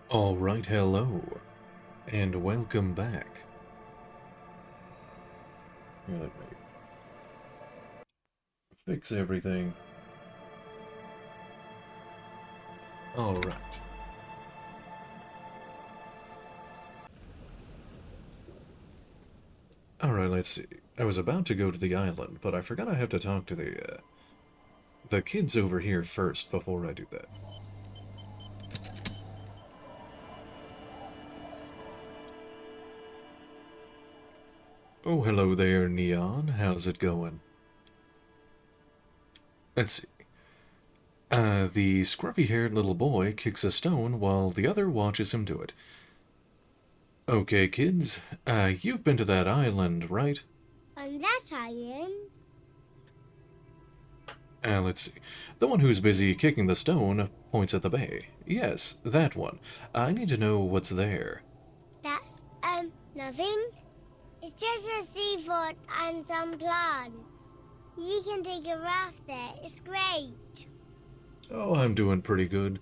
Alright, hello, and welcome back. Here, let me fix everything. Alright. Alright, let's see. I was about to go to the island, but I forgot I have to talk to the kids over here first before I do that. Oh, hello there, Neon. How's it going? Let's see. The scruffy-haired little boy kicks a stone while the other watches him do it. Okay, kids, you've been to that island, right? On that island? Let's see. The one who's busy kicking the stone points at the bay. Yes, that one. I need to know what's there. That's, nothing. It's just a seafort and some plants. You can take a raft there. It's great. Oh, I'm doing pretty good.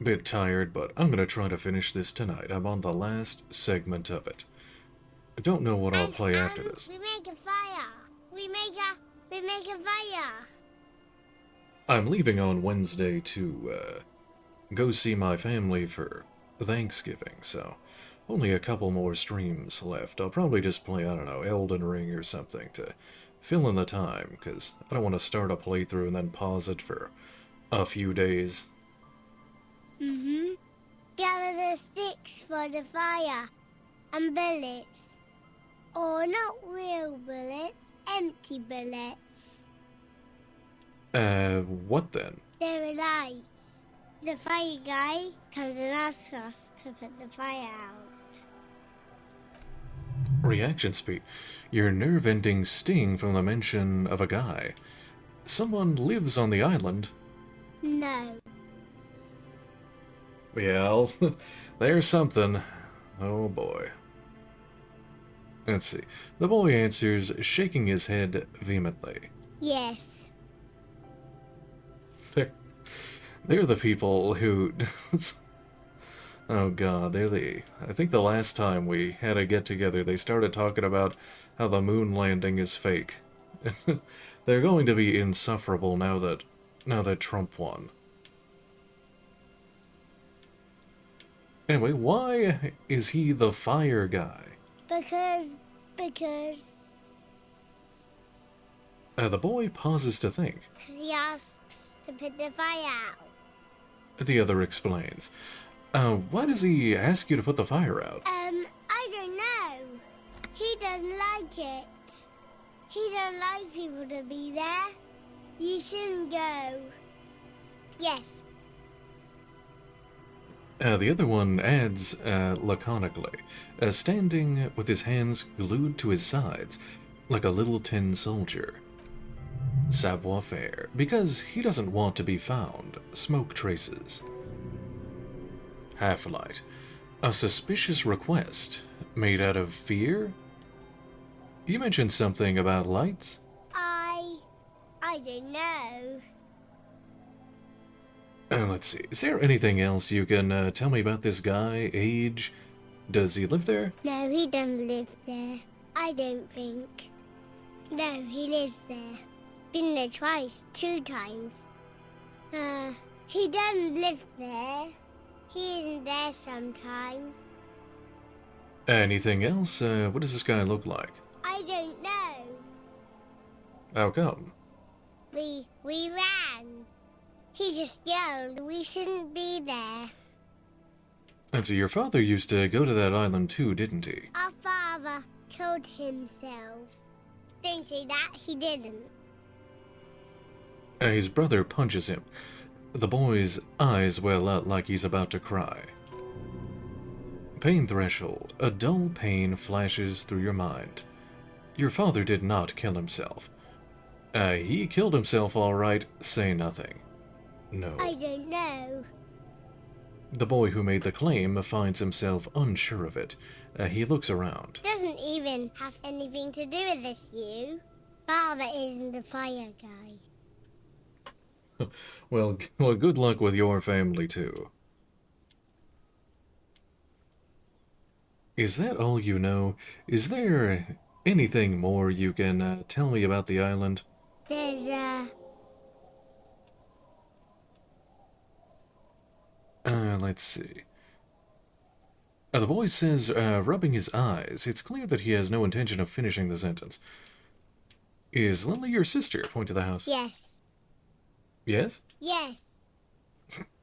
Bit tired, but I'm gonna try to finish this tonight. I'm on the last segment of it. I don't know what I'll play after this. We make a fire. We make a fire. I'm leaving on Wednesday to, go see my family for Thanksgiving, so only a couple more streams left. I'll probably just play, I don't know, Elden Ring or something to fill in the time, because I don't want to start a playthrough and then pause it for a few days. Mm-hmm. Gather the sticks for the fire. And bullets. Or not real bullets, empty bullets. What then? They're lights. The fire guy comes and asks us to put the fire out. Reaction speed. Your nerve-ending sting from the mention of a guy. Someone lives on the island. No. Yeah, there's something. Oh boy. Let's see. The boy answers, shaking his head vehemently. Yes. They're the people who... Oh god, I think the last time we had a get-together, they started talking about how the moon landing is fake. They're going to be insufferable now that Trump won. Anyway, why is he the fire guy? Because... The boy pauses to think. Because he asks to put the fire out. The other explains. Why does he ask you to put the fire out? I don't know. He doesn't like it. He don't like people to be there. You shouldn't go. Yes. The other one adds, laconically, standing with his hands glued to his sides, like a little tin soldier. Savoir-faire, because he doesn't want to be found. Smoke traces. Half-light. A suspicious request, made out of fear? You mentioned something about lights? I don't know. Let's see. Is there anything else you can tell me about this guy? Age? Does he live there? No, he doesn't live there. I don't think. No, he lives there. Been there twice, 2 times. He doesn't live there. He isn't there sometimes. Anything else? What does this guy look like? I don't know. How come? We ran. He just yelled we shouldn't be there. And so your father used to go to that island too, didn't he? Our father killed himself. Don't say that, he didn't. His brother punches him. The boy's eyes well out like he's about to cry. Pain threshold. A dull pain flashes through your mind. Your father did not kill himself. He killed himself all right. Say nothing. No. I don't know. The boy who made the claim finds himself unsure of it. He looks around. Doesn't even have anything to do with this, you. Father isn't the fire guy. Well, good luck with your family too. Is that all you know? Is there anything more you can tell me about the island? There's Let's see. The boy says, rubbing his eyes. It's clear that he has no intention of finishing the sentence. Is Lily your sister? Point to the house. yes. Yes? Yes.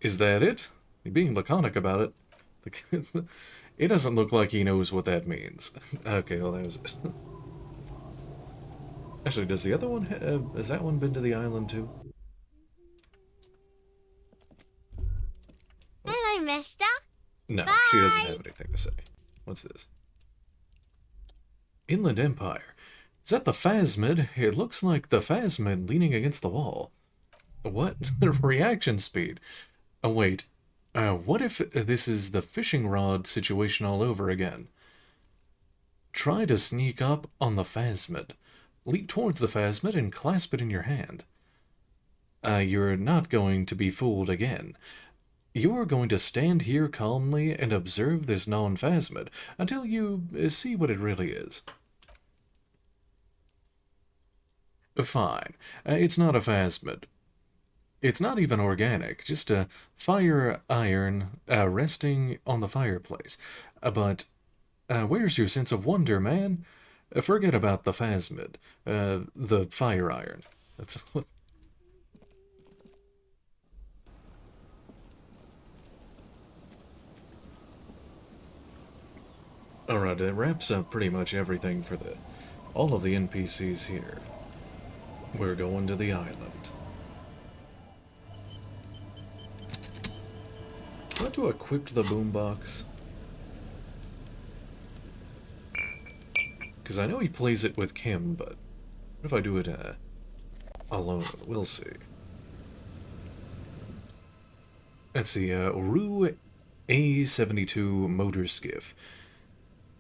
Is that it? You're being laconic about it. It doesn't look like he knows what that means. Okay, well, there's it. Actually, does the other one, has that one been to the island too? Hello, mister. No, she doesn't Bye. have anything to say. What's this? Inland Empire. Is that the Phasmid? It looks like the Phasmid leaning against the wall. What? Reaction speed. Oh, wait. What if this is the fishing rod situation all over again? Try to sneak up on the Phasmid. Leap towards the Phasmid and clasp it in your hand. You're not going to be fooled again. You're going to stand here calmly and observe this non-Phasmid until you see what it really is. Fine. It's not a Phasmid. It's not even organic, just a fire iron resting on the fireplace. But where's your sense of wonder, man? Forget about the Phasmid, the fire iron. That's what. Alright, it wraps up pretty much everything for all of the NPCs here. We're going to the island. Do I have to equip the boombox? Because I know he plays it with Kim, but what if I do it alone? We'll see. Let's see, Rue A72 motor skiff.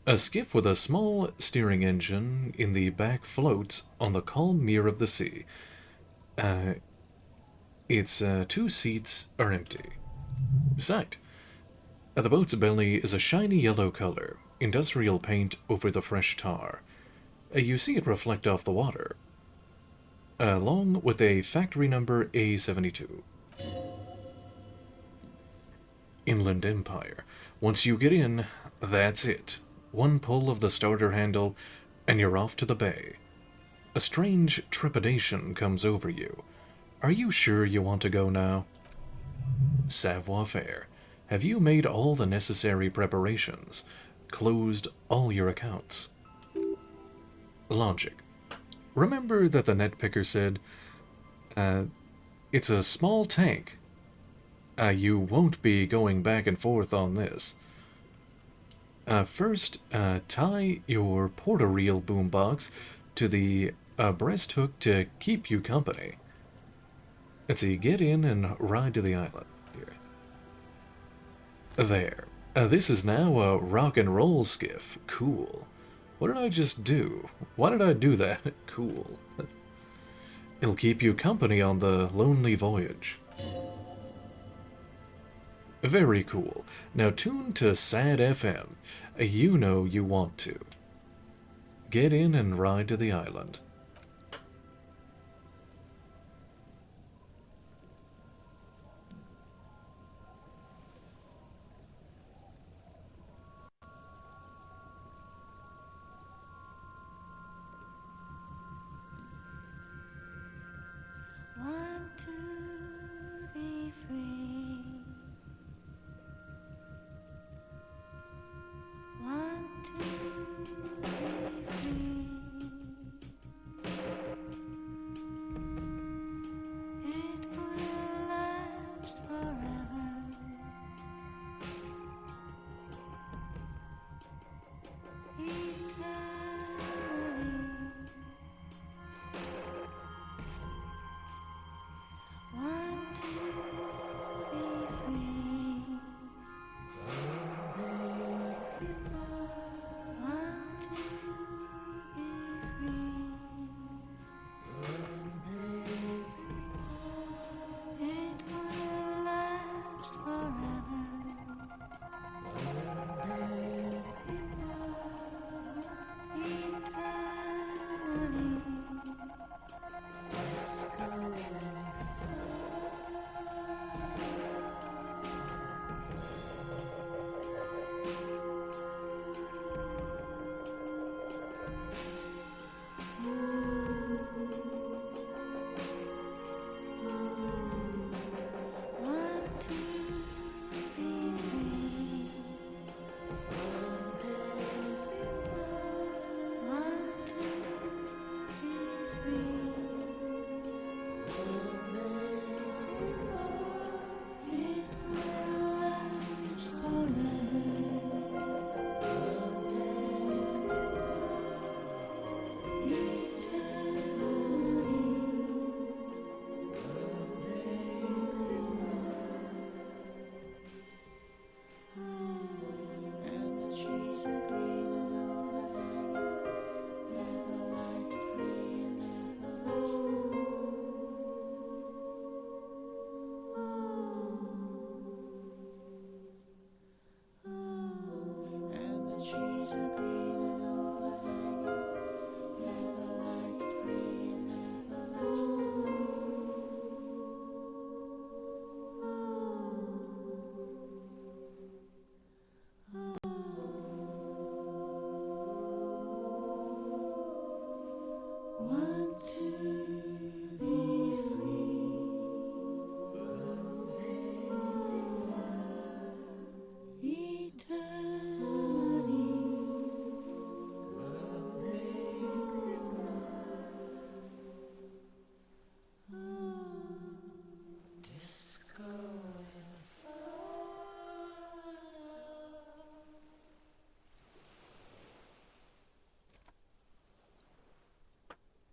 A skiff with a small steering engine in the back floats on the calm mirror of the sea. Its two seats are empty. Sight. The boat's belly is a shiny yellow color, industrial paint over the fresh tar. You see it reflect off the water, along with a factory number A72. Inland Empire. Once you get in, that's it. One pull of the starter handle, and you're off to the bay. A strange trepidation comes over you. Are you sure you want to go now? Savoir faire. Have you made all the necessary preparations? Closed all your accounts? Logic. Remember that the netpicker said, it's a small tank. You won't be going back and forth on this. First, tie your porta-reel boombox to the breast hook to keep you company. Let's see, get in and ride to the island. Here. There. This is now a rock and roll skiff. Cool. What did I just do? Why did I do that? Cool. It'll keep you company on the lonely voyage. Very cool. Now tune to Sad FM. You know you want to. Get in and ride to the island. Want to be free. Want to be free.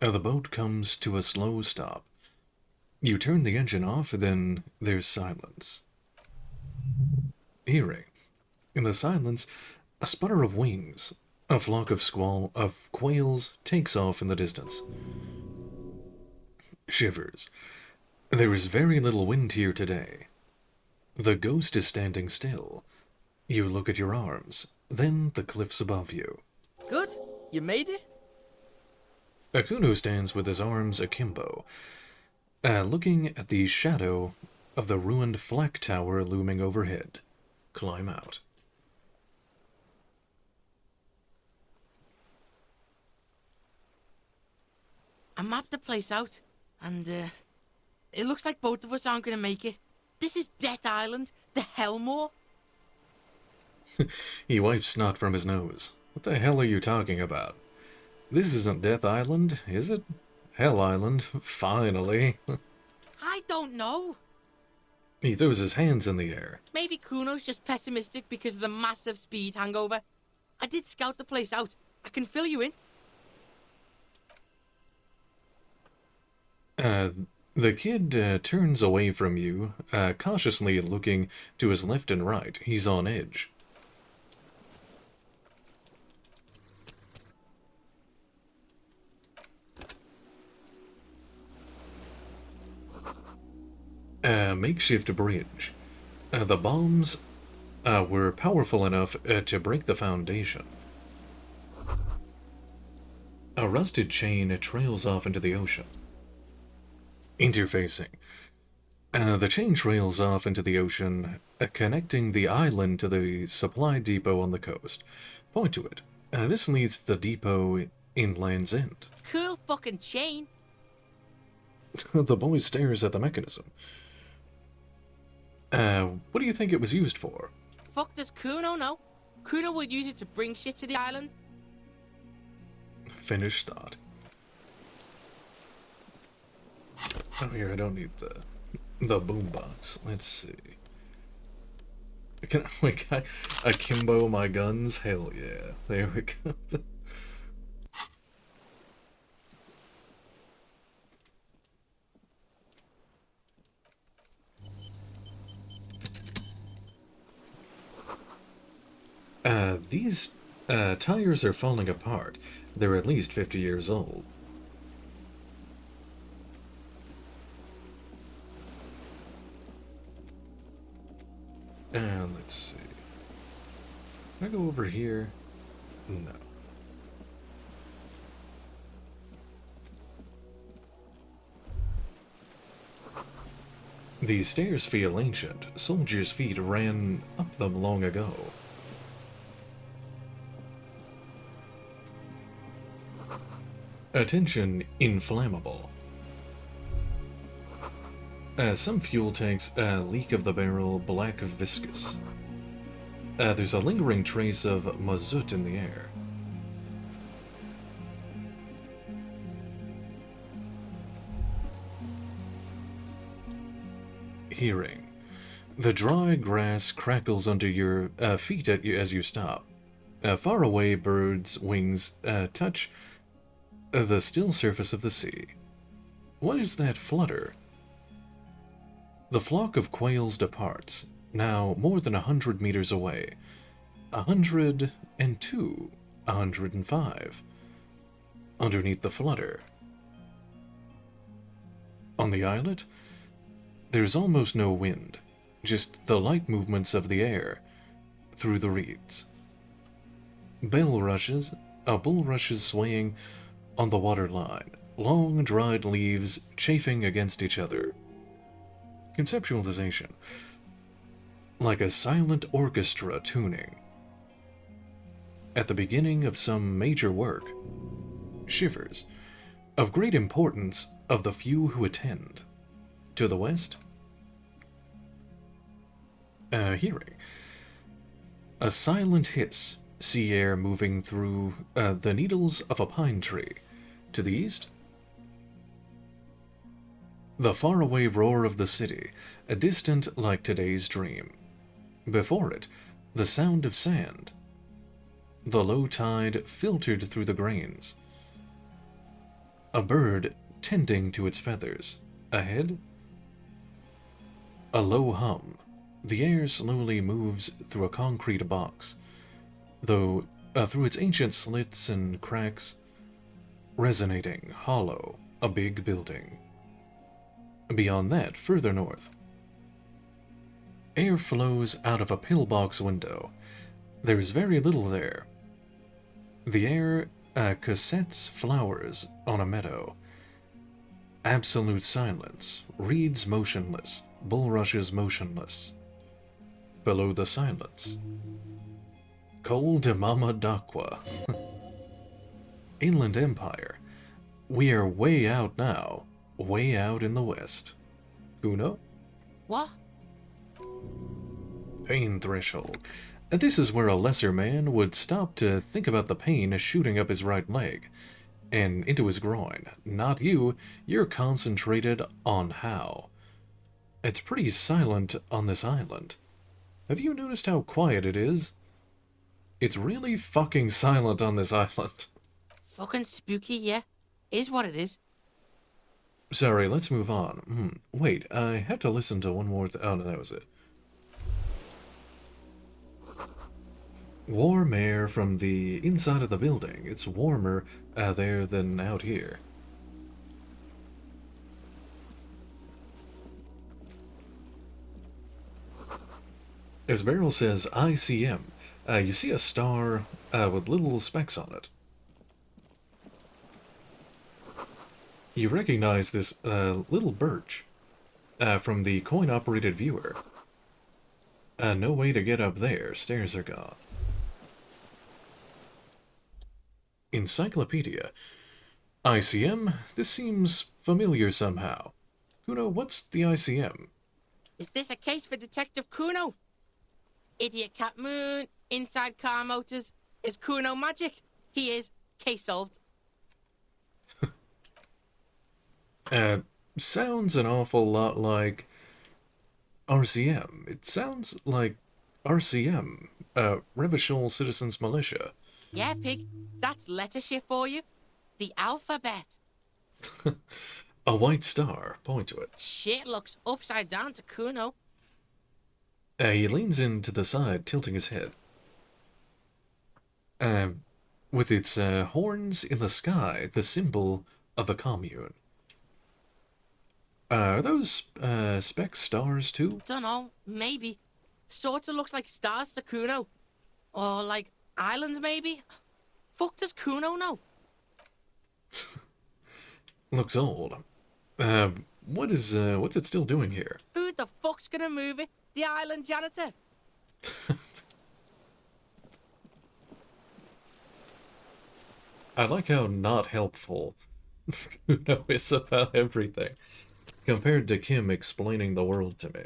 The boat comes to a slow stop. You turn the engine off, then there's silence. Hearing, in the silence, a sputter of wings. A flock of quails takes off in the distance. Shivers. There is very little wind here today. The ghost is standing still. You look at your arms, then the cliffs above you. Good. You made it? Akuno stands with his arms akimbo, looking at the shadow of the ruined flak tower looming overhead. Climb out. I mapped the place out, and it looks like both of us aren't gonna make it. This is Death Island, the Hellmore. He wipes snot from his nose. What the hell are you talking about? This isn't Death Island, is it? Hell Island, finally. I don't know. He throws his hands in the air. Maybe Kuno's just pessimistic because of the massive speed hangover. I did scout the place out. I can fill you in. The kid turns away from you, cautiously looking to his left and right. He's on edge. Makeshift bridge. The bombs were powerful enough to break the foundation. A rusted chain trails off into the ocean. Interfacing. The chain trails off into the ocean, connecting the island to the supply depot on the coast. Point to it. This leads to the depot in Land's End. Cool fucking chain. The boy stares at the mechanism. What do you think it was used for? Fuck does Kuno know? Kuno would use it to bring shit to the island. Finished thought. Oh, here, I don't need the boombox. Let's see. Can I akimbo my guns? Hell yeah. There we go. These tires are falling apart. They're at least 50 years old. Let's see. Can I go over here? No. These stairs feel ancient. Soldiers' feet ran up them long ago. Attention, inflammable. Some fuel tanks leak of the barrel black viscous. There's a lingering trace of mazout in the air. Hearing. The dry grass crackles under your feet as you stop. Far away, birds' wings touch the still surface of the sea. What is that flutter? The flock of quails departs, now more than 100 meters away. 102, 105. Underneath the flutter. On the islet, there's almost no wind, just the light movements of the air through the reeds. Bulrushes swaying on the water line, long dried leaves chafing against each other. Conceptualization. Like a silent orchestra tuning. At the beginning of some major work. Shivers. Of great importance of the few who attend. To the west. Hearing. A silent hiss. Sea air moving through the needles of a pine tree. To the east. The faraway roar of the city, distant like today's dream. Before it, the sound of sand. The low tide filtered through the grains. A bird tending to its feathers. Ahead, a low hum. The air slowly moves through a concrete box, though through its ancient slits and cracks, resonating, hollow, a big building. Beyond that, further north, air flows out of a pillbox window. There's very little there. The air cassettes flowers on a meadow. Absolute silence. Reeds motionless. Bulrushes motionless. Below the silence, Col de Mama d'Aqua. Inland Empire. We are way out now. Way out in the west. Kuno? What? Pain threshold. This is where a lesser man would stop to think about the pain shooting up his right leg and into his groin. Not you. You're concentrated on how. It's pretty silent on this island. Have you noticed how quiet it is? It's really fucking silent on this island. Fucking spooky, yeah. Is what it is. Sorry, let's move on. Wait, I have to listen to one more oh no, that was it. Warm air from the inside of the building. It's warmer there than out here. As Beryl says, ICM. You see a star with little specks on it. You recognize this little birch from the coin-operated viewer. No way to get up there. Stairs are gone. Encyclopedia. ICM? This seems familiar somehow. Kuno, what's the ICM? Is this a case for Detective Kuno? Idiot Cat Moon, inside car motors. Is Kuno magic? He is. Case solved. Sounds an awful lot like RCM. It sounds like RCM, Revachol Citizens Militia. Yeah, pig. That's letter shift for you. The alphabet. A white star. Point to it. Shit looks upside down to Kuno. He leans in to the side, tilting his head. With its horns in the sky, the symbol of the commune. Are those speck stars too? Dunno, maybe. Sorta looks like stars to Kuno. Or like islands, maybe? Fuck does Kuno know? Looks old. What's it still doing here? Who the fuck's gonna move it? The island janitor? I like how not helpful Kuno is about everything, compared to Kim explaining the world to me.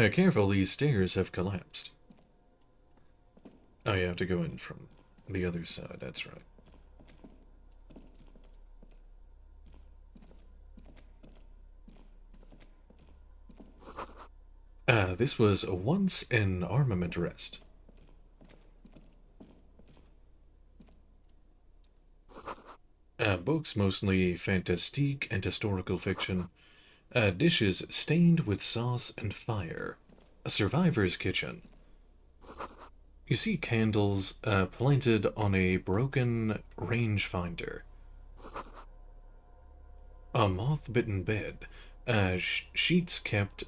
Careful, these stairs have collapsed. Oh, you have to go in from the other side, that's right. This was once an armament rest. Books, mostly fantastique and historical fiction. Dishes stained with sauce and fire. A survivor's kitchen. You see candles planted on a broken rangefinder. A moth-bitten bed. Sheets kept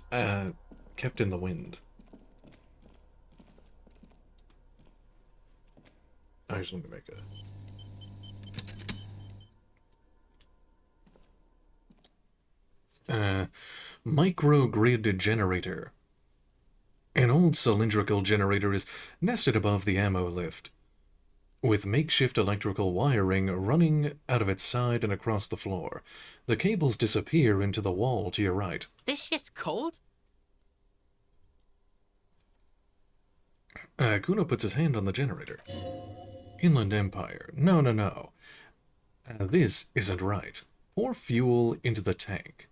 in the wind. I just want to make a microgrid generator. An old cylindrical generator is nested above the ammo lift, with makeshift electrical wiring running out of its side and across the floor. The cables disappear into the wall to your right. This shit's cold? Kuno puts his hand on the generator. Inland Empire. No. This isn't right. Pour fuel into the tank.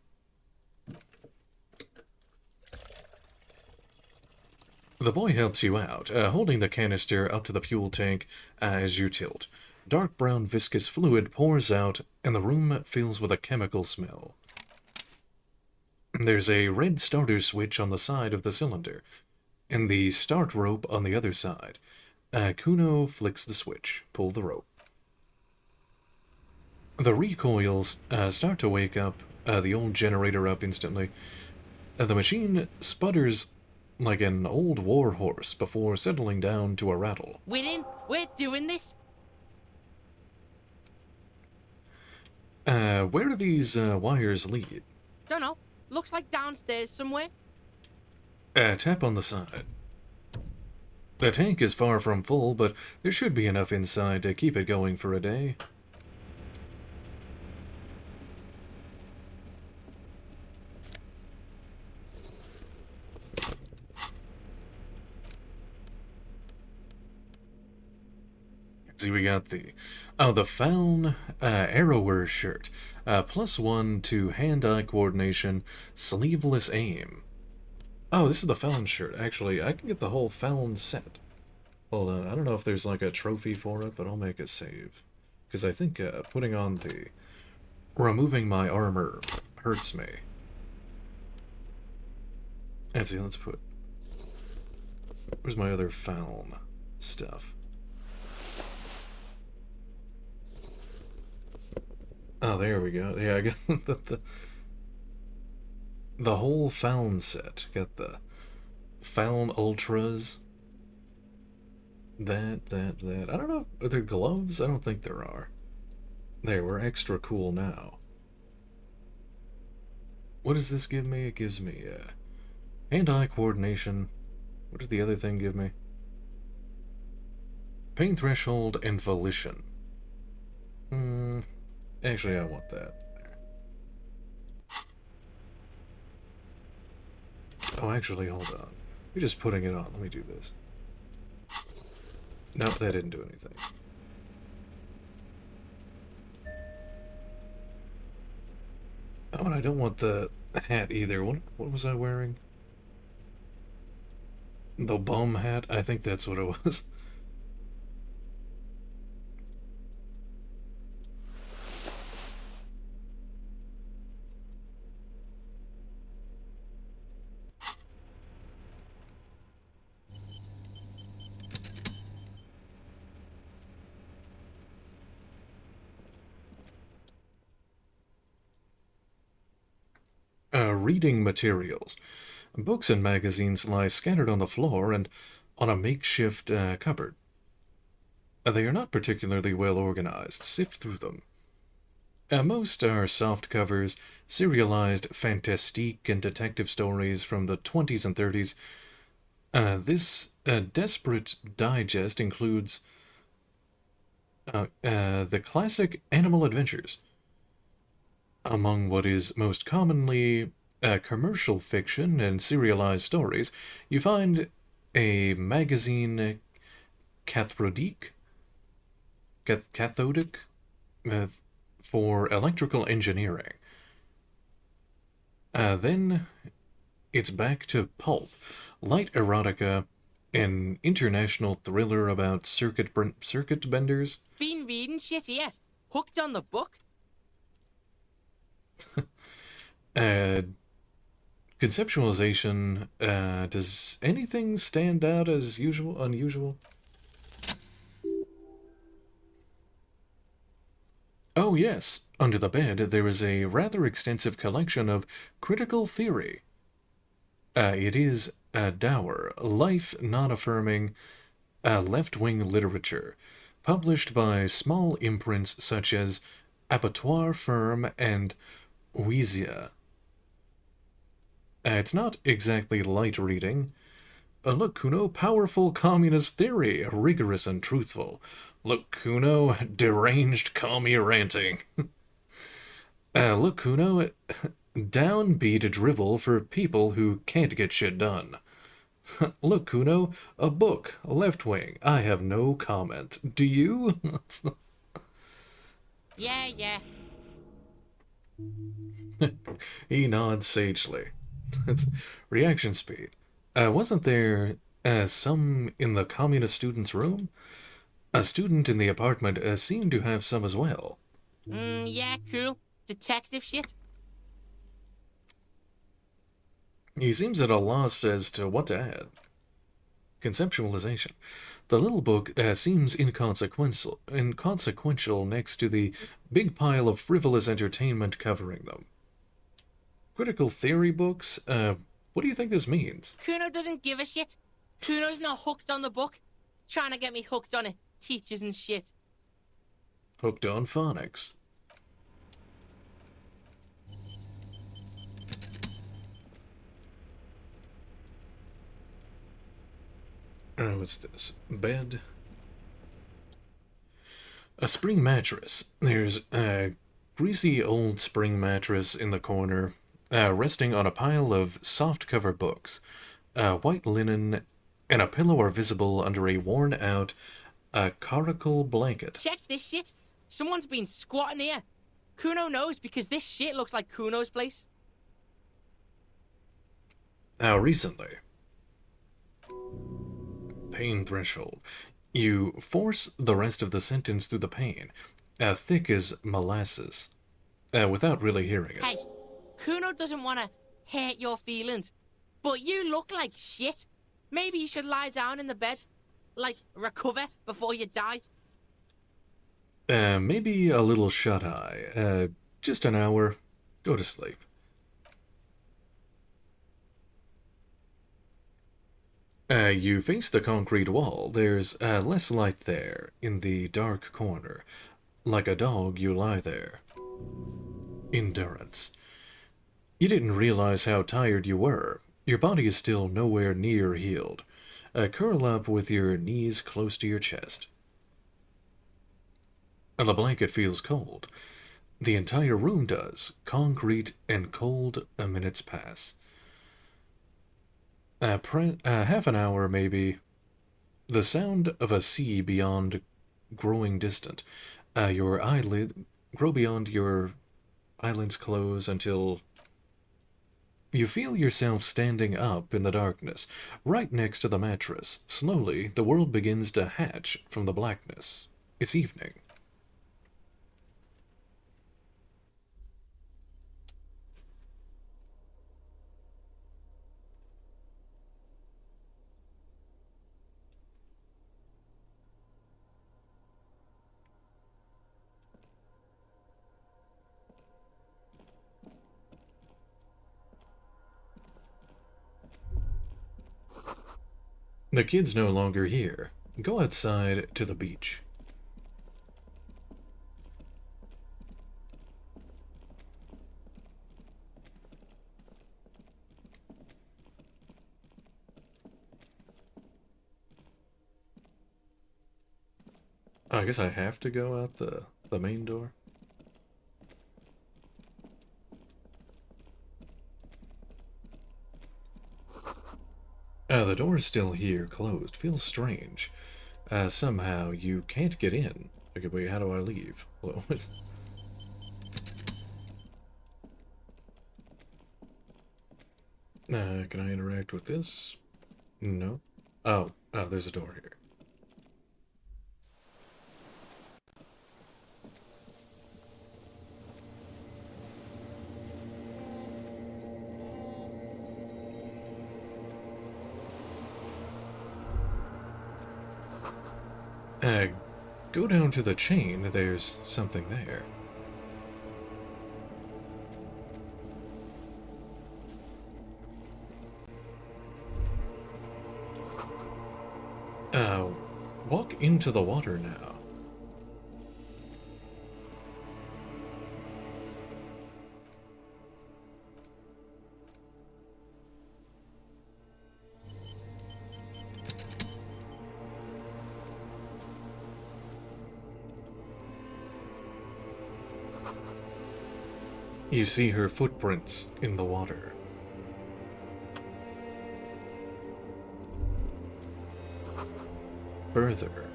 The boy helps you out, holding the canister up to the fuel tank as you tilt. Dark brown viscous fluid pours out, and the room fills with a chemical smell. There's a red starter switch on the side of the cylinder, and the start rope on the other side. Kuno flicks the switch. Pull the rope. The recoils start to wake up the old generator up instantly. The machine sputters like an old war horse before settling down to a rattle. We're in. We're doing this. Where do these wires lead? Don't know. Looks like downstairs somewhere. Tap on the side. The tank is far from full, but there should be enough inside to keep it going for a day. See, we got the Faun Arrower shirt. +1 to hand-eye coordination, sleeveless aim. Oh, this is the Faun shirt. Actually, I can get the whole Faun set. Hold on, I don't know if there's like a trophy for it, but I'll make a save. Because I think putting on the... removing my armor hurts me. Let's see, let's put... Where's my other Faun stuff? Oh, there we go. Yeah, I got the whole Faun set. Got the Faun Ultras. That. I don't know. Are there gloves? I don't think there are. There, we're extra cool now. What does this give me? It gives me hand-eye coordination. What did the other thing give me? Pain threshold and volition. Actually, I want that. Oh, actually, hold on. You're just putting it on. Let me do this. Nope, that didn't do anything. Oh, and I don't want the hat either. What was I wearing? The bum hat? I think that's what it was. Reading materials. Books and magazines lie scattered on the floor and on a makeshift cupboard. They are not particularly well organized. Sift through them. Most are soft covers, serialized fantastique and detective stories from the 20s and 30s. This desperate digest includes the classic Animal Adventures. Among what is most commonly commercial fiction and serialized stories, you find a magazine cathodic for electrical engineering. Then it's back to pulp, light erotica, an international thriller about circuit benders. Been reading shit here. Hooked on the book. Conceptualization. Does anything stand out as unusual? Oh yes, under the bed there is a rather extensive collection of critical theory. It is dour, life non-affirming, left-wing literature, published by small imprints such as Abattoir Firm and Wheezia. It's not exactly light reading. Look, Kuno, powerful communist theory, rigorous and truthful. Look, Kuno, deranged commie ranting. Look, Kuno, downbeat dribble for people who can't get shit done. Look, Kuno, a book, left wing. I have no comment. Do you? Yeah. He nods sagely. It's reaction speed. Wasn't there Some in the communist student's room? A student in the apartment seemed to have some as well. Yeah, cool. Detective shit. He seems at a loss as to what to add. Conceptualization. The little book seems inconsequential next to the big pile of frivolous entertainment covering them. Critical theory books? What do you think this means? Kuno doesn't give a shit. Kuno's not hooked on the book. Trying to get me hooked on it. Teachers and shit. Hooked on phonics. What's this? Bed? A spring mattress. There's a greasy old spring mattress in the corner, resting on a pile of soft-cover books. White linen and a pillow are visible under a worn-out caracal blanket. Check this shit. Someone's been squatting here. Kuno knows because this shit looks like Kuno's place. Recently. Pain threshold. You force the rest of the sentence through the pain, thick as molasses, without really hearing it. Hey, Kuno doesn't want to hurt your feelings, but you look like shit. Maybe you should lie down in the bed. Like, recover before you die. Maybe a little shut-eye. Just an hour. Go to sleep. You face the concrete wall. There's less light there, in the dark corner. Like a dog, you lie there. Endurance. You didn't realize how tired you were. Your body is still nowhere near healed. Curl up with your knees close to your chest. The blanket feels cold. The entire room does. Concrete and cold. Minutes pass. Half an hour, maybe. The sound of a sea beyond growing distant. Your eyelid grow beyond your eyelids close until you feel yourself standing up in the darkness, right next to the mattress. Slowly, the world begins to hatch from the blackness. It's evening. The kid's no longer here. Go outside to the beach. I guess I have to go out the main door. The door is still here, closed. Feels strange. Somehow you can't get in. Okay, wait, how do I leave? Well, can I interact with this? No. Oh, there's a door here. Go down to the chain, there's something there. Walk into the water now. You see her footprints in the water. Further.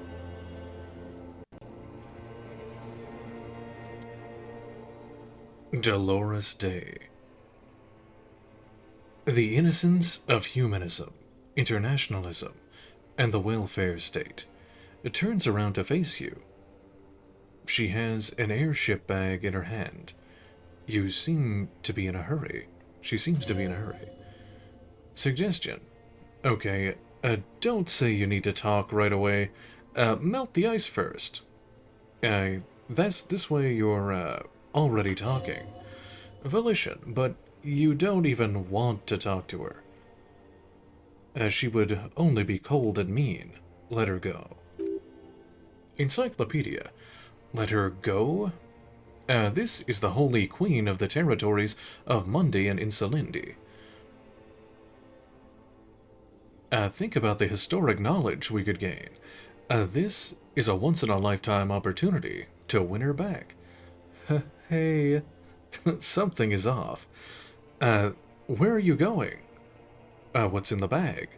Dolores Day. The innocence of humanism internationalism, and the welfare state. It turns around to face you. She has an airship bag in her hand. You seem to be in a hurry. She seems to be in a hurry. Suggestion. Okay, don't say you need to talk right away. Melt the ice first. This way you're, already talking. Volition, but you don't even want to talk to her. She would only be cold and mean. Let her go. Encyclopedia. Let her go? This is the Holy Queen of the territories of Mundi and Insulindi. Think about the historic knowledge we could gain. This is a once-in-a-lifetime opportunity to win her back. Hey, something is off. Where are you going? What's in the bag?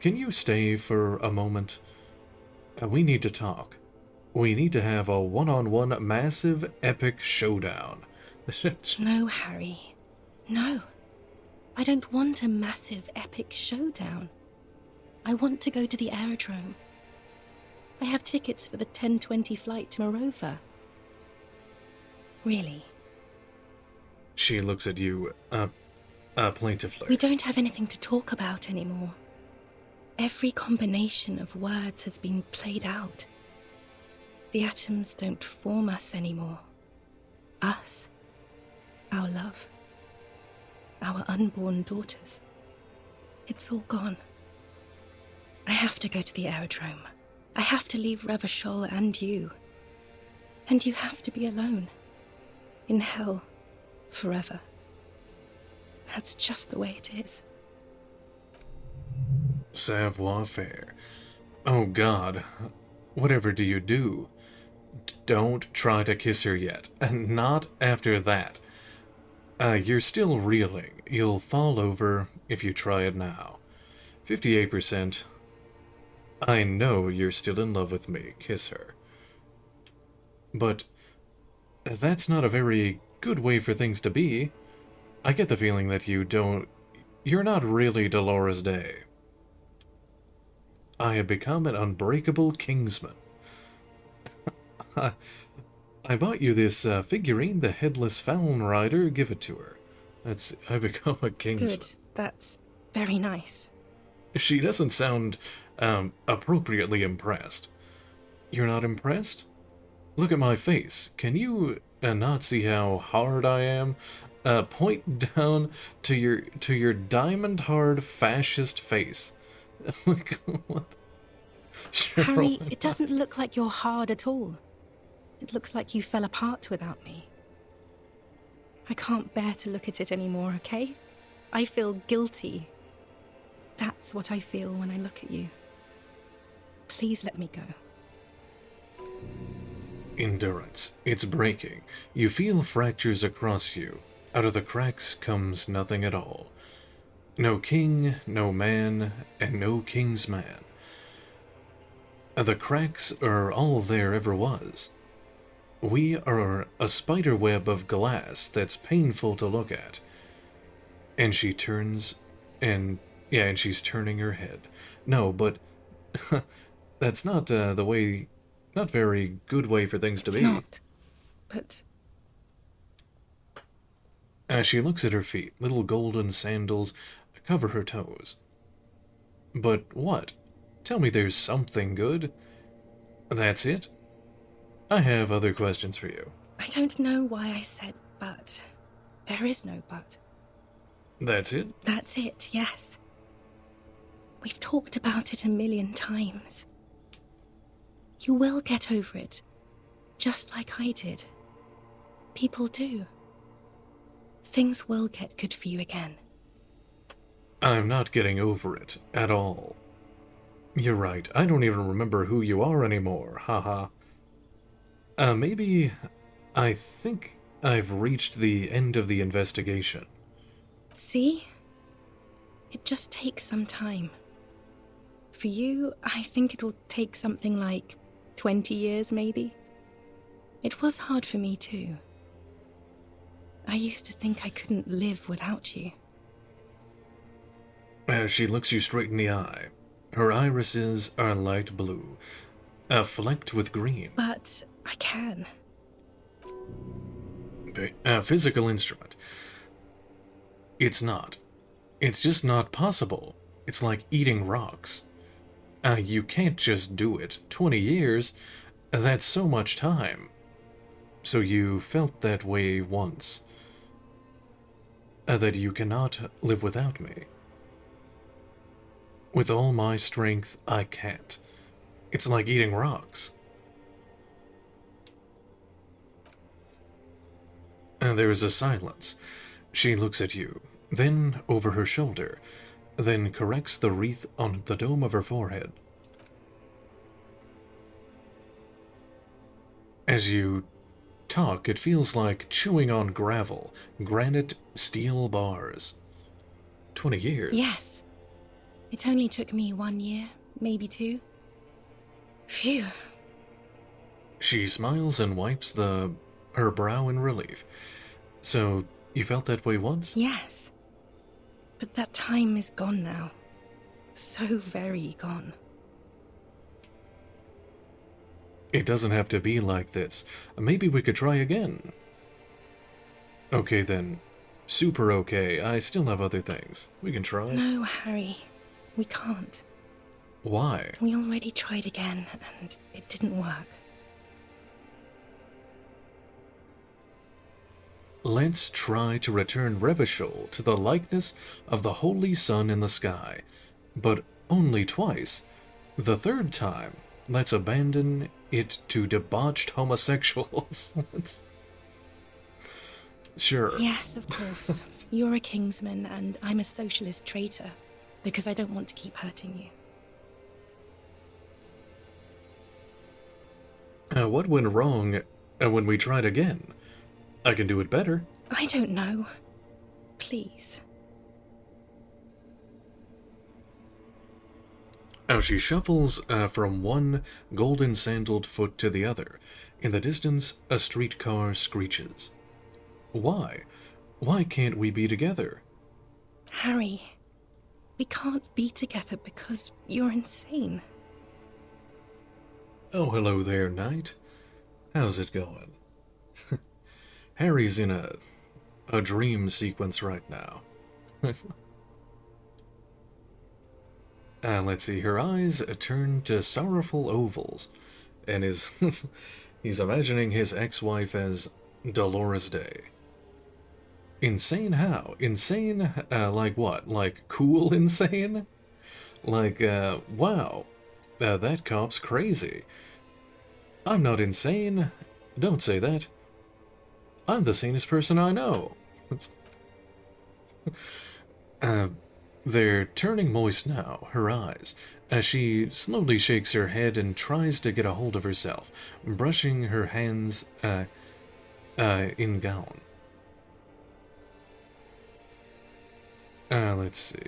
Can you stay for a moment? We need to talk. We need to have a one-on-one massive epic showdown. No, Harry. No. I don't want a massive epic showdown. I want to go to the aerodrome. I have tickets for the 10:20 flight to Morova. Really. She looks at you, plaintively. We don't have anything to talk about anymore. Every combination of words has been played out. The atoms don't form us anymore. Us. Our love. Our unborn daughters. It's all gone. I have to go to the aerodrome. I have to leave Revachol and you. And you have to be alone. In hell. Forever. That's just the way it is. Savoir-faire. Oh God. Whatever do you do? Don't try to kiss her yet. And not after that. You're still reeling. You'll fall over if you try it now. 58%. I know you're still in love with me. Kiss her. But that's not a very good way for things to be. I get the feeling that you're not really Dolores Day. I have become an unbreakable kingsman. I bought you this figurine, the Headless Falcon Rider. Give it to her. I become a kingsman. Good. That's very nice. She doesn't sound appropriately impressed. You're not impressed? Look at my face. Can you not see how hard I am? Point down to your diamond-hard fascist face. What? Sure, Harry, why it not? doesn't look like you're hard at all. It looks like you fell apart without me. I can't bear to look at it anymore, okay? I feel guilty. That's what I feel when I look at you. Please let me go. Endurance. It's breaking. You feel fractures across you. Out of the cracks comes nothing at all. No king, no man, and no king's man. The cracks are all there ever was. We are a spider web of glass that's painful to look at. And she turns, and she's turning her head. No, but that's not the way, not very good way for things to It's be. not. But As she looks at her feet, little golden sandals cover her toes. But what? Tell me there's something good. That's it? I have other questions for you. I don't know why I said but. There is no but. That's it? That's it, yes. We've talked about it a million times. You will get over it, just like I did. People do. Things will get good for you again. I'm not getting over it at all. You're right, I don't even remember who you are anymore, haha. Maybe I think I've reached the end of the investigation. See? It just takes some time. For you, I think it'll take something like 20 years, maybe. It was hard for me too. I used to think I couldn't live without you. She looks you straight in the eye. Her irises are light blue, flecked with green. But I can. A physical instrument. It's not. It's just not possible. It's like eating rocks. You can't just do it. 20 years, that's so much time. So you felt that way once. That you cannot live without me. With all my strength, I can't. It's like eating rocks. There is a silence. She looks at you, then over her shoulder, then corrects the wreath on the dome of her forehead. As you talk, it feels like chewing on gravel, granite, steel bars. 20 years. Yes. It only took me 1 year, maybe 2. Phew. She smiles and wipes her brow in relief. So, you felt that way once? Yes. But that time is gone now. So very gone. It doesn't have to be like this. Maybe we could try again. Okay then. Super okay. I still have other things. We can try. No, Harry. We can't. Why? We already tried again, and it didn't work. Let's try to return Revachol to the likeness of the holy sun in the sky. But only twice. The third time, let's abandon it to debauched homosexuals. Sure. Yes, of course. You're a Kingsman, and I'm a socialist traitor, because I don't want to keep hurting you. What went wrong when we tried again? I can do it better. I don't know. Please. She shuffles from one golden-sandaled foot to the other. In the distance, a streetcar screeches. Why? Why can't we be together? Harry, we can't be together because you're insane. Oh, hello there, Knight. How's it going? Harry's in a dream sequence right now. Let's see, her eyes turn to sorrowful ovals, and he's imagining his ex-wife as Dolores Day. Insane how? Insane, like what? Like cool insane? Like, wow, that cop's crazy. I'm not insane. Don't say that. I'm the sanest person I know. They're turning moist now, her eyes, as she slowly shakes her head and tries to get a hold of herself, brushing her hands, in gown. Let's see.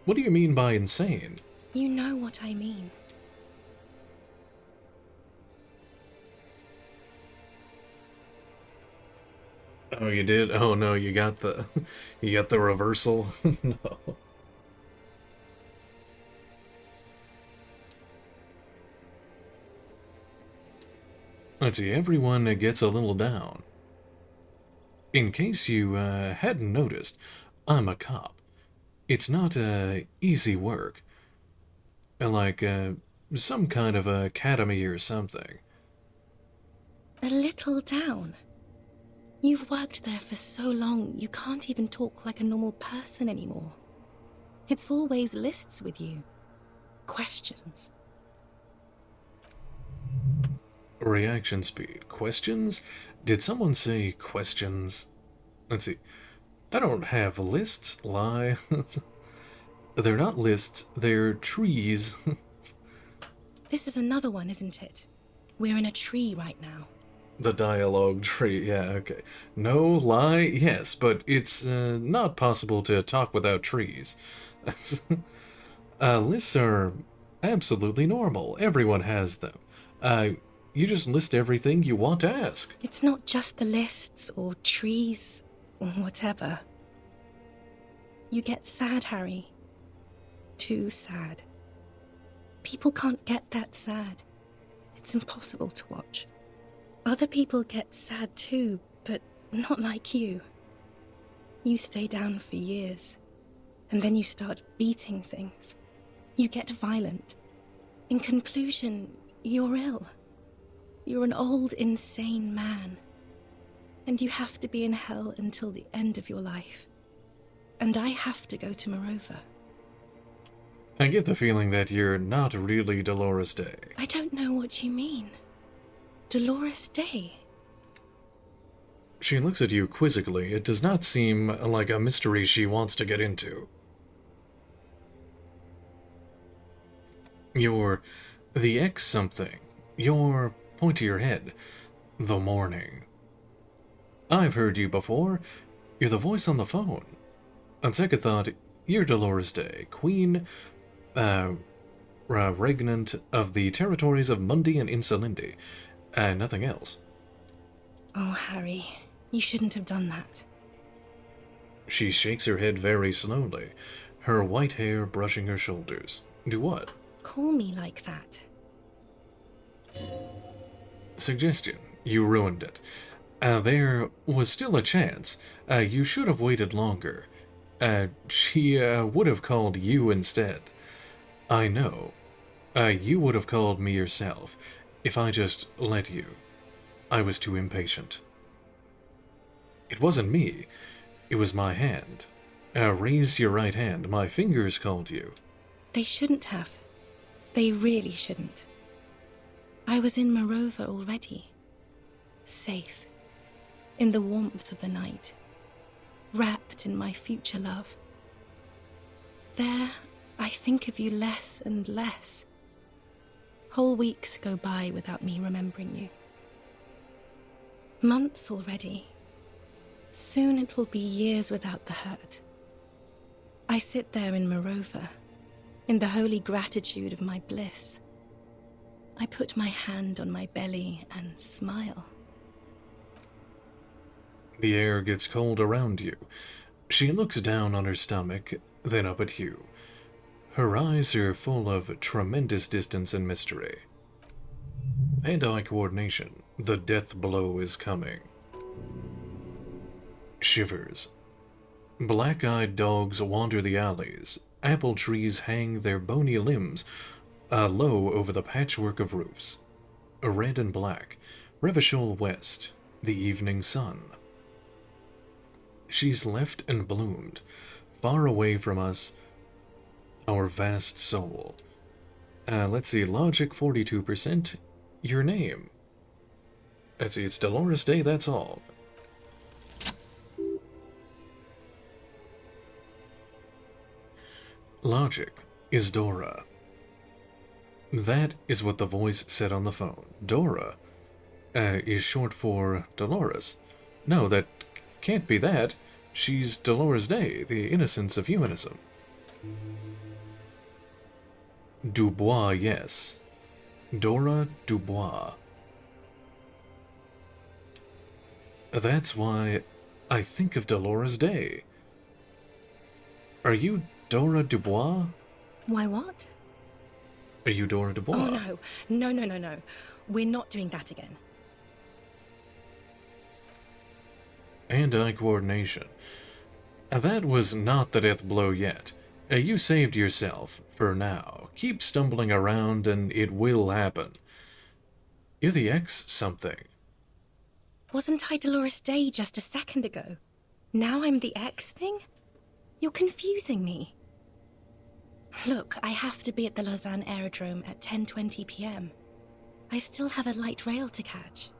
What do you mean by insane? You know what I mean. Oh, you did? Oh no, you got the reversal? No. Let's see, everyone gets a little down. In case you hadn't noticed, I'm a cop. It's not easy work. Like some kind of academy or something. A little down. You've worked there for so long, you can't even talk like a normal person anymore. It's always lists with you. Questions. Reaction speed. Questions? Did someone say questions? Let's see. I don't have lists, lie. They're not lists, they're trees. This is another one, isn't it? We're in a tree right now. The dialogue tree, yeah, okay. No, lie, yes, but it's not possible to talk without trees. Lists are absolutely normal. Everyone has them. You just list everything you want to ask. It's not just the lists or trees or whatever. You get sad, Harry, too sad. People can't get that sad. It's impossible to watch. Other people get sad too, but not like you. You stay down for years, and then you start beating things. You get violent. In conclusion, you're ill. You're an old, insane man. And you have to be in hell until the end of your life. And I have to go to Morova. I get the feeling that you're not really Dolores Day. I don't know what you mean. Dolores Day? She looks at you quizzically. It does not seem like a mystery she wants to get into. You're the X something. You're, point to your head, the morning. I've heard you before. You're the voice on the phone. On second thought, you're Dolores Day, Queen, regnant of the territories of Mundi and Insolindi, and nothing else. Oh, Harry, you shouldn't have done that. She shakes her head very slowly, her white hair brushing her shoulders. Do what? Call me like that. Suggestion. You ruined it. There was still a chance. You should have waited longer. She would have called you instead. I know. You would have called me yourself, if I just let you. I was too impatient. It wasn't me. It was my hand. Raise your right hand. My fingers called you. They shouldn't have. They really shouldn't. I was in Morova already. Safe. In the warmth of the night. Wrapped in my future love. There, I think of you less and less. Whole weeks go by without me remembering you. Months already. Soon it will be years without the hurt. I sit there in Morova, in the holy gratitude of my bliss. I put my hand on my belly and smile. The air gets cold around you. She looks down on her stomach, then up at you. Her eyes are full of tremendous distance and mystery. Hand-eye coordination. The death blow is coming. Shivers. Black-eyed dogs wander the alleys. Apple trees hang their bony limbs low over the patchwork of roofs. Red and black. Revachol West. The evening sun. She's left and bloomed, far away from us, our vast soul. Let's see, logic 42%, your name. Let's see, it's Dolores Day, that's all. Logic is Dora. That is what the voice said on the phone. Dora is short for Dolores. No, that can't be that. She's Dolores Day, the innocence of humanism. Dubois, yes. Dora Dubois. That's why I think of Dolores Day. Are you Dora Dubois? Why what? Are you Dora Dubois? Oh, no. No. We're not doing that again. Hand-eye coordination. That was not the death blow yet. You saved yourself, for now. Keep stumbling around and it will happen. You're the X something. Wasn't I Dolores Day just a second ago? Now I'm the X thing? You're confusing me. Look, I have to be at the Lausanne Aerodrome at 10:20 p.m. I still have a light rail to catch.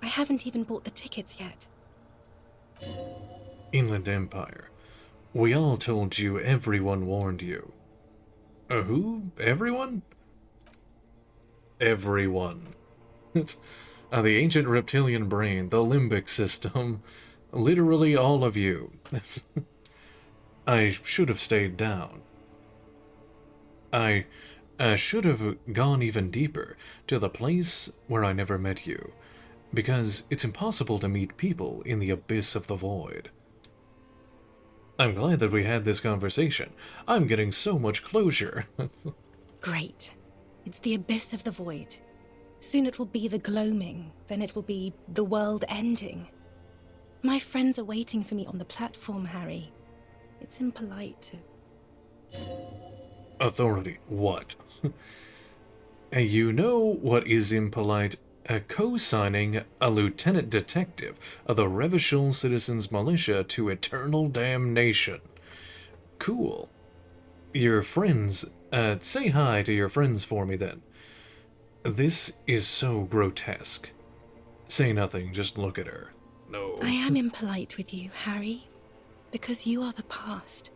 I haven't even bought the tickets yet. Inland Empire. We all told you, everyone warned you. Who? Everyone? Everyone. It's the ancient reptilian brain, the limbic system. Literally all of you. I should have stayed down. I should have gone even deeper, to the place where I never met you. Because it's impossible to meet people in the abyss of the void. I'm glad that we had this conversation. I'm getting so much closure. Great. It's the abyss of the void. Soon it will be the gloaming, then it will be the world ending. My friends are waiting for me on the platform, Harry. It's impolite to... Authority, what? You know what is impolite? Co-signing a lieutenant detective of the Revachol Citizens Militia to eternal damnation. Cool. Your friends, say hi to your friends for me then. This is so grotesque. Say nothing, just look at her. No. I am impolite with you, Harry, because you are the past.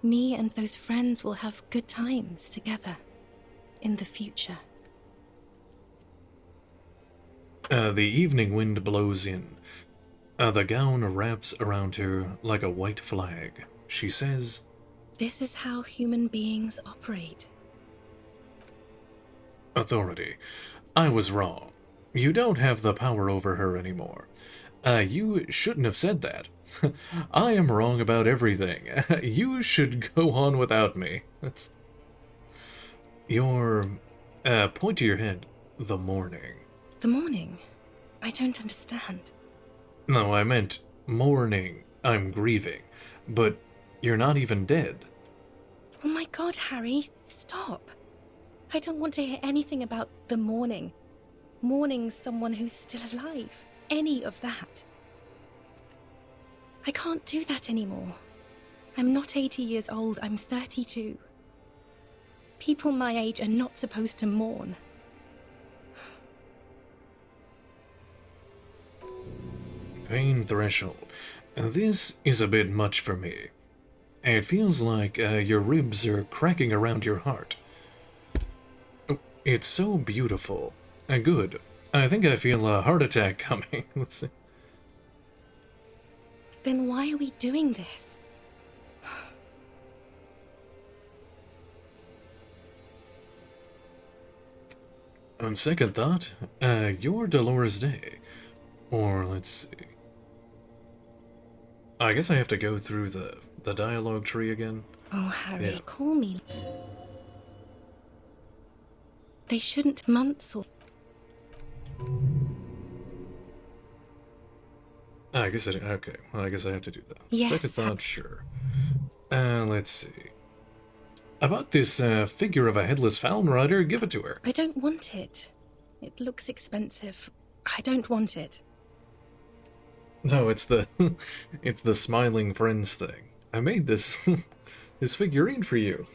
Me and those friends will have good times together in the future. The evening wind blows in. The gown wraps around her like a white flag. She says, This is how human beings operate. Authority, I was wrong. You don't have the power over her anymore. You shouldn't have said that. I am wrong about everything. You should go on without me. That's... Your... point to your head. The morning. The morning? I don't understand. No, I meant mourning. I'm grieving. But you're not even dead. Oh my god, Harry, stop. I don't want to hear anything about the morning. Mourning someone who's still alive. Any of that. I can't do that anymore. I'm not 80 years old, I'm 32. People my age are not supposed to mourn. Pain threshold. This is a bit much for me. It feels like your ribs are cracking around your heart. It's so beautiful. Good. I think I feel a heart attack coming. Let's see. Then why are we doing this? On second thought, you're Dolores Day. Or, let's see. I guess I have to go through the dialogue tree again. Oh, Harry, Yeah. call me. They shouldn't months or... I guess okay. Well, I guess I have to do that. Yes, Second thought, sure. Let's see. About this figure of a headless Falcon Rider, give it to her. I don't want it. It looks expensive. I don't want it. No, it's the it's the smiling friends thing. I made this this figurine for you.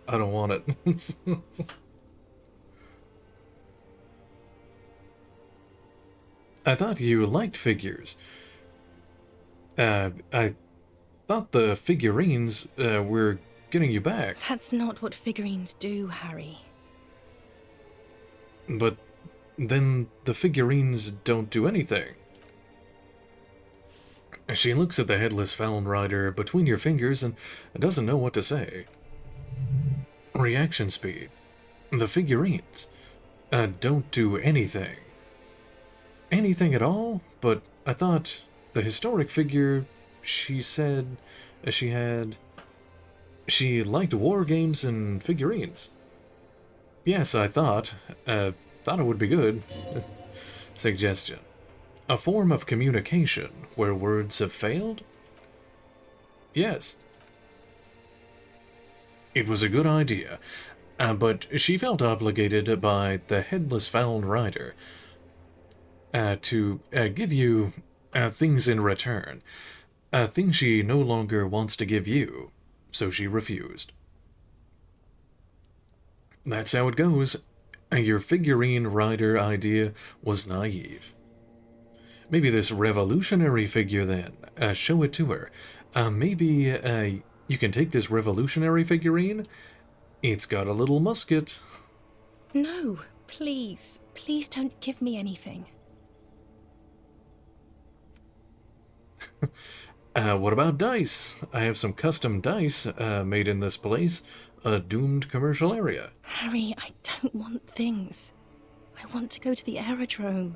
I don't want it. I thought you liked figures. I thought the figurines were getting you back. That's not what figurines do, Harry. But then the figurines don't do anything. She looks at the headless Falcon Rider between your fingers and doesn't know what to say. Reaction speed. The figurines don't do anything. Anything at all? But I thought the historic figure, she said she liked war games and figurines. Yes, I thought it would be good. Suggestion. A form of communication where words have failed? Yes. It was a good idea, but she felt obligated by the headless Falcon Rider to give you things in return. Things she no longer wants to give you, so she refused. That's how it goes. Your figurine rider idea was naive. Maybe this revolutionary figure then. Show it to her. Maybe you can take this revolutionary figurine. It's got a little musket. No, please. Please don't give me anything. What about dice? I have some custom dice made in this place. A doomed commercial area. Harry, I don't want things. I want to go to the aerodrome.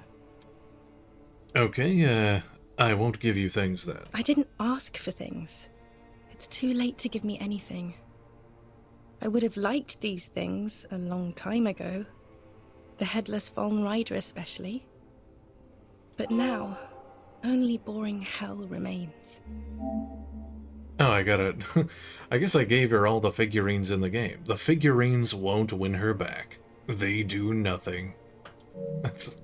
Okay, I won't give you things then. I didn't ask for things. It's too late to give me anything. I would have liked these things a long time ago. The headless Fallen Rider especially. But now, only boring hell remains. Oh, I got it. I guess I gave her all the figurines in the game. The figurines won't win her back. They do nothing. That's...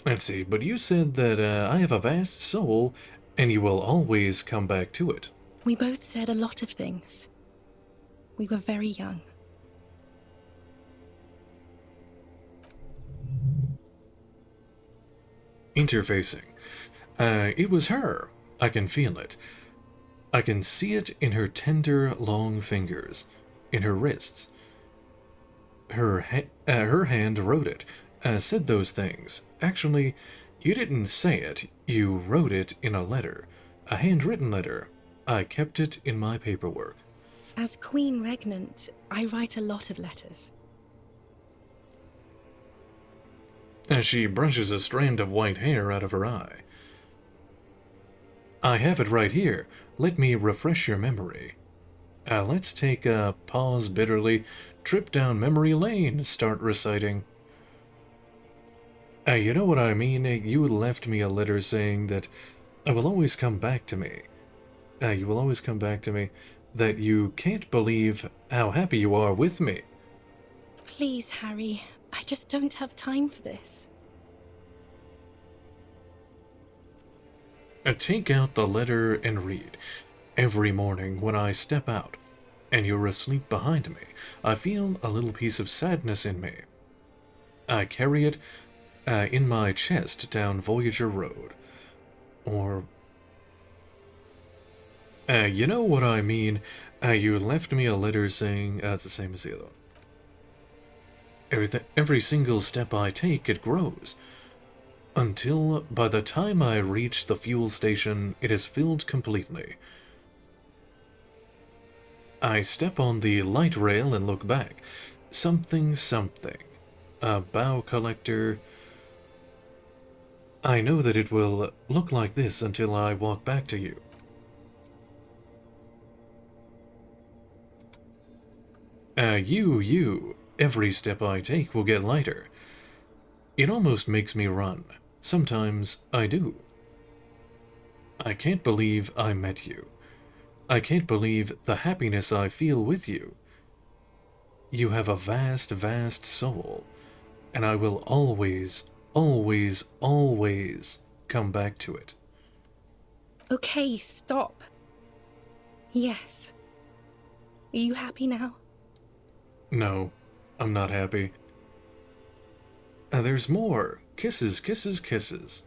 Let's see, but you said that I have a vast soul, and you will always come back to it. We both said a lot of things. We were very young. Interfacing. It was her. I can feel it. I can see it in her tender, long fingers, in her wrists. Her hand wrote it, said those things. Actually, you didn't say it. You wrote it in a letter, a handwritten letter. I kept it in my paperwork. As Queen Regnant, I write a lot of letters. As she brushes a strand of white hair out of her eye. I have it right here. Let me refresh your memory. Let's take a pause bitterly, trip down memory lane, start reciting. You know what I mean? You left me a letter saying that I will always come back to me. You will always come back to me. That you can't believe how happy you are with me. Please, Harry, I just don't have time for this. Take out the letter and read. Every morning when I step out, and you're asleep behind me, I feel a little piece of sadness in me. I carry it in my chest down Voyager Road. Or... you know what I mean? You left me a letter saying... it's the same as the other one. Every single step I take, it grows. Until, by the time I reach the fuel station, it is filled completely. I step on the light rail and look back. Something. A bow collector. I know that it will look like this until I walk back to you. Every step I take will get lighter. It almost makes me run. Sometimes I do. I can't believe I met you. I can't believe the happiness I feel with you. You have a vast, vast soul, and I will always, always, always come back to it. Okay, stop. Yes. Are you happy now? No, I'm not happy. There's more. Kisses, kisses, kisses.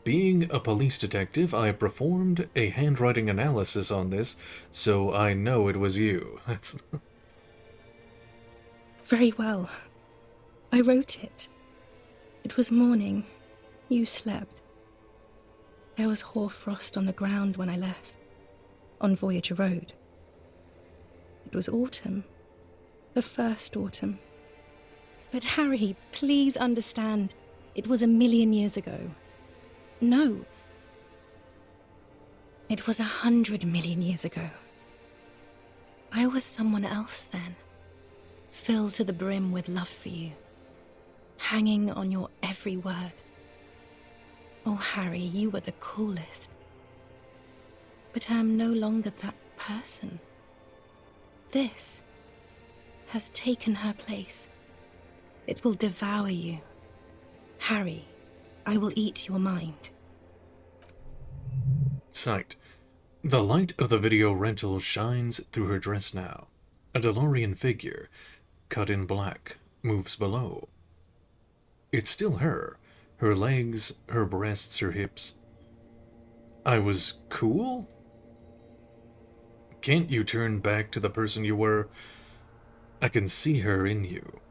Being a police detective, I performed a handwriting analysis on this, so I know it was you. Very well. I wrote it. It was morning. You slept. There was hoarfrost on the ground when I left, on Voyager Road. It was autumn. The first autumn. But Harry, please understand, it was 1,000,000 years ago. No. It was 100,000,000 years ago. I was someone else then, filled to the brim with love for you, hanging on your every word. Oh, Harry, you were the coolest. But I am no longer that person. This has taken her place. It will devour you. Harry, I will eat your mind. Sight. The light of the video rental shines through her dress now. A DeLorean figure, cut in black, moves below. It's still her. Her legs, her breasts, her hips. I was cool? Can't you turn back to the person you were? I can see her in you.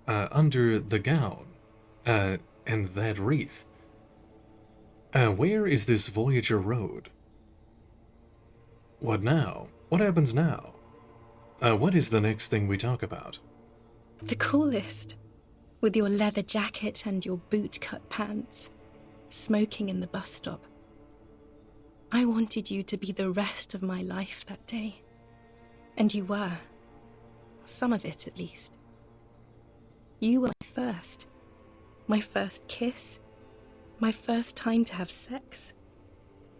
Under the gown. And that wreath. Where is this Voyager Road? What now? What happens now? What is the next thing we talk about? The coolest. With your leather jacket and your boot-cut pants. smoking in the bus stop. I wanted you to be the rest of my life that day. And you were. Some of it, at least. You were my first kiss, my first time to have sex,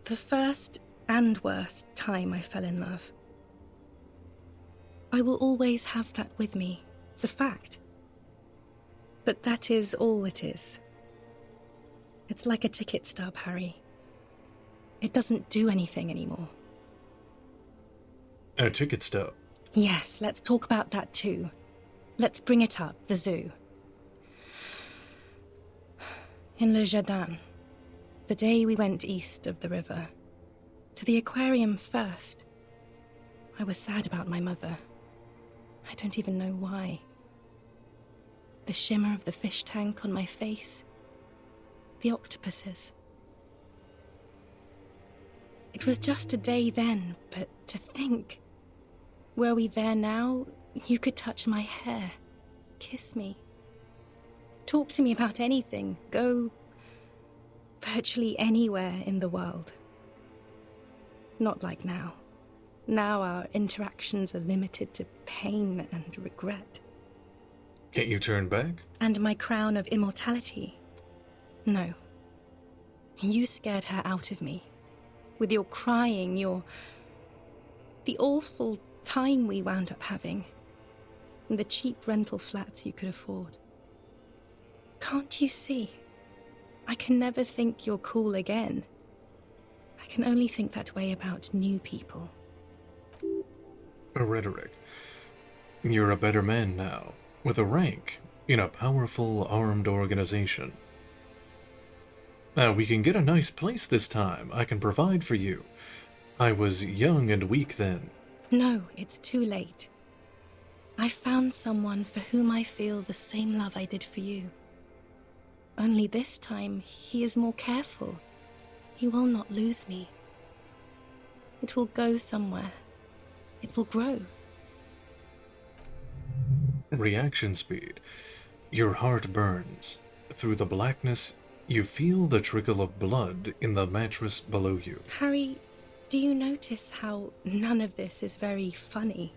the first and worst time I fell in love. I will always have that with me. It's a fact. But that is all it is. It's like a ticket stub, Harry. It doesn't do anything anymore. A ticket stub. Yes, let's talk about that too. Let's bring it up, the zoo. In Le Jardin, the day we went east of the river, to the aquarium first, I was sad about my mother. I don't even know why. The shimmer of the fish tank on my face, the octopuses. It was just a day then, but to think, were we there now, you could touch my hair, kiss me, talk to me about anything, go virtually anywhere in the world. Not like now. Now our interactions are limited to pain and regret. Can't you turn back? And my crown of immortality? No. You scared her out of me. With your crying, the awful time we wound up having, and the cheap rental flats you could afford. Can't you see? I can never think you're cool again. I can only think that way about new people. A rhetoric. You're a better man now, with a rank, in a powerful armed organization. We can get a nice place this time. I can provide for you. I was young and weak then. No, it's too late. I found someone for whom I feel the same love I did for you. Only this time, he is more careful. He will not lose me. It will go somewhere. It will grow. Reaction speed. Your heart burns. Through the blackness, you feel the trickle of blood in the mattress below you. Harry, do you notice how none of this is very funny?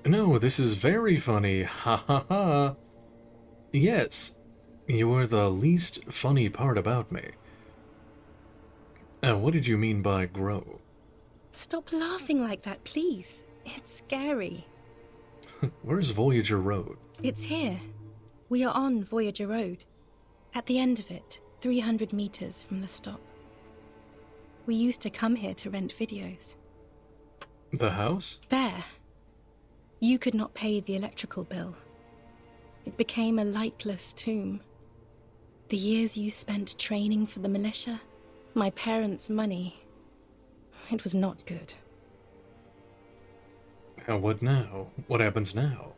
No, this is very funny. Ha ha ha. Yes, you are the least funny part about me. What did you mean by grow? Stop laughing like that, please. It's scary. Where's Voyager Road? It's here. We are on Voyager Road. At the end of it, 300 meters from the stop. We used to come here to rent videos. The house? There. You could not pay the electrical bill. It became a lightless tomb. The years you spent training for the militia, my parents' money, it was not good. What now? What happens now?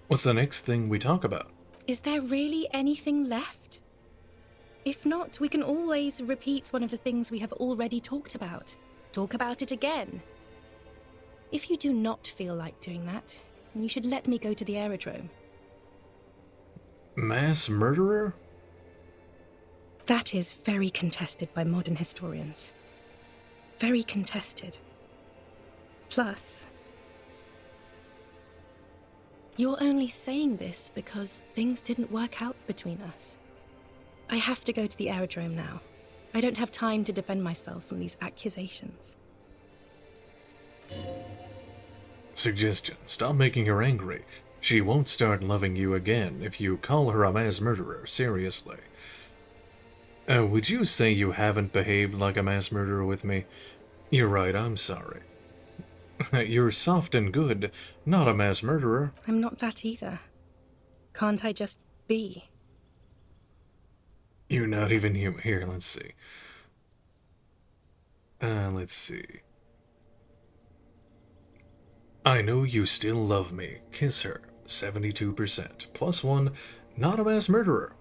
What's the next thing we talk about? Is there really anything left? If not, we can always repeat one of the things we have already talked about. Talk about it again. If you do not feel like doing that, you should let me go to the aerodrome. Mass murderer? That is very contested by modern historians. Very contested. Plus, you're only saying this because things didn't work out between us. I have to go to the aerodrome now. I don't have time to defend myself from these accusations. Suggestion. Stop making her angry. She won't start loving you again if you call her a mass murderer, seriously. Would you say you haven't behaved like a mass murderer with me? You're right, I'm sorry. You're soft and good, not a mass murderer. I'm not that either. Can't I just be? You're not even human. Here, let's see. Let's see. I know you still love me. Kiss her. 72%. Plus one, not a mass murderer.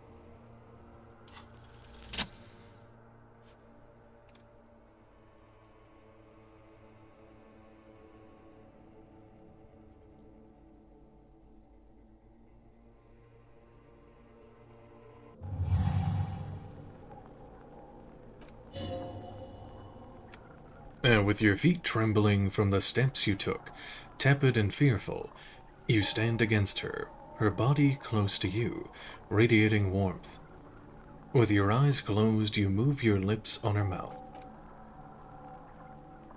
With your feet trembling from the steps you took, tepid and fearful, you stand against her, her body close to you, radiating warmth. With your eyes closed, you move your lips on her mouth.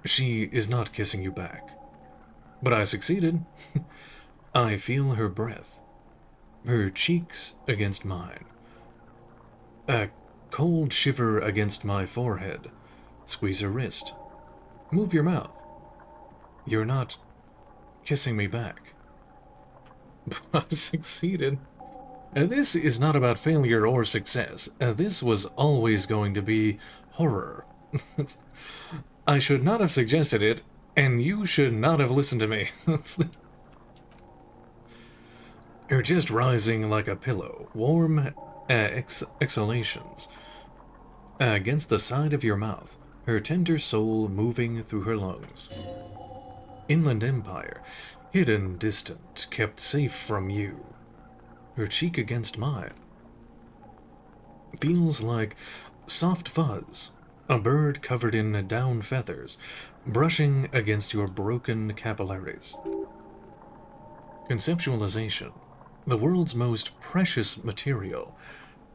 She is not kissing you back. But I succeeded. I feel her breath, her cheeks against mine. A cold shiver against my forehead. Squeeze her wrist. Move your mouth. You're not kissing me back. I succeeded. This is not about failure or success. This was always going to be horror. I should not have suggested it, and you should not have listened to me. Her chest rising like a pillow, warm exhalations against the side of your mouth, her tender soul moving through her lungs. Inland Empire, hidden, distant, kept safe from you. Her cheek against mine. Feels like soft fuzz, a bird covered in down feathers, brushing against your broken capillaries. Conceptualization, the world's most precious material,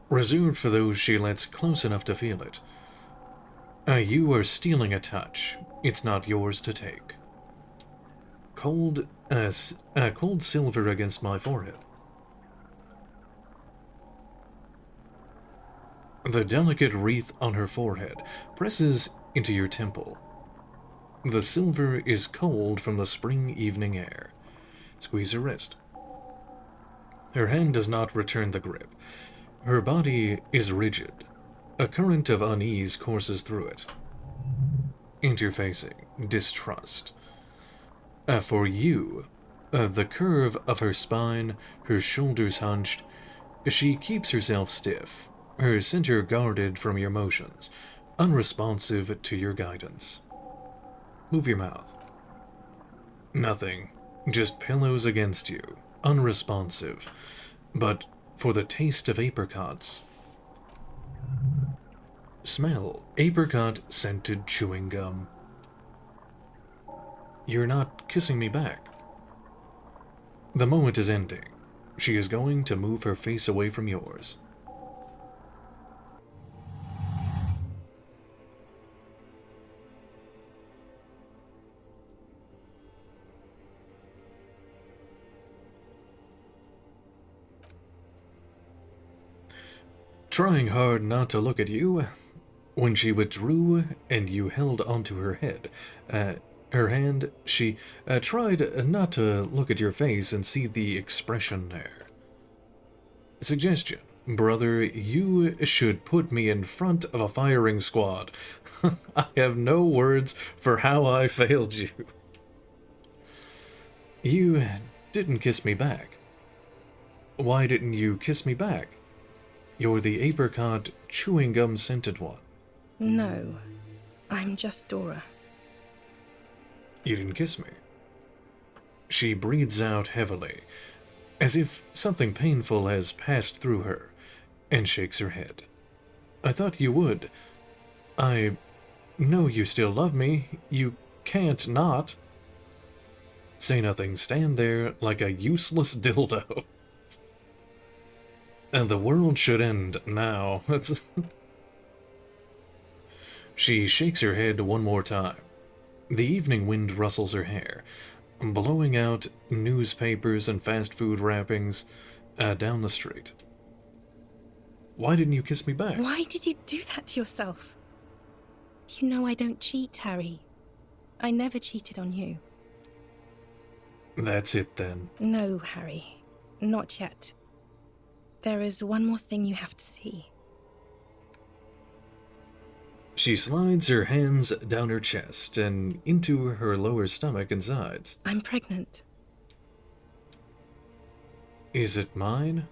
reserved for those she lets close enough to feel it. You are stealing a touch. It's not yours to take. Cold silver against my forehead. The delicate wreath on her forehead presses into your temple. The silver is cold from the spring evening air. Squeeze her wrist. Her hand does not return the grip. Her body is rigid. A current of unease courses through it. Interfacing, distrust. For you, the curve of her spine, her shoulders hunched, she keeps herself stiff, her center guarded from your motions, unresponsive to your guidance. Move your mouth. Nothing, just pillows against you, unresponsive, but for the taste of apricots. Smell apricot-scented chewing gum. You're not kissing me back. The moment is ending. She is going to move her face away from yours. Trying hard not to look at you, when she withdrew and you held onto her head, her hand, she tried not to look at your face and see the expression there. Suggestion, brother, you should put me in front of a firing squad. I have no words for how I failed you. You didn't kiss me back. Why didn't you kiss me back? You're the apricot chewing gum scented one. No, I'm just Dora. You didn't kiss me. She breathes out heavily, as if something painful has passed through her, and shakes her head. I thought you would. I know you still love me. You can't not. Say nothing. Stand there like a useless dildo. And the world should end now. She shakes her head one more time. The evening wind rustles her hair, blowing out newspapers and fast food wrappings down the street. Why didn't you kiss me back? Why did you do that to yourself? You know I don't cheat, Harry. I never cheated on you. That's it then. No, Harry. Not yet. There is one more thing you have to see. She slides her hands down her chest and into her lower stomach and sides. I'm pregnant. Is it mine?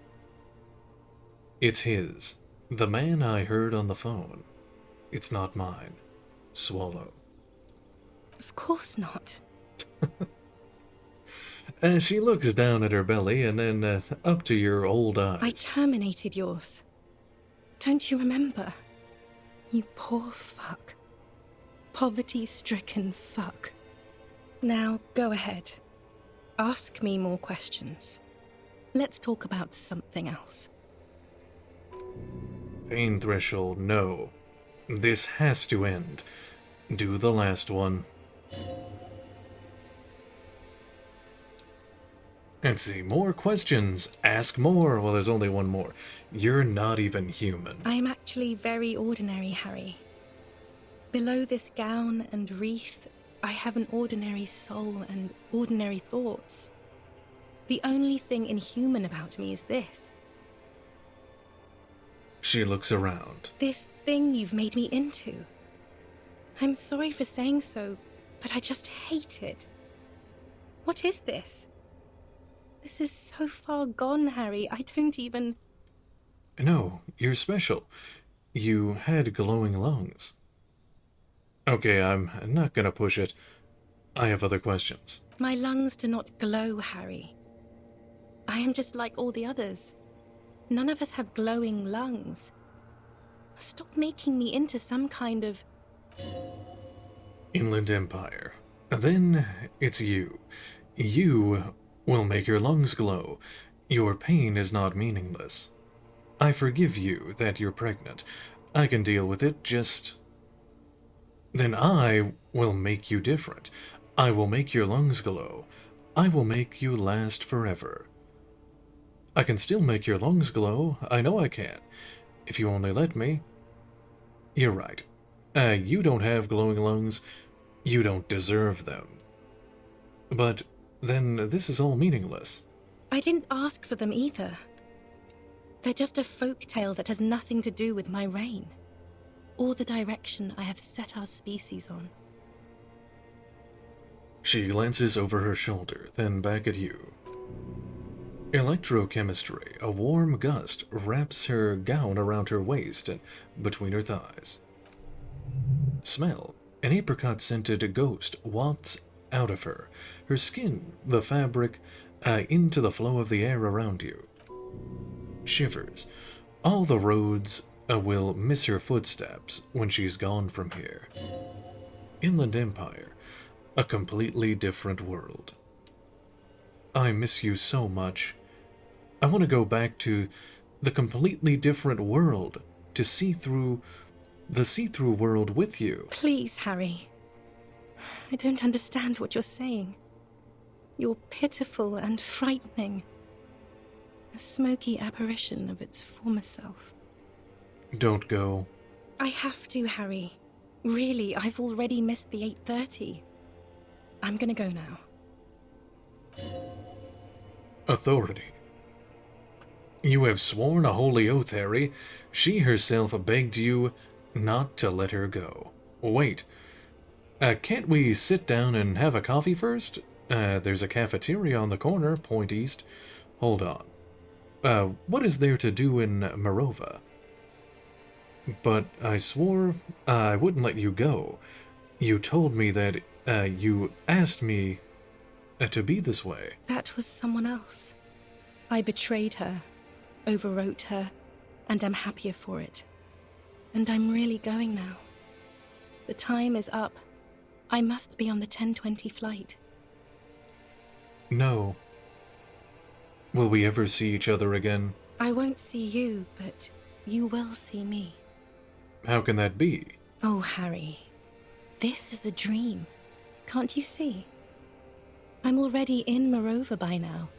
It's his. The man I heard on the phone. It's not mine. Swallow. Of course not. She looks down at her belly and then up to your old eyes. I terminated yours. Don't you remember? You poor fuck. poverty-stricken fuck. Now, go ahead. Ask me more questions. Let's talk about something else. Pain threshold, no. This has to end. Do the last one. Let's see, more questions. Ask more. Well, there's only one more. You're not even human. I am actually very ordinary, Harry. Below this gown and wreath, I have an ordinary soul and ordinary thoughts. The only thing inhuman about me is this. She looks around. This thing you've made me into. I'm sorry for saying so, but I just hate it. What is this? This is so far gone, Harry. I don't even... No, you're special. You had glowing lungs. Okay, I'm not gonna push it. I have other questions. My lungs do not glow, Harry. I am just like all the others. None of us have glowing lungs. Stop making me into some kind of... Inland Empire. Then it's you. You will make your lungs glow. Your pain is not meaningless. I forgive you that you're pregnant. I can deal with it, just... Then I will make you different. I will make your lungs glow. I will make you last forever. I can still make your lungs glow. I know I can. If you only let me. You're right. You don't have glowing lungs. You don't deserve them. But then this is all meaningless. I didn't ask for them either. They're just a folk tale that has nothing to do with my reign, or the direction I have set our species on. She glances over her shoulder, then back at you. Electrochemistry, a warm gust wraps her gown around her waist and between her thighs. Smell, an apricot-scented ghost wafts out of her, her skin, the fabric, into the flow of the air around you. Shivers. All the roads will miss her footsteps when she's gone from here. Inland Empire, a completely different world. I miss you so much. I want to go back to the completely different world, to see through the see-through world with you. Please, Harry. I don't understand what you're saying. You're pitiful and frightening. A smoky apparition of its former self. Don't go. I have to, Harry. Really, I've already missed the 8:30. I'm gonna go now. Authority. You have sworn a holy oath, Harry. She herself begged you not to let her go. Wait. Can't we sit down and have a coffee first? There's a cafeteria on the corner, point east. Hold on. What is there to do in Morova? But I swore I wouldn't let you go. You told me that, you asked me to be this way. That was someone else. I betrayed her, overwrote her, and I'm happier for it. And I'm really going now. The time is up. I must be on the 10:20 flight. No. Will we ever see each other again? I won't see you, but you will see me. How can that be? Oh, Harry. This is a dream. Can't you see? I'm already in Morova by now.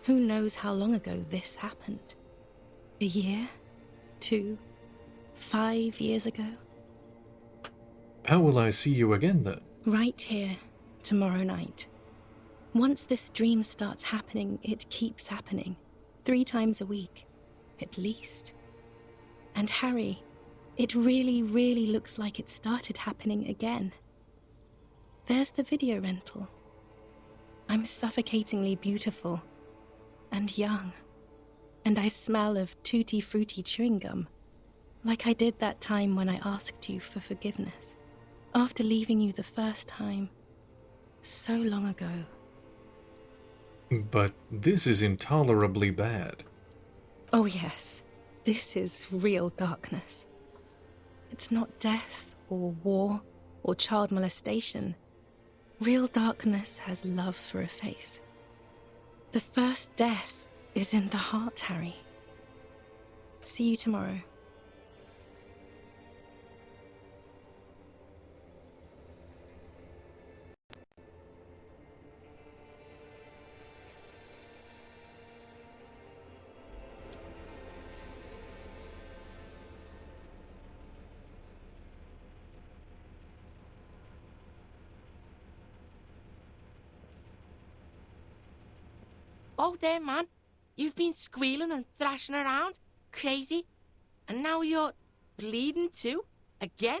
Who knows how long ago this happened? A year? 2? 5 years ago? How will I see you again then? Right here, tomorrow night. Once this dream starts happening, it keeps happening. 3 times a week, at least. And Harry, it really, really looks like it started happening again. There's the video rental. I'm suffocatingly beautiful and young, and I smell of tutti frutti chewing gum, like I did that time when I asked you for forgiveness, after leaving you the first time, so long ago. But this is intolerably bad. Oh yes, this is real darkness. It's not death or war or child molestation. Real darkness has love for a face. The first death is in the heart, Harry. See you tomorrow. Oh, there, man. You've been squealing and thrashing around. Crazy. And now you're bleeding too? Again?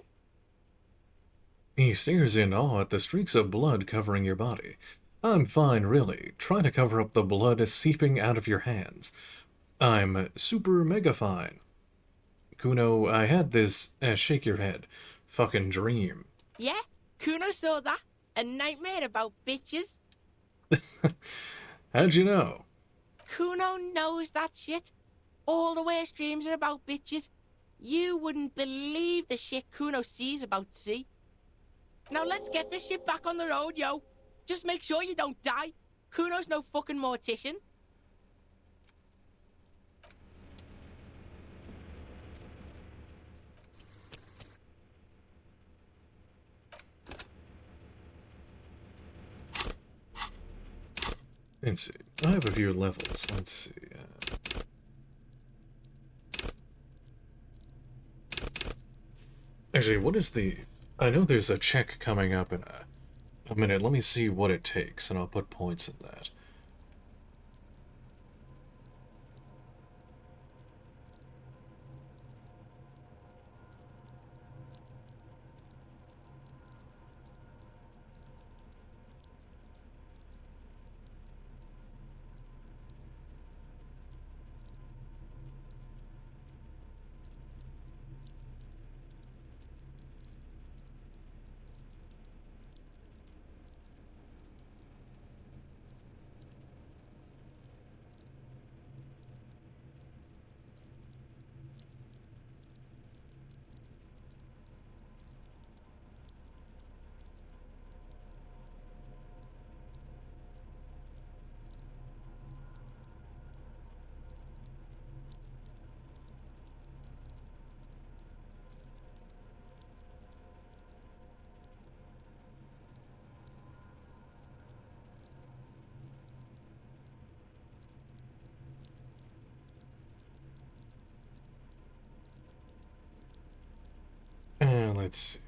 He stares in awe at the streaks of blood covering your body. I'm fine, really. Try to cover up the blood seeping out of your hands. I'm super mega fine. Kuno, I had this, shake your head, fucking dream. Yeah? Kuno saw that? A nightmare about bitches? How'd you know? Kuno knows that shit. All the worst dreams are about bitches. You wouldn't believe the shit Kuno sees about sea. Now let's get this shit back on the road, yo. Just make sure you don't die. Kuno's no fucking mortician. Let's see. I have a few levels. Let's see. Actually, what is the... I know there's a check coming up in a minute. Let me see what it takes, and I'll put points in that. Let's see.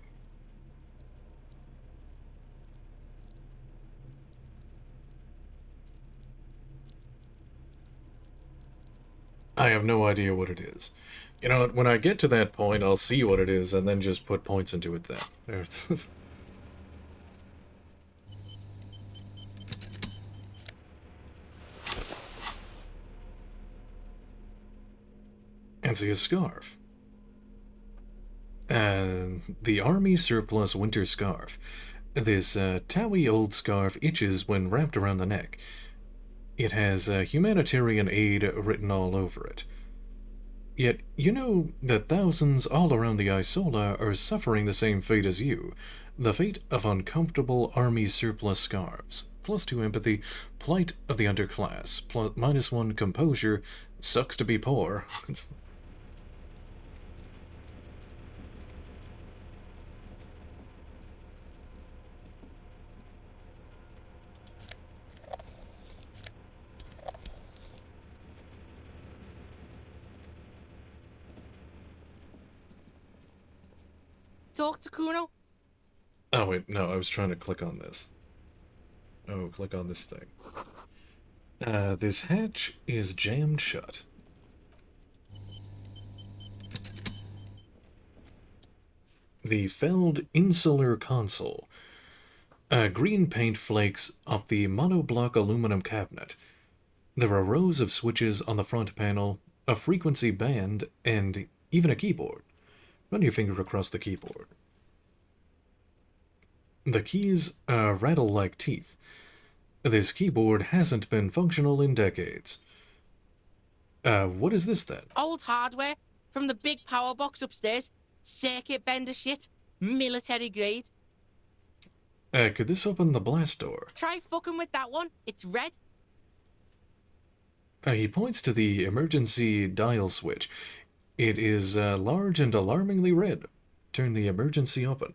I have no idea what it is. You know, when I get to that point, I'll see what it is and then just put points into it then. And see a scarf. The Army Surplus Winter Scarf. This towy old scarf itches when wrapped around the neck. It has humanitarian aid written all over it. Yet, you know that thousands all around the Isola are suffering the same fate as you. The fate of uncomfortable army surplus scarves. +2 empathy, plight of the underclass. -1 composure, sucks to be poor. Talk to Kuno. Oh wait, no, I was trying to click on this. Oh, click on this thing. This hatch is jammed shut. The felled insular console. Green paint flakes off the monoblock aluminum cabinet. There are rows of switches on the front panel, a frequency band, and even a keyboard. Run your finger across the keyboard. The keys rattle like teeth. This keyboard hasn't been functional in decades. What is this then? Old hardware from the big power box upstairs. Circuit bender shit. Military grade. Could this open the blast door? Try fucking with that one. It's red. He points to the emergency dial switch. It is large and alarmingly red. Turn the emergency open.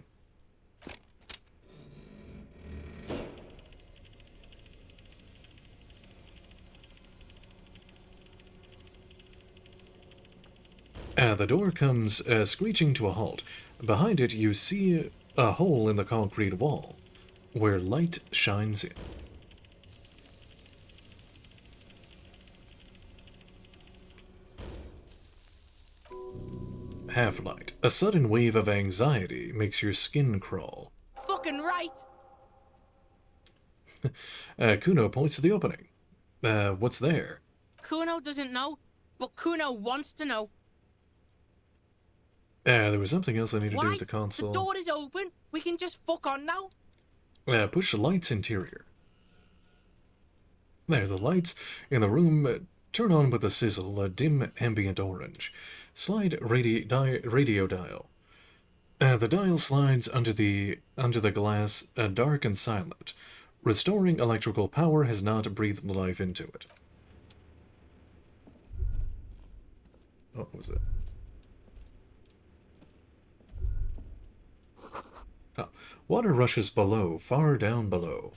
The door comes screeching to a halt. Behind it, you see a hole in the concrete wall, where light shines in. Half-light. A sudden wave of anxiety makes your skin crawl. Fucking right. Kuno points to the opening. What's there? Kuno doesn't know, but Kuno wants to know. There was something else I need to do Why? with the console. The door is open. We can just fuck on now. Push the lights interior. There, the lights in the room turn on with a sizzle, a dim ambient orange. Slide radio dial. The dial slides under the glass, dark and silent. Restoring electrical power has not breathed life into it. Oh, what was it? Oh, water rushes below, far down below.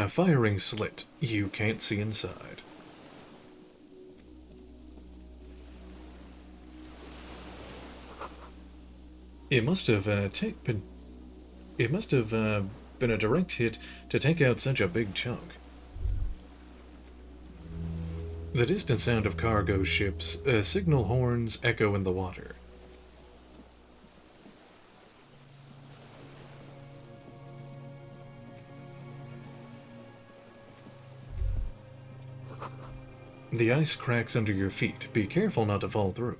Firing slit. You can't see inside. It must have been a direct hit to take out such a big chunk. The distant sound of cargo ships, signal horns echo in the water. The ice cracks under your feet. Be careful not to fall through.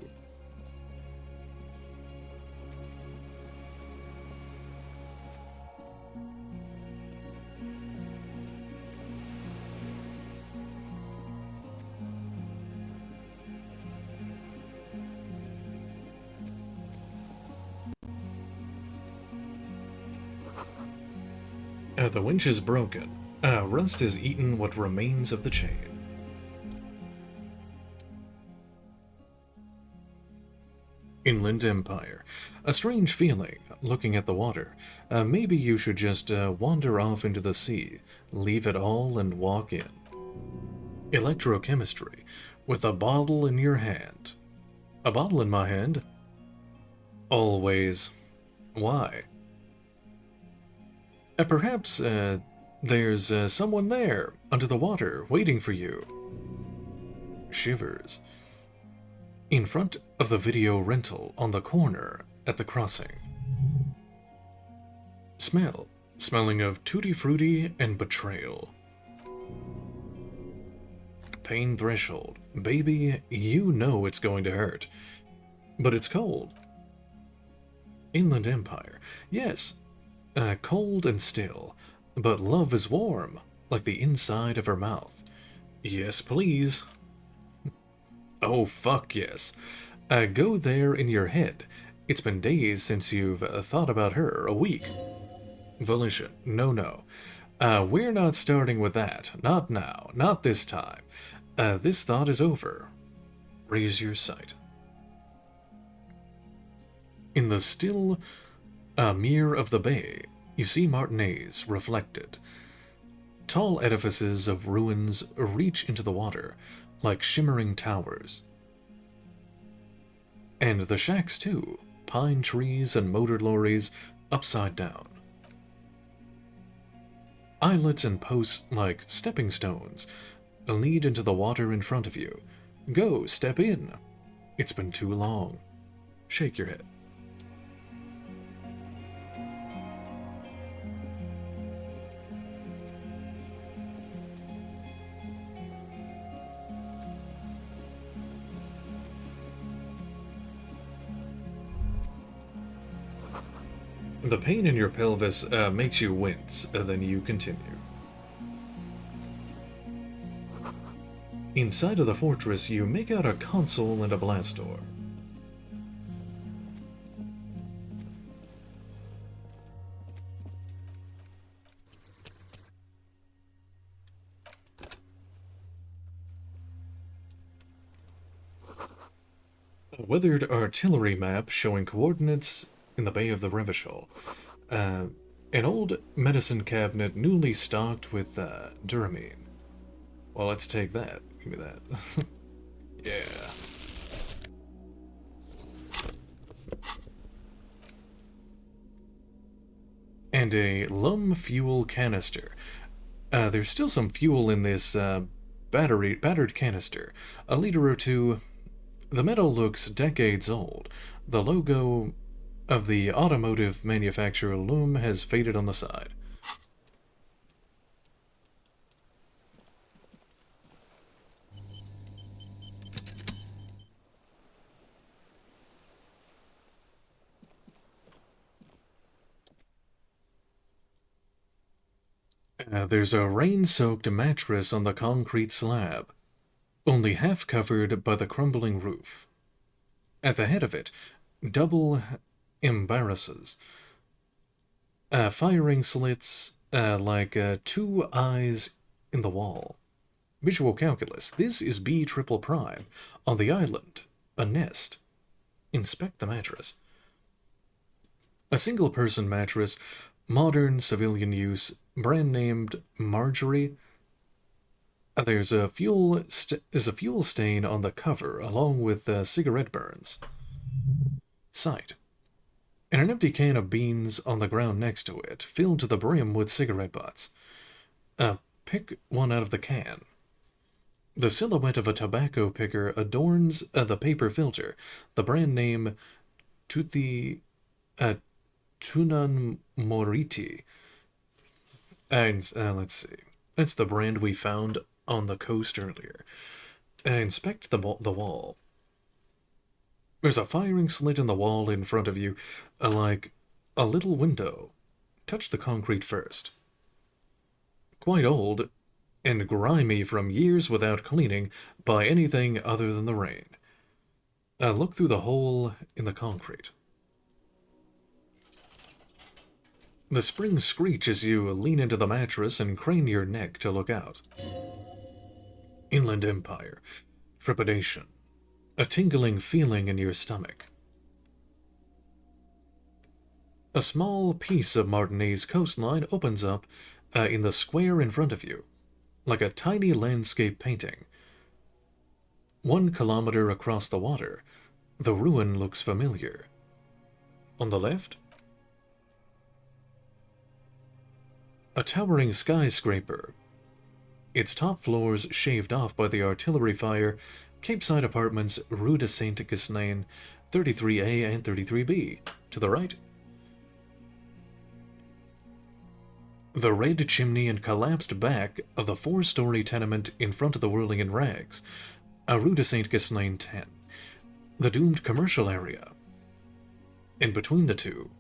The winch is broken. Rust has eaten what remains of the chain. Inland Empire. A strange feeling, looking at the water. Maybe you should just wander off into the sea, leave it all and walk in. Electrochemistry. With a bottle in your hand. A bottle in my hand? Always. Why? Perhaps there's someone there, under the water, waiting for you. Shivers. In front of the video rental on the corner at the crossing. Smell. Smelling of tutti frutti and betrayal. Pain threshold. Baby, you know it's going to hurt. But it's cold. Inland Empire. Yes. Cold and still. But love is warm, like the inside of her mouth. Yes, please. Oh, fuck yes. Go there in your head. It's been days since you've thought about her. A week. Volition. No. We're not starting with that. Not now. Not this time. This thought is over. Raise your sight. In the still mirror of the bay, you see Martinez reflected. Tall edifices of ruins reach into the water, like shimmering towers. And the shacks too, pine trees and motor lorries upside down. Islets and posts like stepping stones lead into the water in front of you. Go, step in. It's been too long. Shake your head. The pain in your pelvis makes you wince, then you continue. Inside of the fortress, you make out a console and a blast door. A weathered artillery map showing coordinates in the Bay of the Revachol. An old medicine cabinet newly stocked with Duramine. Well, let's take that. Give me that. Yeah. And a lum fuel canister. There's still some fuel in this battered canister. A liter or two. The metal looks decades old. The logo of the automotive manufacturer Loom has faded on the side. There's a rain-soaked mattress on the concrete slab, only half covered by the crumbling roof. At the head of it, double embarrasses, firing slits like two eyes in the wall. Visual calculus. This is B triple prime. On the island, a nest. Inspect the mattress. A single-person mattress, modern civilian use, brand named Marjorie. There's a fuel stain on the cover, along with cigarette burns. Sight. And an empty can of beans on the ground next to it, filled to the brim with cigarette butts. Pick one out of the can. The silhouette of a tobacco picker adorns the paper filter, the brand name Tunan Moriti. And let's see. That's the brand we found on the coast earlier. Inspect the wall. There's a firing slit in the wall in front of you, like a little window. Touch the concrete first. Quite old and grimy from years without cleaning by anything other than the rain. Look through the hole in the concrete. The springs screech as you lean into the mattress and crane your neck to look out. Inland Empire. Trepidation. A tingling feeling in your stomach. A small piece of Martinez coastline opens up in the square in front of you, like a tiny landscape painting. 1 kilometer across the water, the ruin looks familiar. On the left, a towering skyscraper, its top floors shaved off by the artillery fire, Capeside Apartments, Rue de Saint-Ghislain, 33A and 33B. To the right, the red chimney and collapsed back of the 4-story tenement in front of the Whirling in Rags, Rue de Saint-Ghislain 10. The doomed commercial area. And between the two,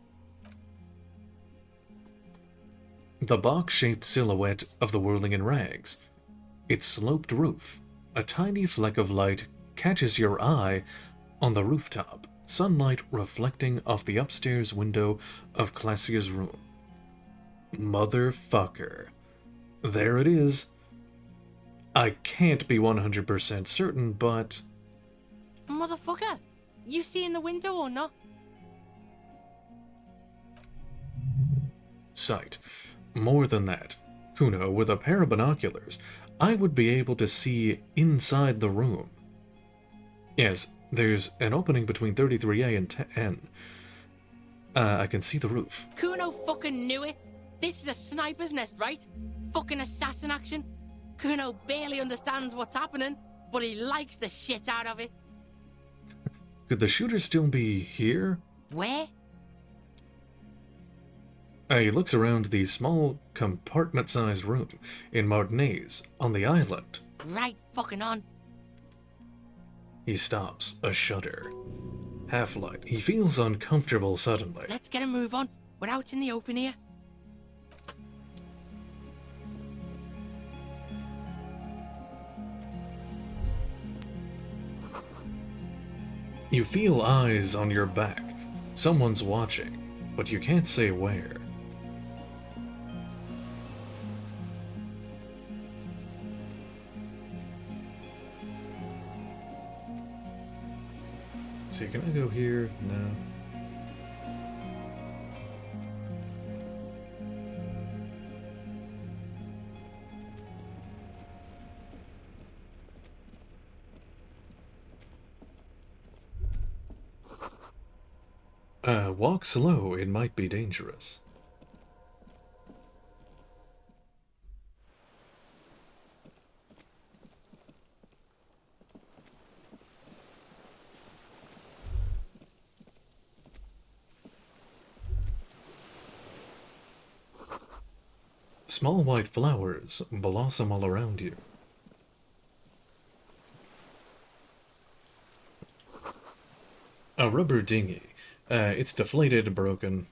the box-shaped silhouette of the Whirling in Rags. Its sloped roof. A tiny fleck of light catches your eye on the rooftop, sunlight reflecting off the upstairs window of Classia's room. Motherfucker. There it is. I can't be 100% certain, but... Motherfucker, you see in the window or not? Sight. More than that. Kuno, with a pair of binoculars, I would be able to see inside the room. Yes, there's an opening between 33A and 10. I can see the roof. Kuno fucking knew it. This is a sniper's nest, right? Fucking assassin action. Kuno barely understands what's happening, but he likes the shit out of it. Could the shooter still be here? Where? He looks around the small compartment-sized room in Martinez on the island. Right fucking on. He stops, a shudder. Half-light. He feels uncomfortable suddenly. Let's get a move on. We're out in the open here. You feel eyes on your back. Someone's watching, but you can't say where. So can I go here? No. Walk slow, it might be dangerous. Small white flowers blossom all around you. A rubber dinghy. It's deflated, broken.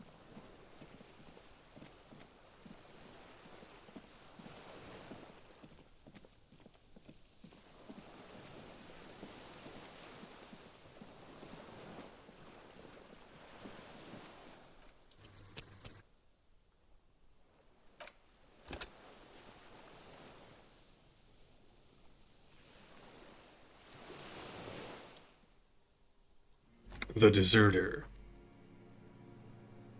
The Deserter.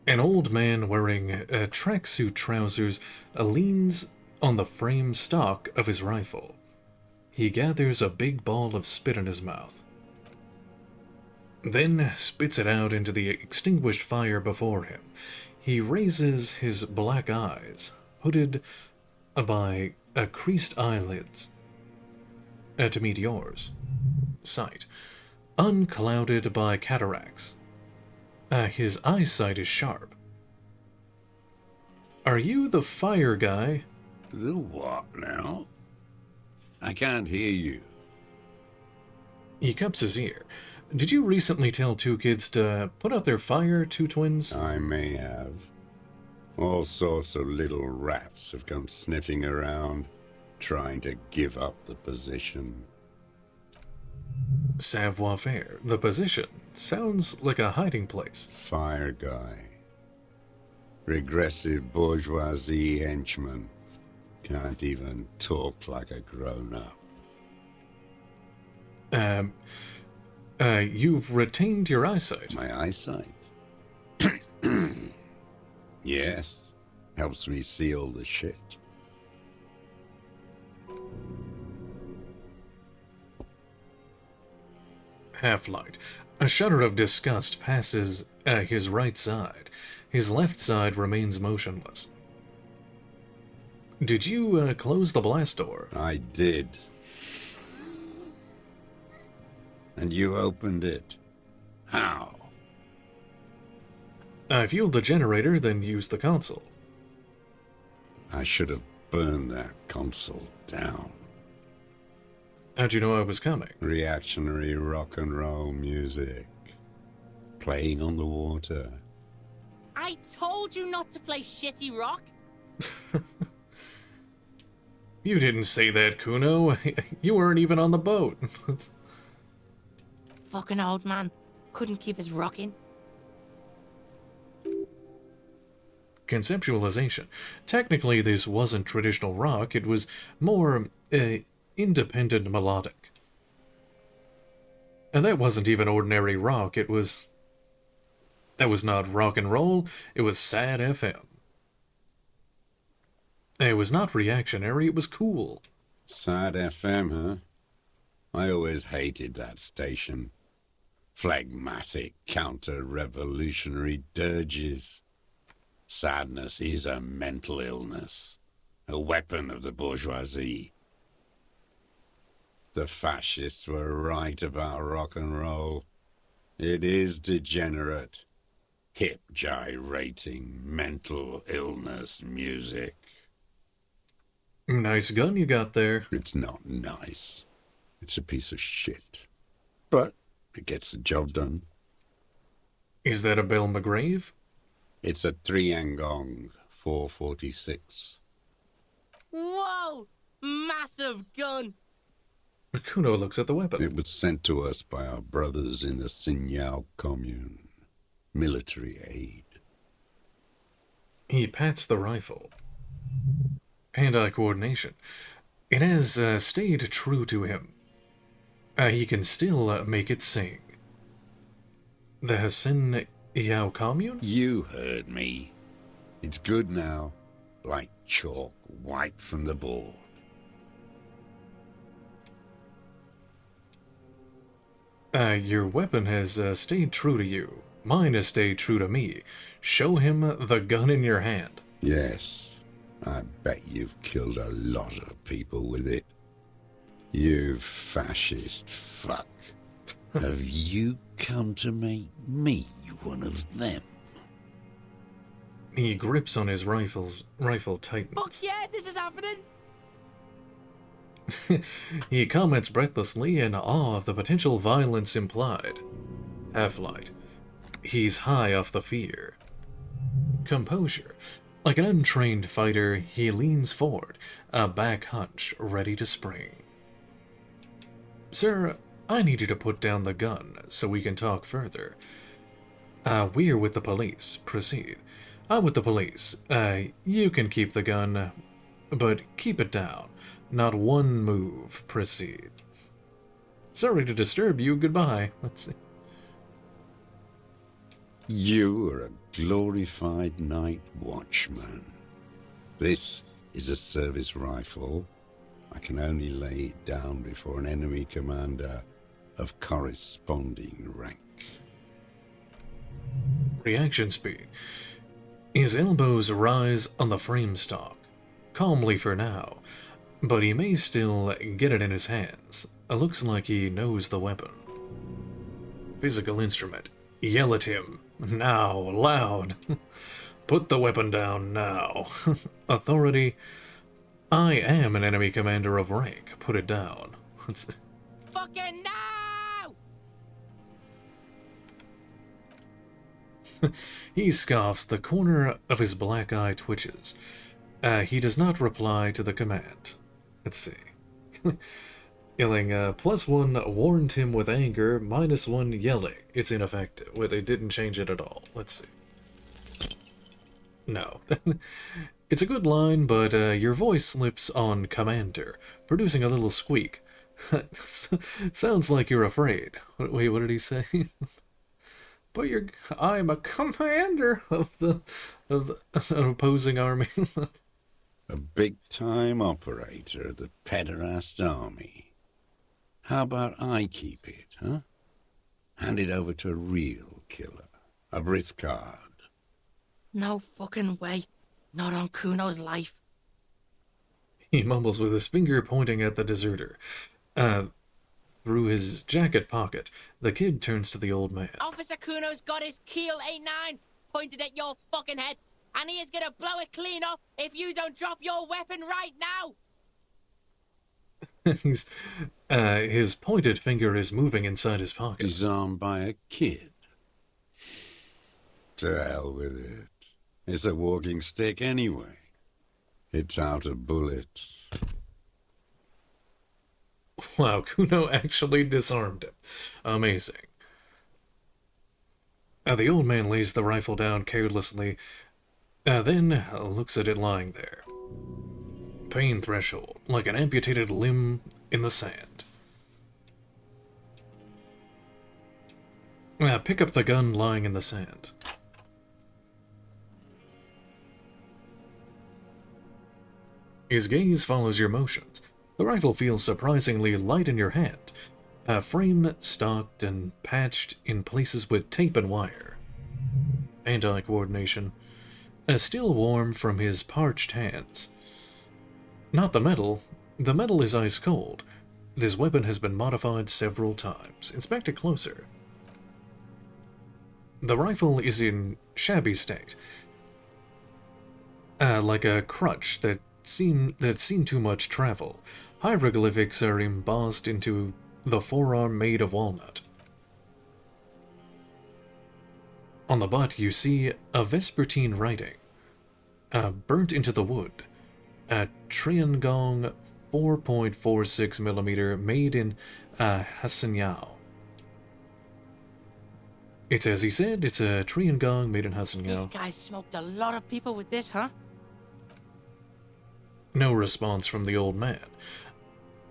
An old man wearing tracksuit trousers leans on the frame stock of his rifle. He gathers a big ball of spit in his mouth, then spits it out into the extinguished fire before him. He raises his black eyes, hooded by creased eyelids, to meet yours. Sight, unclouded by cataracts. His eyesight is sharp. Are you the fire guy? The what now? I can't hear you. He cups his ear. Did you recently tell two kids to put out their fire, two twins? I may have. All sorts of little rats have come sniffing around, trying to give up the position. Savoir-faire. The position. Sounds like a hiding place. Fire guy. Regressive bourgeoisie henchman. Can't even talk like a grown-up. You've retained your eyesight. My eyesight? Yes. Helps me see all the shit. Half-light. A shudder of disgust passes his right side. His left side remains motionless. Did you close the blast door? I did. And you opened it. How? I fueled the generator, then used the console. I should have burned that console down. How'd you know I was coming? Reactionary rock and roll music. Playing on the water. I told you not to play shitty rock. You didn't say that, Kuno. You weren't even on the boat. Fucking old man. Couldn't keep his rocking. Conceptualization. Technically, this wasn't traditional rock. It was more independent melodic. And that wasn't even ordinary rock. That was not rock and roll. It was sad FM. It was not reactionary. It was cool. Sad FM, huh? I always hated that station. Phlegmatic, counter-revolutionary dirges. Sadness is a mental illness, a weapon of the bourgeoisie. The fascists were right about rock and roll. It is degenerate, hip gyrating, mental illness music. Nice gun you got there. It's not nice. It's a piece of shit. But it gets the job done. Is that a Bell McGrave? It's a 3-angong 446. Whoa! Massive gun! Kuno looks at the weapon. It was sent to us by our brothers in the Sinyao commune. Military aid. He pats the rifle. Hand-eye coordination. It has stayed true to him. He can still make it sing. The Sin Yao commune? You heard me. It's good now. Like chalk wiped from the board. Your weapon has stayed true to you. Mine has stayed true to me. Show him the gun in your hand. Yes, I bet you've killed a lot of people with it. You fascist fuck. Have you come to make me one of them? He grips on his rifle Fuck tightens. yeah, this is happening. He comments breathlessly in awe of the potential violence implied. Half-light. He's high off the fear. Composure. Like an untrained fighter, he leans forward, a back hunch, ready to spring. Sir, I need you to put down the gun so we can talk further. We're with the police. Proceed. I'm with the police. You can keep the gun, but keep it down. Not one move. Proceed. Sorry to disturb you. Goodbye. Let's see. You are a glorified night watchman. This is a service rifle. I can only lay it down before an enemy commander of corresponding rank. Reaction speed. His elbows rise on the frame stock, calmly for now, but he may still get it in his hands. It looks like he knows the weapon. Physical instrument. Yell at him. Now, loud. Put the weapon down now. Authority. I am an enemy commander of rank. Put it down. Fucking now! He scoffs. The corner of his black eye twitches. He does not reply to the command. Let's see. Yelling, +1 warned him with anger, -1 yelling. It's ineffective. Well, they didn't change it at all. Let's see. No. It's a good line, but your voice slips on commander, producing a little squeak. Sounds like you're afraid. Wait, what did he say? But I'm a commander of an opposing army. A big-time operator of the pederast army. How about I keep it, huh? Hand it over to a real killer. A Briscard. No fucking way. Not on Kuno's life. He mumbles with his finger pointing at the deserter. Through his jacket pocket, the kid turns to the old man. Officer Kuno's got his Keel 89 pointed at your fucking head, and he is gonna blow it clean off if you don't drop your weapon right now! His pointed finger is moving inside his pocket. Disarmed by a kid. To hell with it. It's a walking stick anyway. It's out of bullets. Wow, Kuno actually disarmed him. Amazing. The old man lays the rifle down carelessly, then looks at it lying there. Pain threshold, like an amputated limb in the sand. Pick up the gun lying in the sand. His gaze follows your motions. The rifle feels surprisingly light in your hand. Frame stocked and patched in places with tape and wire. Hand-eye coordination. Still warm from his parched hands. Not the metal. The metal is ice cold. This weapon has been modified several times. Inspect it closer. The rifle is in shabby state. Like a crutch that's seen too much travel. Hieroglyphics are embossed into the forearm made of walnut. On the butt you see a vespertine writing. Burnt into the wood. Triangong 4.46 millimeter, made in Hasanyao. It's as he said, it's a tree and gong made in This Hasanyao. guy smoked a lot of people with this, huh? No response from the old man.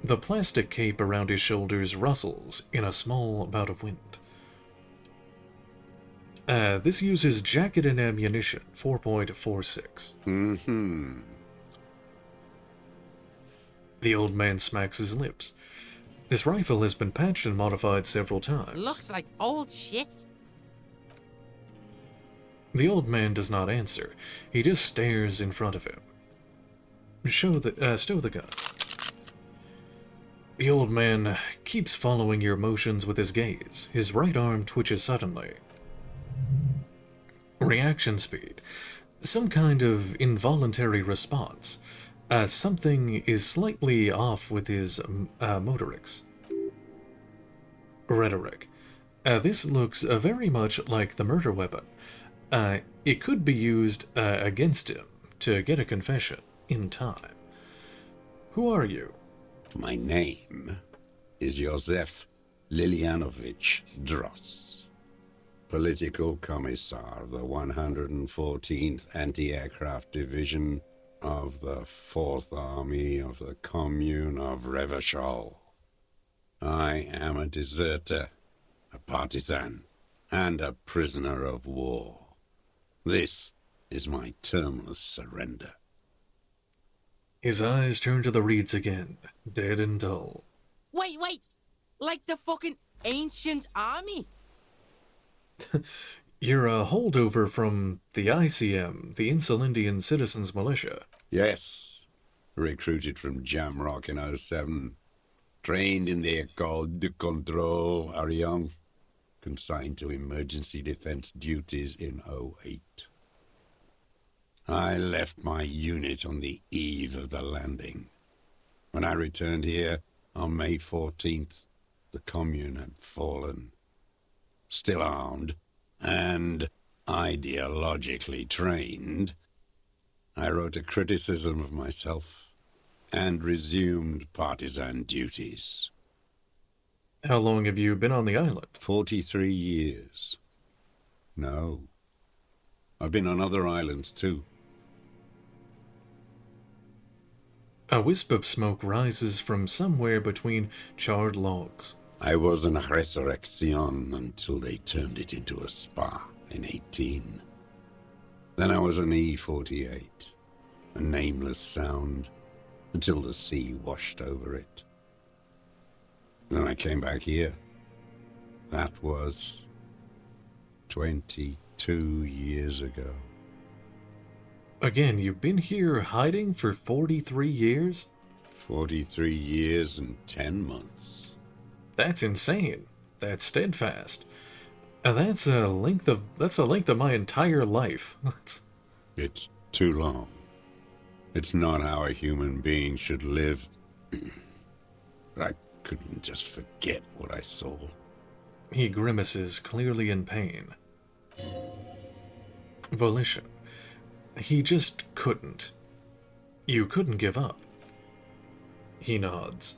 The plastic cape around his shoulders rustles in a small bout of wind. This uses jacket and ammunition, 4.46. Mm-hmm. The old man smacks his lips. This rifle has been patched and modified several times. Looks like old shit. The old man does not answer. He just stares in front of him. Stow the gun. The old man keeps following your motions with his gaze. His right arm twitches suddenly. Reaction speed. Some kind of involuntary response. Something is slightly off with his motorics. Rhetoric. This looks very much like the murder weapon. It could be used against him to get a confession in time. Who are you? My name is Josef Lilianovich Dross, Political Commissar of the 114th Anti-Aircraft Division of the 4th Army of the Commune of Revachol. I am a deserter, a partisan, and a prisoner of war. This is my termless surrender. His eyes turn to the reeds again, dead and dull. Wait! Like the fucking ancient army. You're a holdover from the ICM, the Insulindian Citizens Militia. Yes, recruited from Jamrock in 07. Trained in the École de Contrôle Arion. Consigned to emergency defense duties in 08. I left my unit on the eve of the landing. When I returned here on May 14th, the commune had fallen. Still armed and ideologically trained, I wrote a criticism of myself and resumed partisan duties. How long have you been on the island? 43 years. No. I've been on other islands too. A wisp of smoke rises from somewhere between charred logs. I was in Resurrection until they turned it into a spa in 18. Then I was an E-48, a nameless sound, until the sea washed over it. Then I came back here. That was 22 years ago. Again, you've been here hiding for 43 years? 43 years and 10 months. That's insane. That's steadfast. That's a length of my entire life. It's too long. It's not how a human being should live. I couldn't just forget what I saw. He grimaces, clearly in pain. Volition. He just couldn't. You couldn't give up. He nods.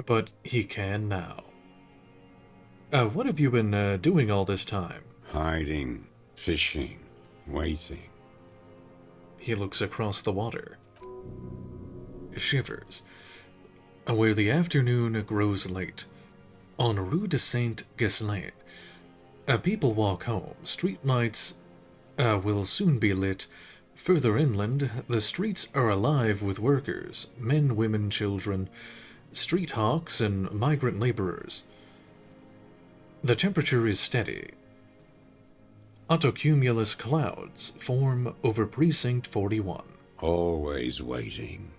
But he can now. What have you been doing all this time? Hiding, fishing, waiting. He looks across the water. Shivers. Where the afternoon grows late. On Rue de Saint-Ghislain. People walk home. Street lights will soon be lit. Further inland, the streets are alive with workers, men, women, children, street hawks, and migrant laborers. The temperature is steady. Autocumulus clouds form over Precinct 41. Always waiting.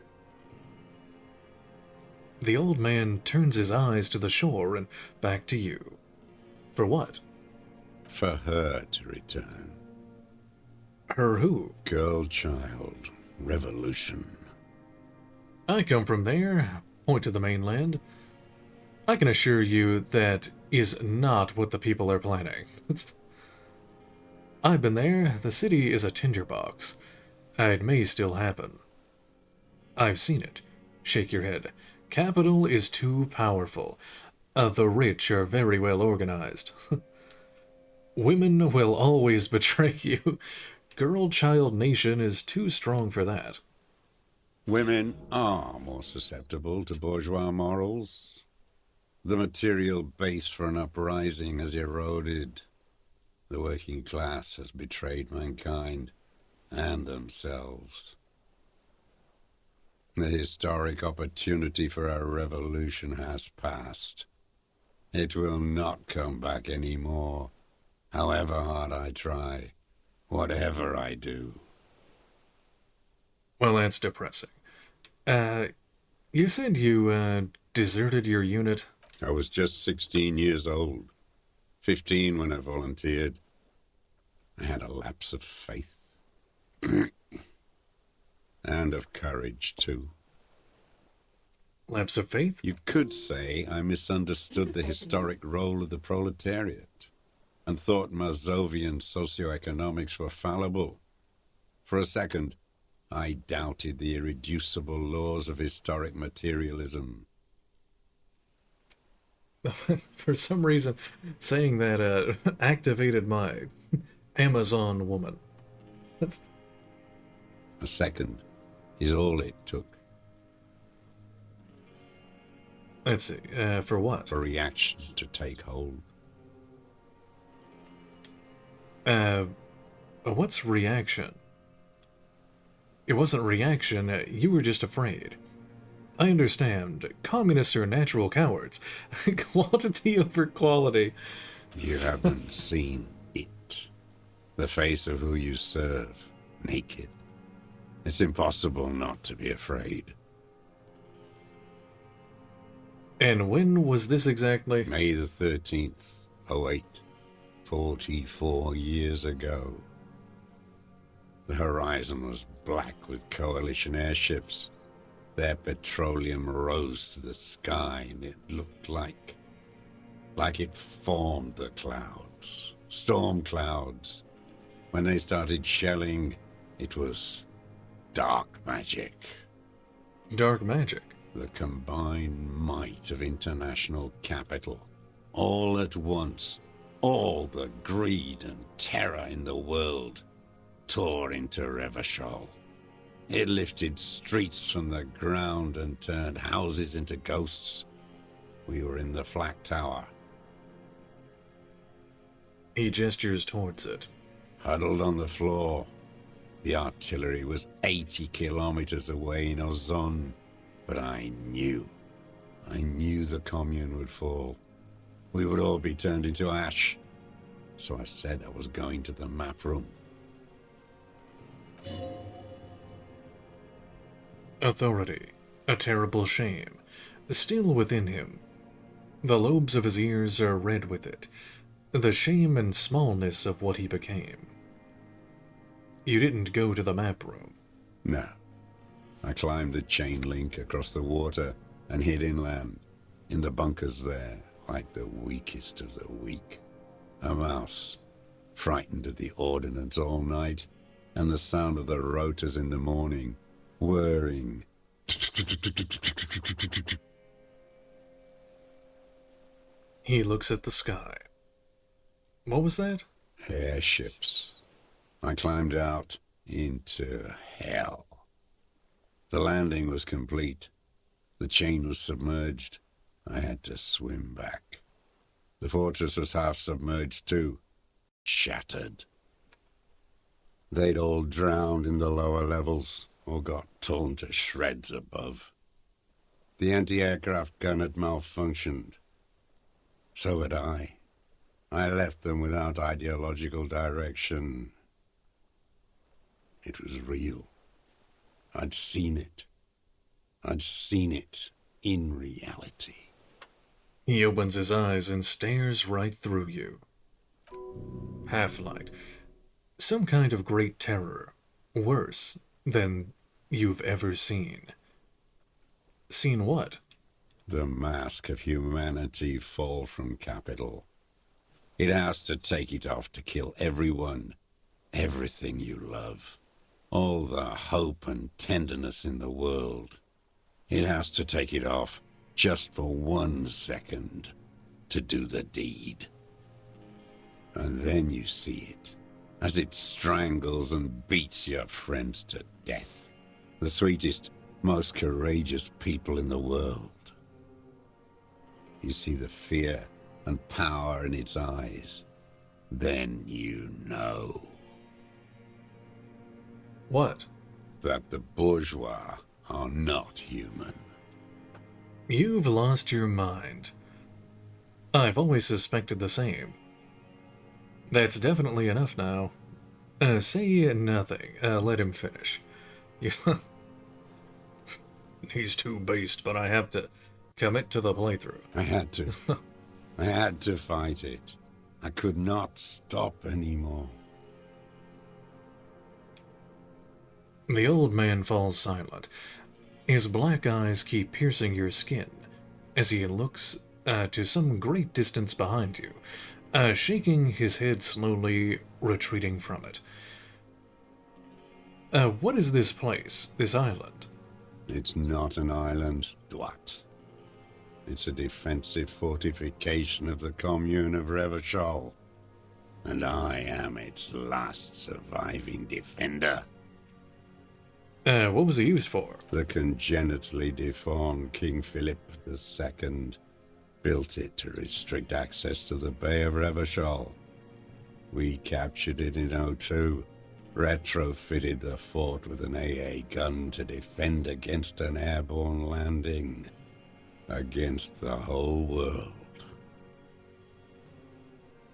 The old man turns his eyes to the shore and back to you. For what? For her to return. Her who? Girl child. Revolution. I come from there. Point to the mainland. I can assure you that is not what the people are planning. I've been there. The city is a tinderbox. It may still happen. I've seen it. Shake your head. Capital is too powerful. The rich are very well organized. Women will always betray you. Girl-child nation is too strong for that. Women are more susceptible to bourgeois morals. The material base for an uprising has eroded. The working class has betrayed mankind and themselves. The historic opportunity for a revolution has passed. It will not come back anymore, however hard I try, whatever I do. Well, that's depressing. You said you, deserted your unit? I was just 16 years old, 15 when I volunteered. I had a lapse of faith. And of courage, too. Lapse of faith? You could say I misunderstood the historic role of the proletariat and thought Mazovian socioeconomics were fallible. For a second, I doubted the irreducible laws of historic materialism. For some reason, saying that, activated my Amazon woman. That's... A second is all it took. Let's see, for what? For reaction to take hold. What's reaction? It wasn't reaction, you were just afraid. I understand. Communists are natural cowards. Quantity over quality. You haven't seen it. The face of who you serve, naked. It's impossible not to be afraid. And when was this exactly? May the 13th, 08, 44 years ago. The horizon was black with coalition airships. Their petroleum rose to the sky, and it looked like it formed the clouds, storm clouds. When they started shelling, it was dark magic. Dark magic. The combined might of international capital. All at once, all the greed and terror in the world tore into Revachol. It lifted streets from the ground and turned houses into ghosts. We were in the flak tower. He gestures towards it. Huddled on the floor. The artillery was 80 kilometers away in Ozon. But I knew the commune would fall. We would all be turned into ash. So I said I was going to the map room. Authority. A terrible shame. Still within him. The lobes of his ears are red with it. The shame and smallness of what he became. You didn't go to the map room. No. I climbed the chain link across the water and hid inland, in the bunkers there, like the weakest of the weak. A mouse, frightened at the ordnance all night, and the sound of the rotors in the morning, whirring. He looks at the sky. What was that? Airships. I climbed out into hell. The landing was complete. The chain was submerged. I had to swim back. The fortress was half submerged too. Shattered. They'd all drowned in the lower levels, or got torn to shreds above. The anti-aircraft gun had malfunctioned. So had I. I left them without ideological direction. It was real. I'd seen it. I'd seen it in reality. He opens his eyes and stares right through you. Half-light. Some kind of great terror. Worse than you've ever seen. Seen what? The mask of humanity fall from capital. It has to take it off to kill everyone, everything you love. all the hope and tenderness in the world. It has to take it off just for 1 second to do the deed. And then you see it, as it strangles and beats your friends to death. The sweetest, most courageous people in the world. You see the fear and power in its eyes. Then you know. What? That the bourgeois are not human. You've lost your mind. I've always suspected the same. That's definitely enough now. Say nothing. Let him finish. He's too based, but I have to commit to the playthrough. I had to. I had to fight it. I could not stop anymore. The old man falls silent. His black eyes keep piercing your skin as he looks to some great distance behind you, shaking his head slowly, retreating from it. What is this place, this island? It's not an island, Dwat. It's a defensive fortification of the commune of Revachol. And I am its last surviving defender. What was it used for? The congenitally deformed King Philip II built it to restrict access to the Bay of Revachol. We captured it in '02, retrofitted the fort with an AA gun to defend against an airborne landing. Against the whole world.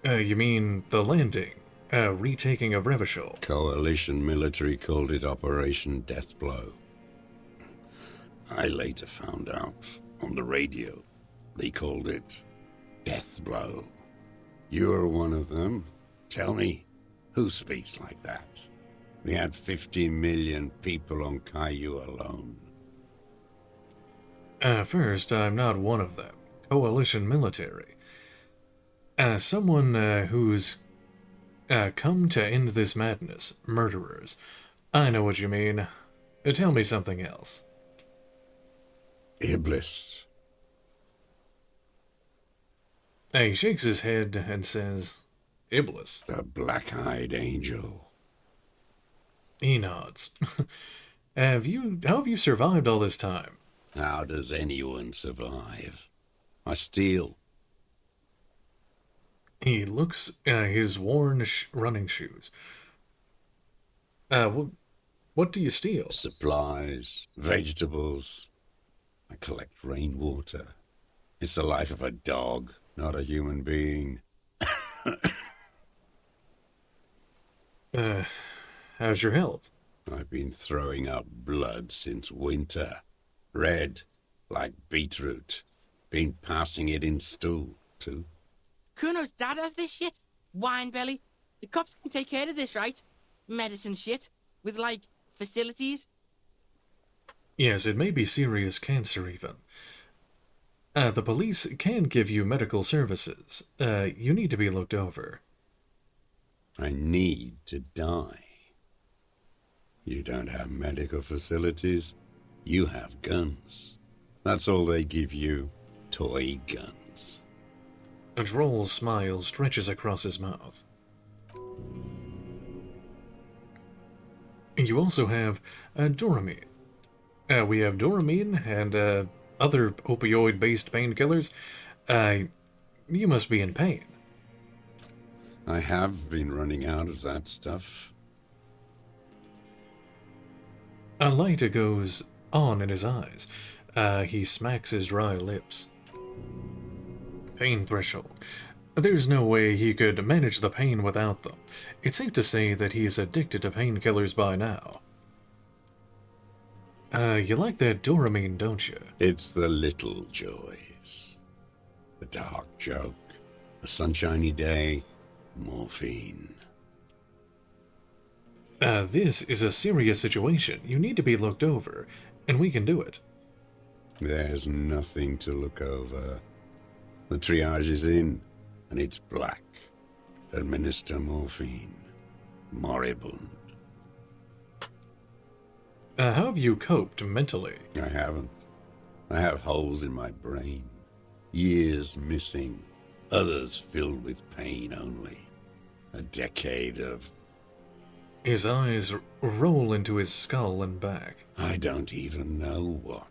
You mean the landing? Retaking of Revachol? Coalition military called it Operation Deathblow. I later found out on the radio they called it Deathblow. You're one of them. Tell me, who speaks like that? We had 50 million people on Caillou alone. First, I'm not one of them. Coalition military. Someone who's come to end this madness. Murderers. I know what you mean. Tell me something else. Iblis. He shakes his head and says, Iblis. The black-eyed angel. He nods. How have you survived all this time? How does anyone survive? I steal. He looks at his worn running shoes. What do you steal? Supplies, vegetables. I collect rainwater. It's the life of a dog, not a human being. How's your health? I've been throwing up blood since winter. Red, like beetroot. Been passing it in stew, too. Kuno's dad has this shit. Wine belly. The cops can take care of this, right? Medicine shit. With, like, facilities. Yes, it may be serious cancer, even. The police can give you medical services. You need to be looked over. I need to die. You don't have medical facilities. You have guns. That's all they give you. Toy guns. A droll smile stretches across his mouth. You also have Doramine. We have Doramine and other opioid-based painkillers. You must be in pain. I have been running out of that stuff. A light goes on in his eyes. He smacks his dry lips. Pain threshold. There's no way he could manage the pain without them. It's safe to say that he's addicted to painkillers by now. You like that Doramine, don't you? It's the little joys. The dark joke. A sunshiny day. Morphine. This is a serious situation. You need to be looked over, and we can do it. There's nothing to look over. The triage is in, and it's black. Administer morphine. Moribund. How have you coped mentally? I haven't. I have holes in my brain. Years missing. Others filled with pain only. A decade of... His eyes roll into his skull and back. I don't even know what.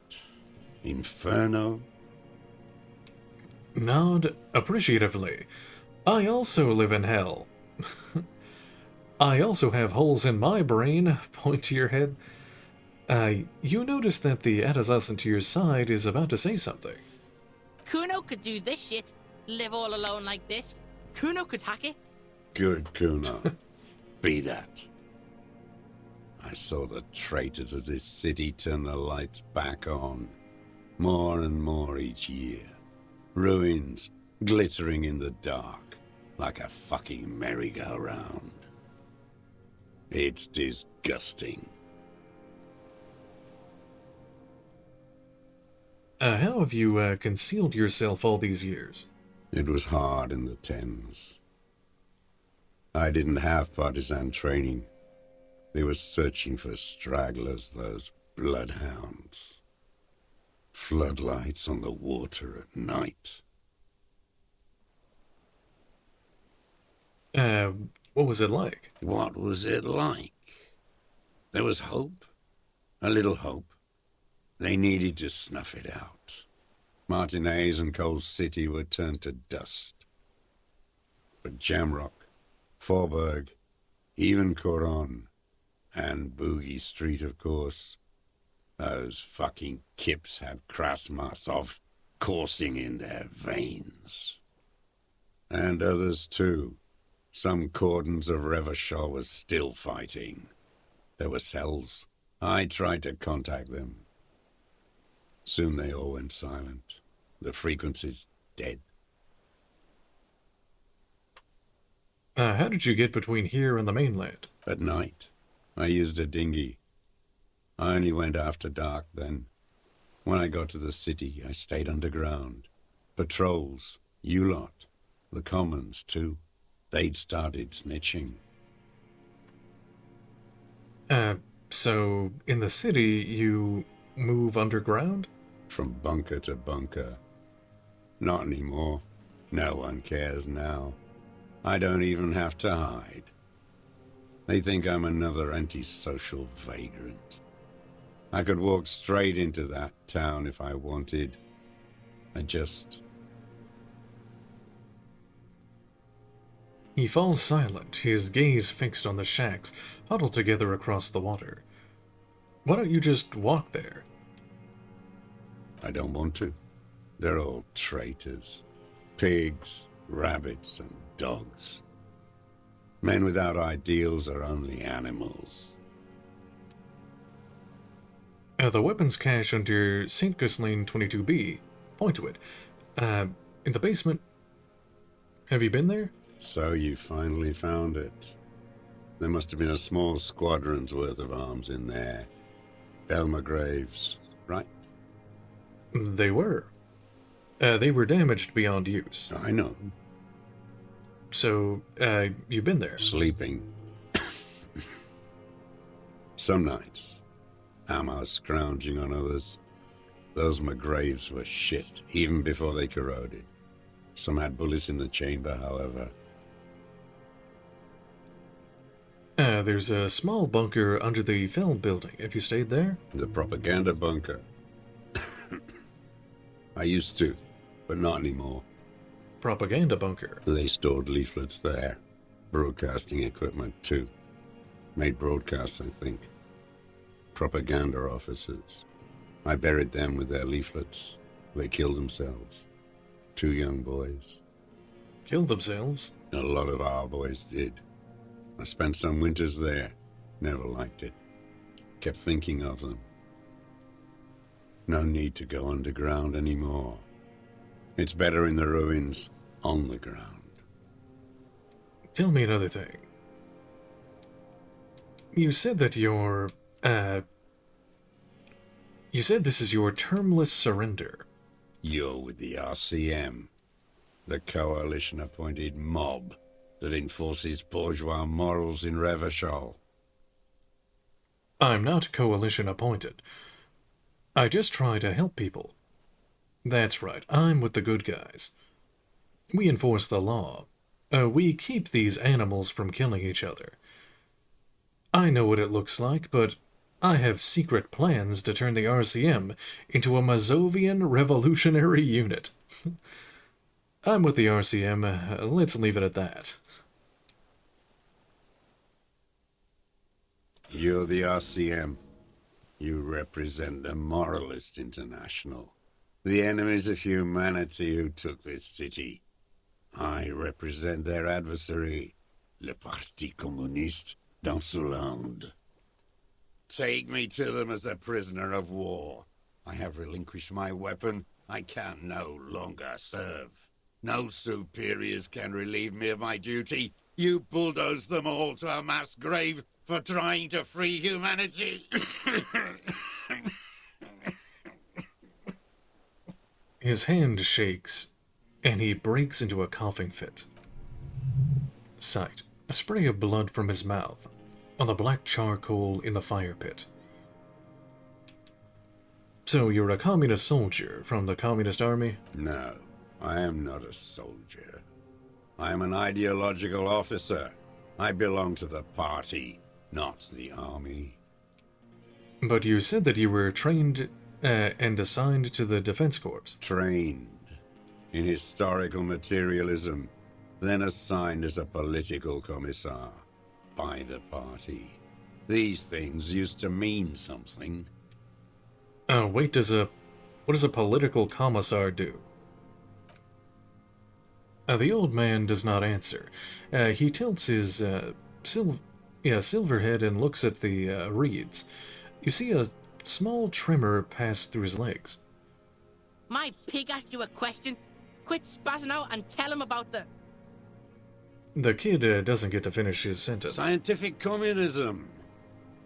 Inferno? Nod appreciatively. I also live in hell. I also have holes in my brain. Point to your head. You notice that the assassin to your side is about to say something. Kuno could do this shit. Live all alone like this. Kuno could hack it. Good, Kuno. Be that. I saw the traitors of this city turn the lights back on. More and more each year. Ruins glittering in the dark, like a fucking merry-go-round. It's disgusting. How have you concealed yourself all these years? It was hard in the Thames. I didn't have partisan training. They were searching for stragglers, those bloodhounds. Floodlights on the water at night. What was it like? What was it like? There was hope. A little hope. They needed to snuff it out. Martinez and Cold City were turned to dust. But Jamrock, Forburg, even Coron, and Boogie Street, of course, those fucking kips had Krasmasov coursing in their veins. And others too. Some cordons of Revachol was still fighting. There were cells. I tried to contact them. Soon they all went silent. The frequencies dead. How did you get between here and the mainland? At night, I used a dinghy. I only went after dark then. When I got to the city, I stayed underground. Patrols, you lot, the commons too. They'd started snitching. So in the city you move underground? From bunker to bunker. Not anymore. No one cares now. I don't even have to hide. They think I'm another antisocial vagrant. I could walk straight into that town if I wanted. I just... He falls silent, his gaze fixed on the shacks huddled together across the water. Why don't you just walk there? I don't want to. They're all traitors. Pigs, rabbits, and dogs. Men without ideals are only animals. The weapons cache under St. Ghislaine 22B. Point to it. In the basement. Have you been there? So you finally found it. There must have been a small squadron's worth of arms in there. Elmer Graves, right? They were. They were damaged beyond use. I know. So, you've been there? Sleeping. Some nights. Ammo scrounging on others. Those McGraves were shit, even before they corroded. Some had bullets in the chamber, however. There's a small bunker under the Feld building. Have you stayed there? The propaganda bunker. I used to, but not anymore. Propaganda bunker. They stored leaflets there. Broadcasting equipment, too. Made broadcasts, I think. Propaganda officers. I buried them with their leaflets. They killed themselves. 2 young boys. Killed themselves? A lot of our boys did. I spent some winters there. Never liked it. Kept thinking of them. No need to go underground anymore. It's better in the ruins, on the ground. Tell me another thing. You said that you said this is your termless surrender. You're with the RCM, the coalition-appointed mob that enforces bourgeois morals in Revachol. I'm not coalition appointed. I just try to help people. That's right, I'm with the good guys. We enforce the law. We keep these animals from killing each other. I know what it looks like, but I have secret plans to turn the RCM into a Mazovian revolutionary unit. I'm with the RCM, let's leave it at that. You're the RCM. You represent the Moralist International, the enemies of humanity who took this city. I represent their adversary, le Parti Communiste dans ce land. Take me to them as a prisoner of war. I have relinquished my weapon. I can no longer serve. No superiors can relieve me of my duty. You bulldoze them all to a mass grave for trying to free humanity. His hand shakes, and he breaks into a coughing fit. Sight. A spray of blood from his mouth on the black charcoal in the fire pit. So you're a communist soldier from the Communist Army? No, I am not a soldier. I am an ideological officer. I belong to the party, not the army. But you said that you were trained and assigned to the Defense Corps. Trained in historical materialism, then assigned as a political commissar by the party. These things used to mean something. Wait, what does a political commissar do? The old man does not answer. He tilts his silver head and looks at the reeds. You see a small tremor pass through his legs. My pig asked you a question. Quit spazzing out and tell him about the... The kid doesn't get to finish his sentence. Scientific communism.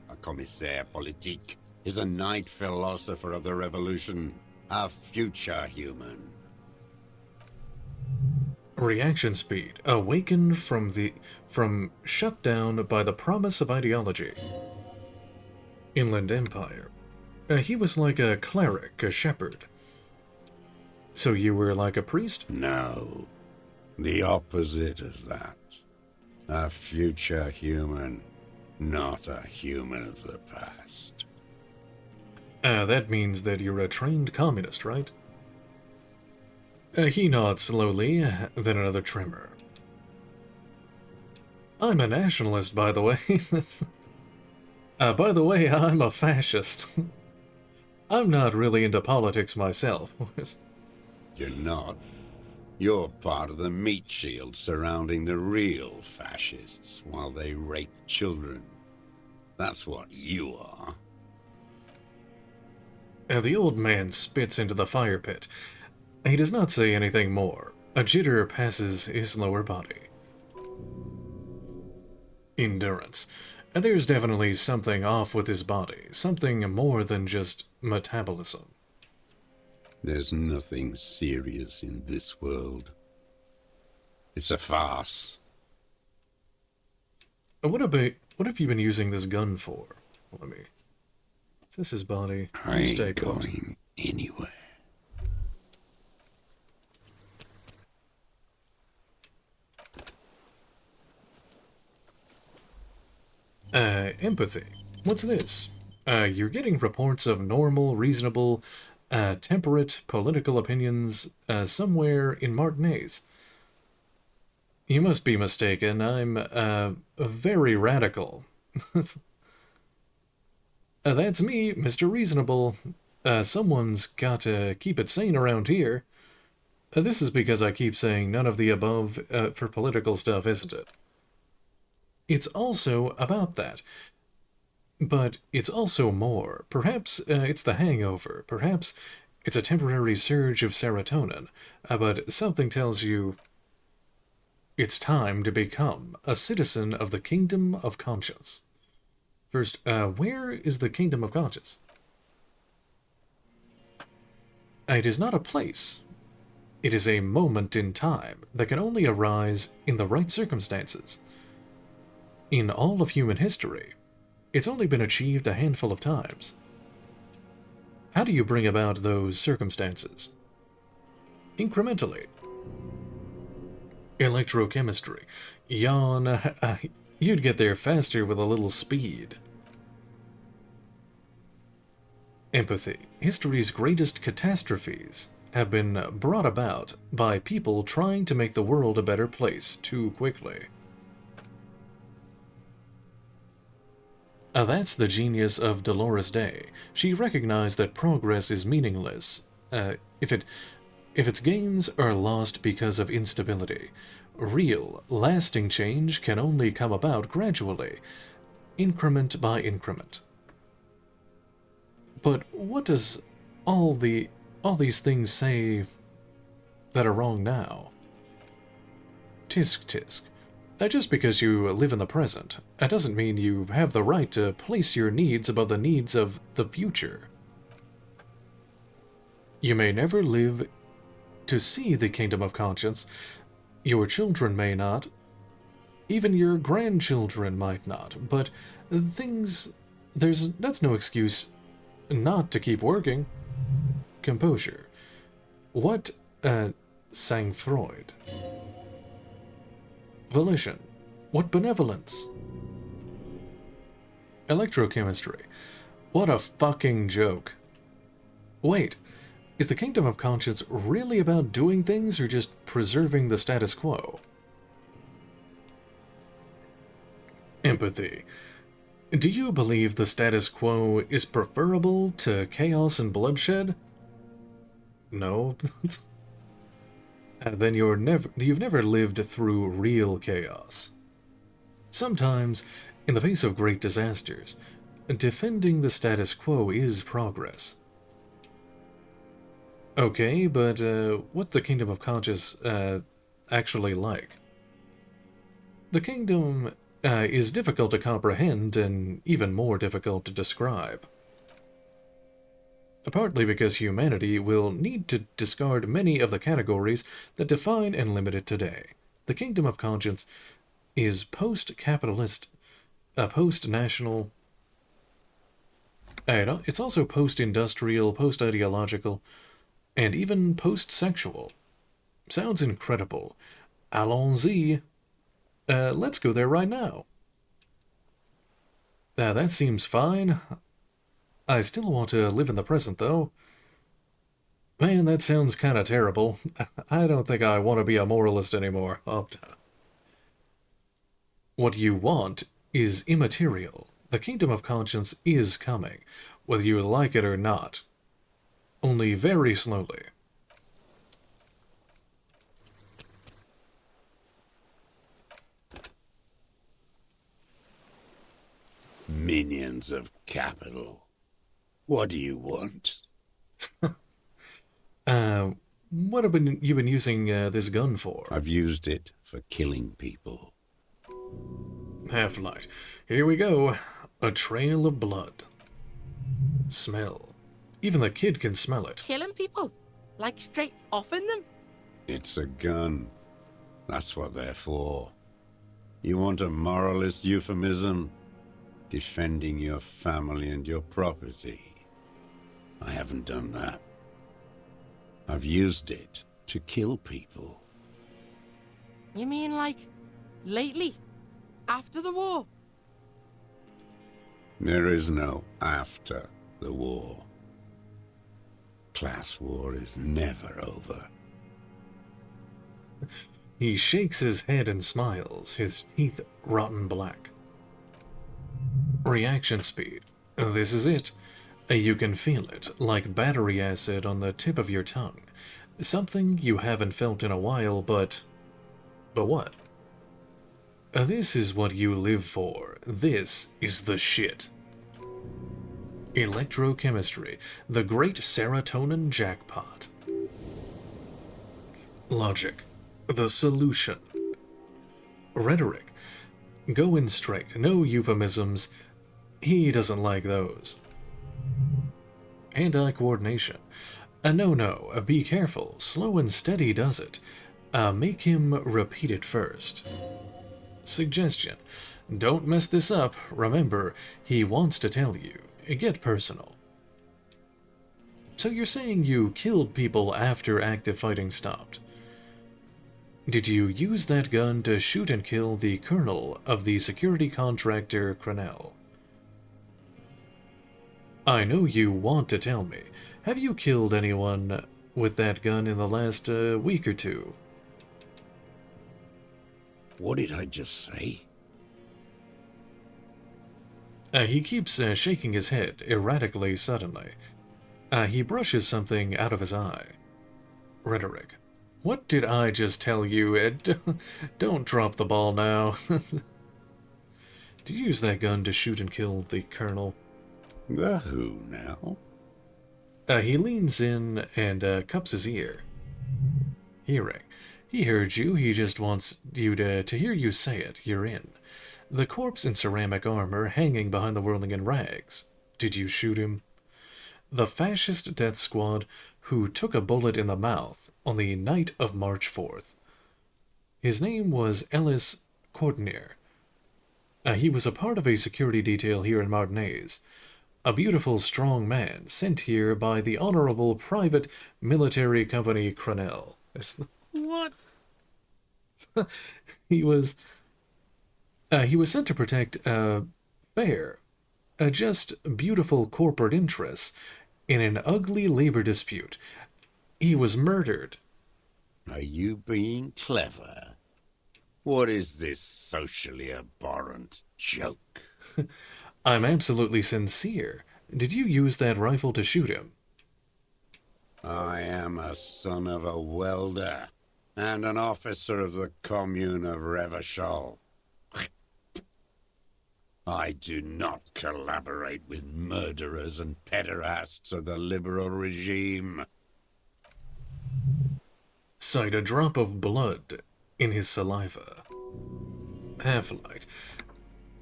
A commissaire politique is a night philosopher of the revolution, a future human. Reaction speed, awakened from shut down by the promise of ideology. Inland Empire. He was like a cleric, a shepherd. So you were like a priest? No, the opposite of that. A future human, not a human of the past. That means that you're a trained communist, right? He nods slowly, then another tremor. I'm a nationalist, by the way. By the way, I'm a fascist. I'm not really into politics myself. You're not. You're part of the meat shield surrounding the real fascists while they rape children. That's what you are. The old man spits into the fire pit. He does not say anything more. A jitter passes his lower body. Endurance. There's definitely something off with his body. Something more than just metabolism. There's nothing serious in this world. It's a farce. What have you been using this gun for? Let me... Is this his body? I Stay ain't put. going anywhere. Empathy. What's this? You're getting reports of normal, reasonable, temperate political opinions somewhere in Martinez. You must be mistaken. I'm very radical. That's me, Mr. Reasonable. Someone's got to keep it sane around here. This is because I keep saying none of the above for political stuff, isn't it? It's also about that. But it's also more. Perhaps it's the hangover. Perhaps it's a temporary surge of serotonin. But something tells you it's time to become a citizen of the Kingdom of Conscience. First, where is the Kingdom of Conscience? It is not a place. It is a moment in time that can only arise in the right circumstances. In all of human history, It's only been achieved a handful of times. How do you bring about those circumstances? Incrementally. Electrochemistry. Yawn. You'd get there faster with a little speed. Empathy. History's greatest catastrophes have been brought about by people trying to make the world a better place too quickly. That's the genius of Dolores Day. She recognized that progress is meaningless if its gains are lost because of instability. Real, lasting change can only come about gradually, increment by increment. But what does all these things say that are wrong now? Tisk tisk. Just because you live in the present, that doesn't mean you have the right to place your needs above the needs of the future. You may never live to see the kingdom of conscience. Your children may not. Even your grandchildren might not. But that's no excuse not to keep working. Composure. What sang Freud? Volition. What benevolence? Electrochemistry. What a fucking joke. Wait, is the kingdom of conscience really about doing things or just preserving the status quo? Empathy. Do you believe the status quo is preferable to chaos and bloodshed? No. Then you've never lived through real chaos. Sometimes, in the face of great disasters, defending the status quo is progress. Okay, but what's the kingdom of conscience actually like? The kingdom is difficult to comprehend and even more difficult to describe. Partly because humanity will need to discard many of the categories that define and limit it today. The kingdom of conscience is post-capitalist, post-national. It's also post-industrial, post-ideological, and even post-sexual. Sounds incredible. Allons-y. Let's go there right now. That seems fine. I still want to live in the present, though. Man, that sounds kind of terrible. I don't think I want to be a moralist anymore. What you want is immaterial. The kingdom of conscience is coming, whether you like it or not. Only very slowly. Minions of capital. What do you want? What have you been using this gun for? I've used it for killing people. Half-light. Here we go. A trail of blood. Smell. Even the kid can smell it. Killing people? Like straight offing them? It's a gun. That's what they're for. You want a moralist euphemism? Defending your family and your property. I haven't done that. I've used it to kill people. You mean like lately? After the war? There is no after the war. Class war is never over. He shakes his head and smiles, his teeth rotten black. Reaction speed. This is it. You can feel it, like battery acid on the tip of your tongue. Something you haven't felt in a while, but what? This is what you live for. This is the shit. Electrochemistry, the great serotonin jackpot. Logic, the solution. Rhetoric, go in straight, no euphemisms. He doesn't like those. Hand-eye coordination. No, be careful. Slow and steady does it. Make him repeat it first. Suggestion. Don't mess this up. Remember, he wants to tell you. Get personal. So you're saying you killed people after active fighting stopped? Did you use that gun to shoot and kill the colonel of the security contractor Crenell? I know you want to tell me. Have you killed anyone with that gun in the last week or two? What did I just say? He keeps shaking his head erratically suddenly. He brushes something out of his eye. Rhetoric. What did I just tell you, Ed? Don't drop the ball now. Did you use that gun to shoot and kill the colonel? The who now? He leans in and cups his ear. Hearing. He heard you, he just wants you to hear you say it. You're in. The corpse in ceramic armor hanging behind the whirling in rags. Did you shoot him? The fascist death squad who took a bullet in the mouth on the night of March 4th. His name was Ellis Courtnier. He was a part of a security detail here in Martinez. A beautiful, strong man sent here by the Honorable Private Military Company Crenell. What? He was sent to protect fair, just beautiful corporate interests in an ugly labor dispute. He was murdered. Are you being clever? What is this socially abhorrent joke? I'm absolutely sincere. Did you use that rifle to shoot him? I am a son of a welder and an officer of the commune of Revachol. I do not collaborate with murderers and pederasts of the liberal regime. Sight a drop of blood in his saliva. Half-light.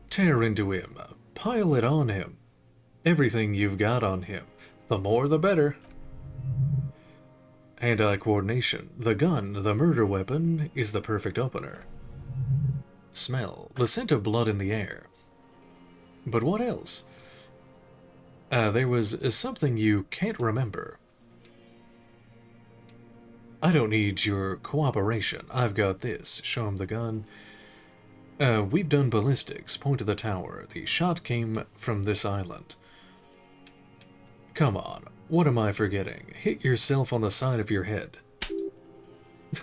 Tear into him. Pile it on him. Everything you've got on him. The more the better. Hand-eye coordination. The gun, the murder weapon, is the perfect opener. Smell. The scent of blood in the air. But what else? There was something you can't remember. I don't need your cooperation. I've got this. Show him the gun. We've done ballistics. Point to the tower. The shot came from this island. Come on. What am I forgetting? Hit yourself on the side of your head.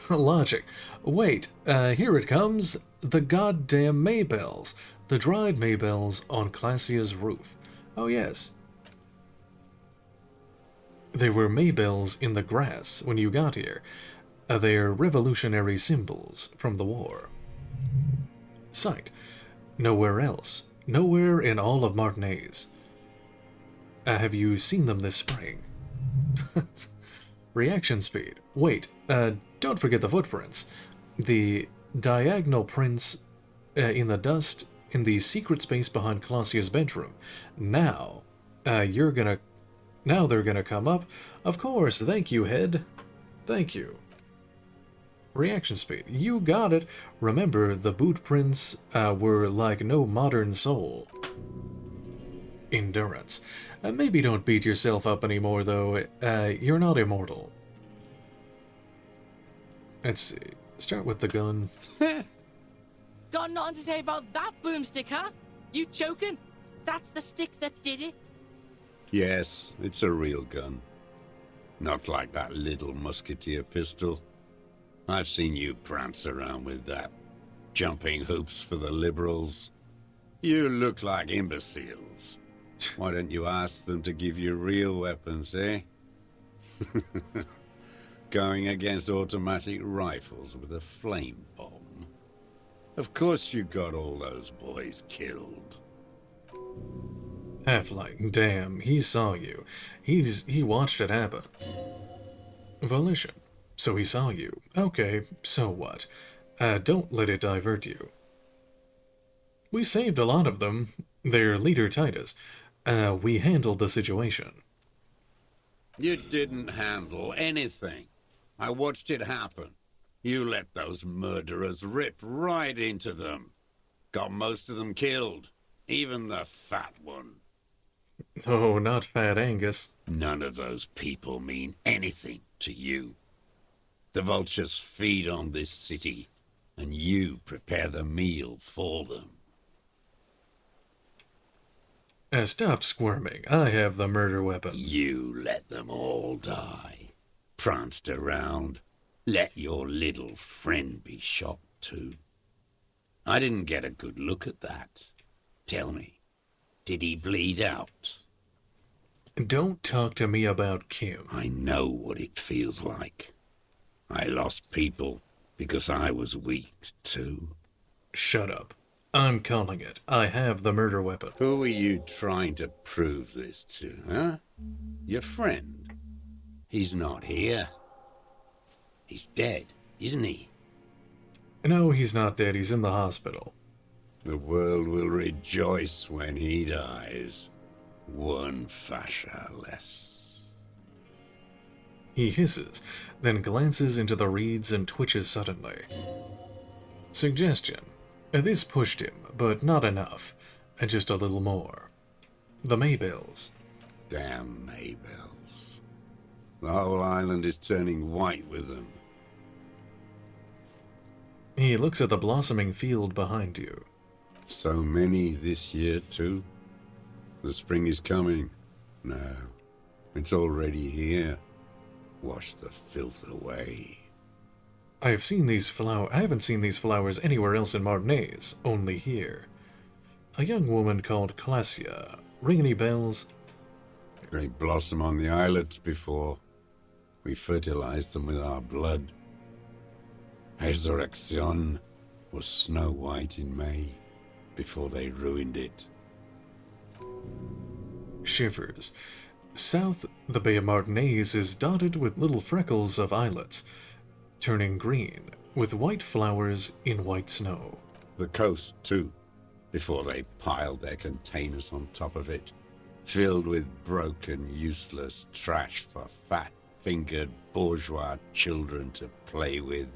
Logic. Wait. Here it comes. The goddamn Maybells. The dried Maybells on Classia's roof. Oh, yes. There were Maybells in the grass when you got here. They're revolutionary symbols from the war. Sight. Nowhere else. Nowhere in all of Martinez. Have you seen them this spring? Reaction speed. Wait, don't forget the footprints. The diagonal prints in the dust in the secret space behind Clausia's bedroom. Now they're gonna come up. Of course, thank you, Head. Thank you. Reaction speed. You got it. Remember, the boot prints were like no modern soul. Endurance. Maybe don't beat yourself up anymore, though. You're not immortal. Let's see. Start with the gun. Got nothing to say about that boomstick, huh? You choking? That's the stick that did it. Yes, it's a real gun. Not like that little musketeer pistol. I've seen you prance around with that. Jumping hoops for the liberals. You look like imbeciles. Why don't you ask them to give you real weapons, eh? Going against automatic rifles with a flame bomb. Of course you got all those boys killed. Half-Light. Damn, he saw you. He watched it happen. Volition. So he saw you. Okay, so what? Don't let it divert you. We saved a lot of them. Their leader Titus. We handled the situation. You didn't handle anything. I watched it happen. You let those murderers rip right into them. Got most of them killed, even the fat one. Oh, not Fat Angus. None of those people mean anything to you. The vultures feed on this city, and you prepare the meal for them. Stop squirming. I have the murder weapon. You let them all die. Pranced around. Let your little friend be shot too. I didn't get a good look at that. Tell me, did he bleed out? Don't talk to me about Kim. I know what it feels like. I lost people because I was weak too. Shut up. I'm calling it. I have the murder weapon. Who are you trying to prove this to, huh? Your friend? He's not here. He's dead, isn't he? No, he's not dead. He's in the hospital. The world will rejoice when he dies. One fascia less. He hisses, then glances into the reeds and twitches suddenly. Suggestion. This pushed him, but not enough. Just a little more. The Maybells. Damn Maybells. The whole island is turning white with them. He looks at the blossoming field behind you. So many this year, too. The spring is coming. No, it's already here. Wash the filth away. I haven't seen these flowers anywhere else in Martinez, only here. A young woman called Clasia. Ring any bells? They blossom on the islets before. We fertilize them with our blood. Resurrection was snow white in May, before they ruined it. Shivers. South, the Bay of Martinez is dotted with little freckles of islets, turning green, with white flowers in white snow. The coast, too, before they piled their containers on top of it, filled with broken, useless trash for fat-fingered bourgeois children to play with.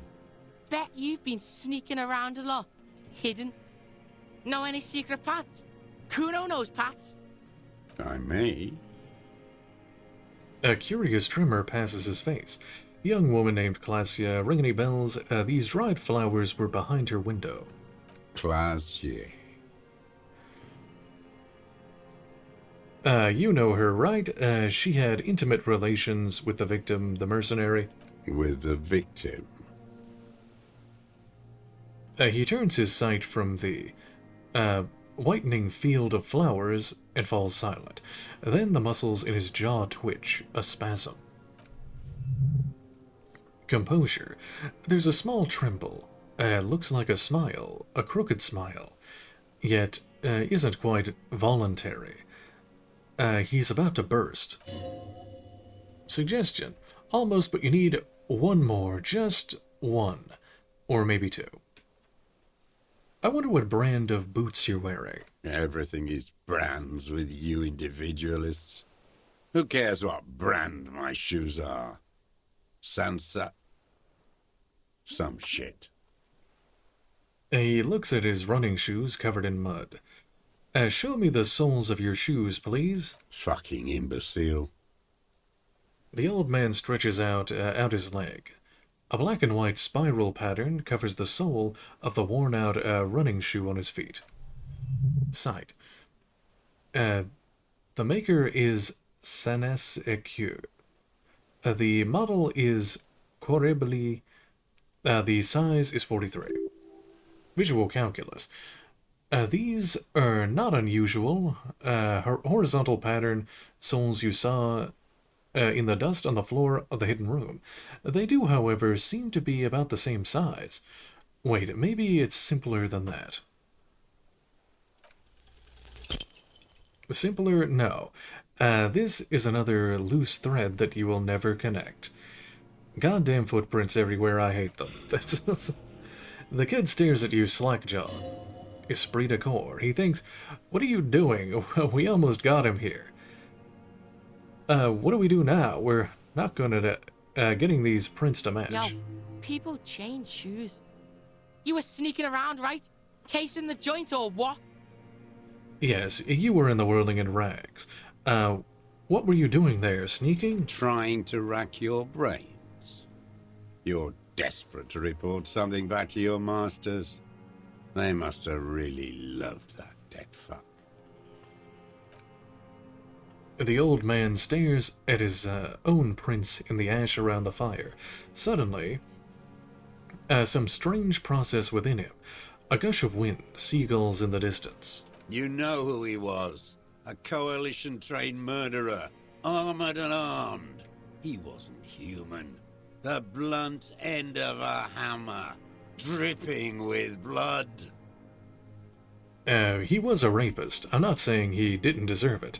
Bet you've been sneaking around a lot. Hidden. Know any secret paths? Kuno knows paths. I may. A curious tremor passes his face. Young woman named Clasia, ring any bells? These dried flowers were behind her window. Classier. You know her, right? She had intimate relations with the victim, the mercenary. With the victim. He turns his sight from the whitening field of flowers and falls silent. Then the muscles in his jaw twitch, a spasm. Composure. There's a small tremble. Looks like a smile, a crooked smile, yet isn't quite voluntary. He's about to burst. Suggestion. Almost, but you need one more, just one. Or maybe two. I wonder what brand of boots you're wearing. Everything is brands with you individualists. Who cares what brand my shoes are? Sansa? Some shit. He looks at his running shoes covered in mud. Show me the soles of your shoes, please. Fucking imbecile. The old man stretches out his leg. A black and white spiral pattern covers the sole of the worn-out running shoe on his feet. Sight. The maker is Sanes Ecu. The model is Corribly. The size is 43. Visual calculus. These are not unusual. Horizontal pattern soles you saw in the dust on the floor of the hidden room. They do, however, seem to be about the same size. Wait, maybe it's simpler than that. Simpler? No. This is another loose thread that you will never connect. Goddamn footprints everywhere, I hate them. The kid stares at you slack-jawed. Esprit de corps. He thinks, what are you doing? We almost got him here. What do we do now? We're not good at getting these prints to match. Yo, people change shoes. You were sneaking around, right? Casing the joint or what? Yes, you were in the whirling in rags. What were you doing there, sneaking? Trying to rack your brains. You're desperate to report something back to your masters. They must have really loved that dead fuck. The old man stares at his own prints in the ash around the fire. Suddenly, some strange process within him. A gush of wind, seagulls in the distance. You know who he was. A coalition-trained murderer. Armored and armed. He wasn't human. The blunt end of a hammer. Dripping with blood. He was a rapist. I'm not saying he didn't deserve it.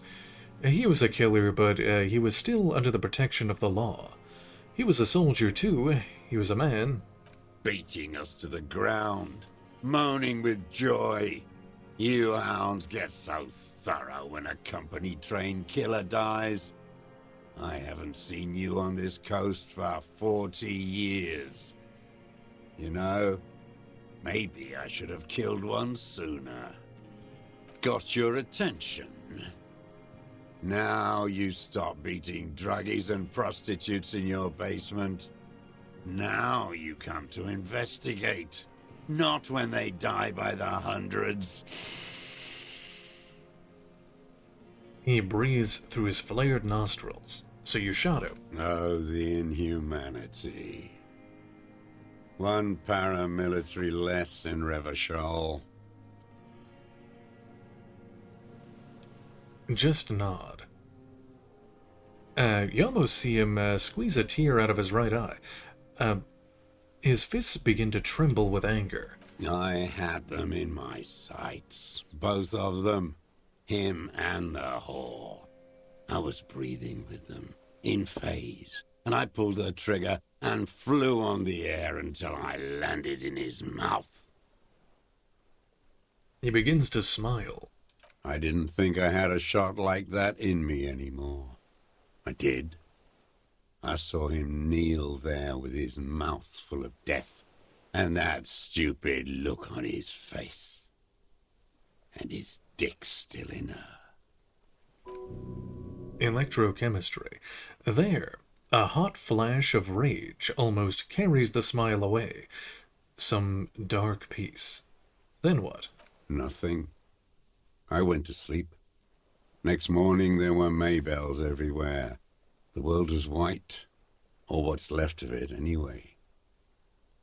He was a killer, but he was still under the protection of the law. He was a soldier, too. He was a man. Beating us to the ground. Moaning with joy. You hounds get so thorough when a company-trained killer dies. I haven't seen you on this coast for 40 years. You know, maybe I should have killed one sooner. Got your attention. Now you stop beating druggies and prostitutes in your basement. Now you come to investigate. Not when they die by the hundreds. He breathes through his flared nostrils. So you shot him. Oh, the inhumanity. One paramilitary less in Revachol. Just nod. You almost see him squeeze a tear out of his right eye. His fists begin to tremble with anger. I had them in my sights. Both of them. Him and the whore. I was breathing with them, in phase, and I pulled the trigger and flew on the air until I landed in his mouth. He begins to smile. I didn't think I had a shot like that in me anymore. I did. I saw him kneel there with his mouth full of death, and that stupid look on his face. And his dick still in her. Electrochemistry. There, a hot flash of rage almost carries the smile away. Some dark peace. Then what? Nothing. I went to sleep. Next morning there were Maybells everywhere. The world was white, or what's left of it anyway.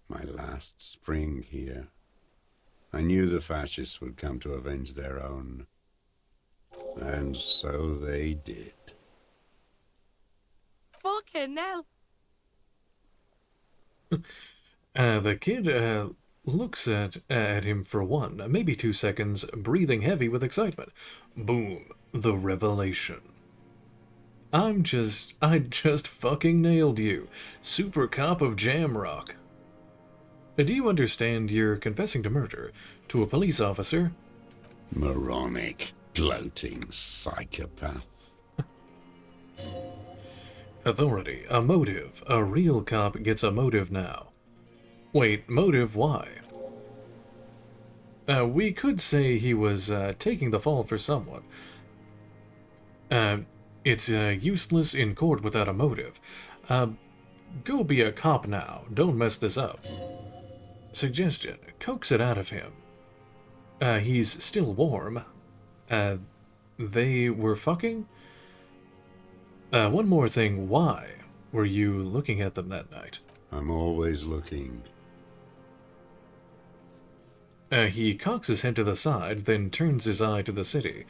My last spring here. I knew the fascists would come to avenge their own. And so they did. Fucking hell. The kid looks at him for 1, maybe 2 seconds, breathing heavy with excitement. Boom. The revelation. I just fucking nailed you. Super cop of Jamrock. Do you understand you're confessing to murder to a police officer? Moronic, gloating psychopath. Authority, a motive. A real cop gets a motive now. Wait, motive why? We could say he was taking the fall for someone. It's useless in court without a motive. Go be a cop now. Don't mess this up. Suggestion. Coax it out of him. He's still warm. They were fucking? One more thing. Why were you looking at them that night? I'm always looking. He cocks his head to the side, then turns his eye to the city.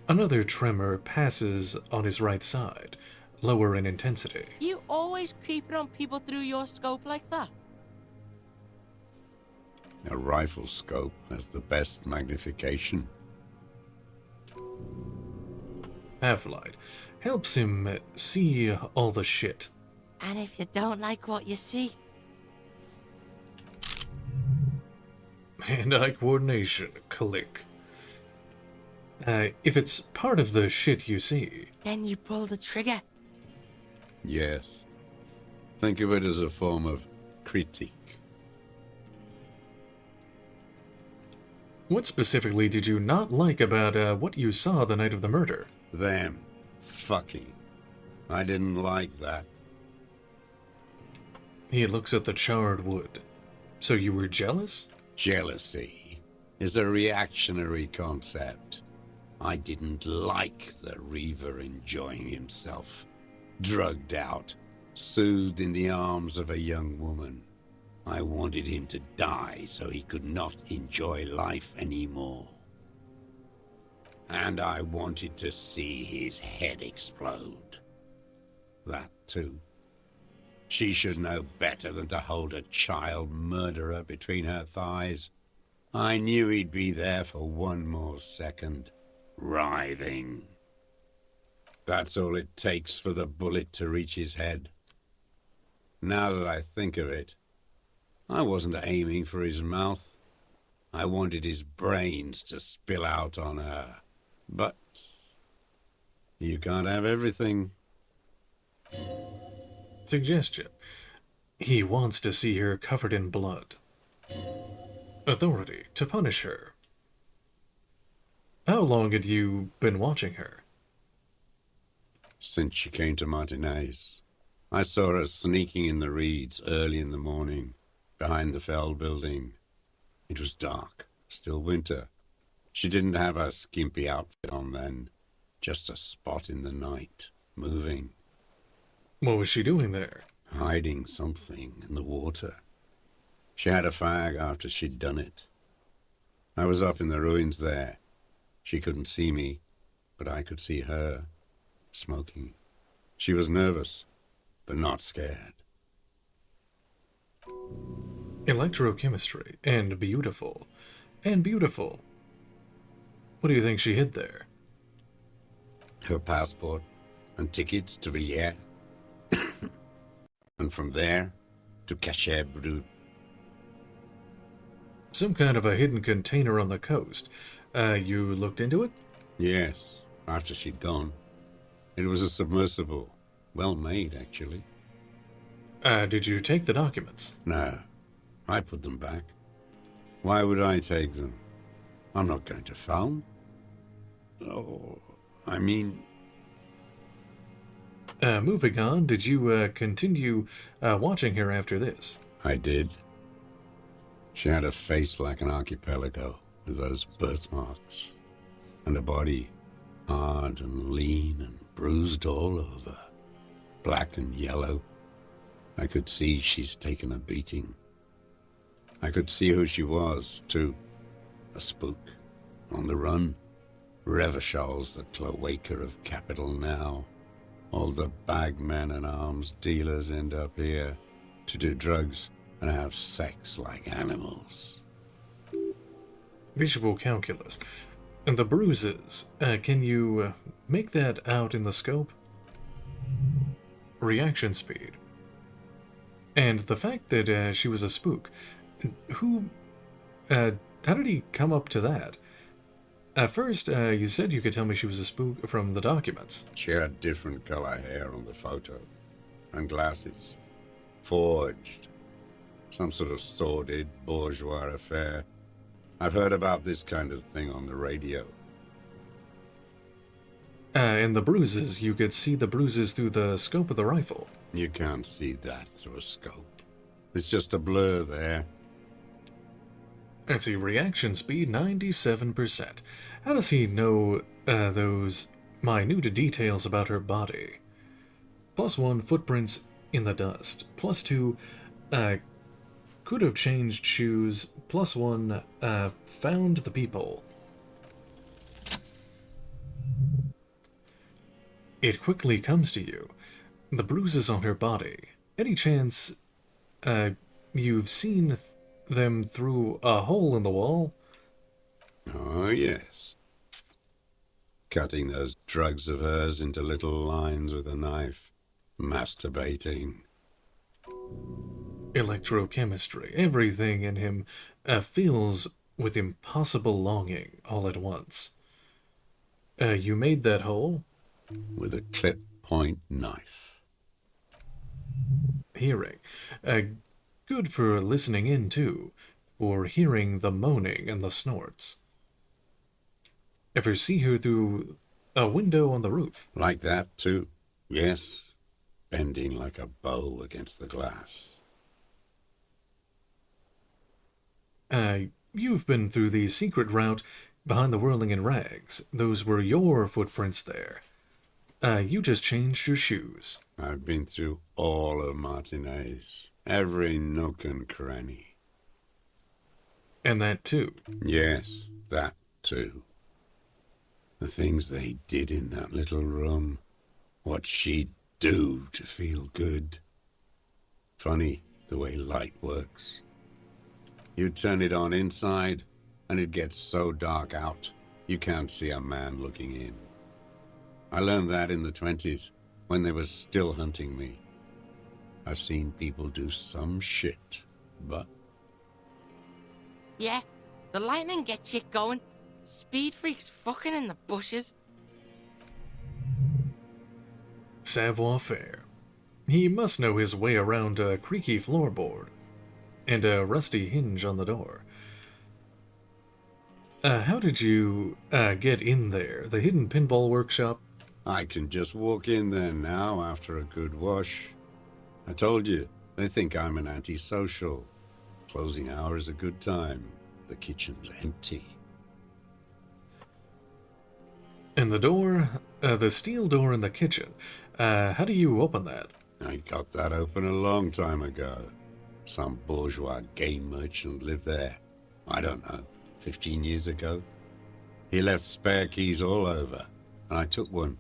Another tremor passes on his right side, lower in intensity. You always creeping on people through your scope like that? A rifle scope has the best magnification. Half-light helps him see all the shit. And if you don't like what you see, Hand-eye coordination, click. If it's part of the shit you see, then you pull the trigger. Yes. Think of it as a form of critique. What specifically did you not like about what you saw the night of the murder? Them. Fucking. I didn't like that. He looks at the charred wood. So you were jealous? Jealousy is a reactionary concept. I didn't like the Reaver enjoying himself, drugged out, soothed in the arms of a young woman. I wanted him to die so he could not enjoy life anymore. And I wanted to see his head explode. That too. She should know better than to hold a child murderer between her thighs. I knew he'd be there for one more second, writhing. That's all it takes for the bullet to reach his head. Now that I think of it, I wasn't aiming for his mouth. I wanted his brains to spill out on her. But you can't have everything. Suggestion. He wants to see her covered in blood. Authority to punish her. How long had you been watching her? Since she came to Martinez. I saw her sneaking in the reeds early in the morning, behind the Fell building. It was dark, still winter. She didn't have her skimpy outfit on then, just a spot in the night, moving. What was she doing there? Hiding something in the water. She had a fag after she'd done it. I was up in the ruins there. She couldn't see me, but I could see her, smoking. She was nervous, but not scared. Electrochemistry, and beautiful. And beautiful. What do you think she hid there? Her passport and tickets to Villiers. And from there to Cachet Brut. Some kind of a hidden container on the coast. You looked into it? Yes, after she'd gone. It was a submersible. Well made, actually. Did you take the documents? No, I put them back. Why would I take them? I'm not going to film. Oh, I mean... Moving on, did you continue watching her after this? I did. She had a face like an archipelago, with those birthmarks. And a body, hard and lean and bruised all over. Black and yellow. I could see she's taken a beating. I could see who she was, too. A spook. On the run. Revachol's the cloaca of capital now. All the bagmen and arms dealers end up here to do drugs and have sex like animals. Visual calculus. And the bruises, can you make that out in the scope? Reaction speed. And the fact that she was a spook. How did he come up to that? At first, you said you could tell me she was a spook from the documents. She had different color hair on the photo. And glasses. Forged. Some sort of sordid, bourgeois affair. I've heard about this kind of thing on the radio. And the bruises, you could see the bruises through the scope of the rifle. You can't see that through a scope. It's just a blur there. Let's see, reaction speed 97%. How does he know those minute details about her body? +1, footprints in the dust. +2, could have changed shoes. +1, found the people. It quickly comes to you. The bruises on her body. Any chance you've seen them through a hole in the wall? Oh, yes. Cutting those drugs of hers into little lines with a knife. Masturbating. Electrochemistry. Everything in him fills with impossible longing all at once. You made that hole? With a clip point knife. Hearing. Good for listening in, too. or hearing the moaning and the snorts. Ever see her through a window on the roof? Like that, too? Yes. Bending like a bow against the glass. You've been through the secret route behind the whirling in rags. Those were your footprints there. You just changed your shoes. I've been through all of Martinez. Every nook and cranny. And that too. Yes, that too. The things they did in that little room. What she'd do to feel good. Funny the way light works. You turn it on inside, and it gets so dark out, you can't see a man looking in. I learned that in the 20s, when they were still hunting me. I've seen people do some shit, but... Yeah, the lightning gets shit going. Speed freaks fucking in the bushes. Savoir faire. He must know his way around a creaky floorboard and a rusty hinge on the door. How did you get in there? The hidden pinball workshop? I can just walk in there now after a good wash. I told you, they think I'm an antisocial. Closing hour is a good time. The kitchen's empty. And the door, the steel door in the kitchen, how do you open that? I got that open a long time ago. Some bourgeois game merchant lived there. I don't know, 15 years ago. He left spare keys all over, and I took one.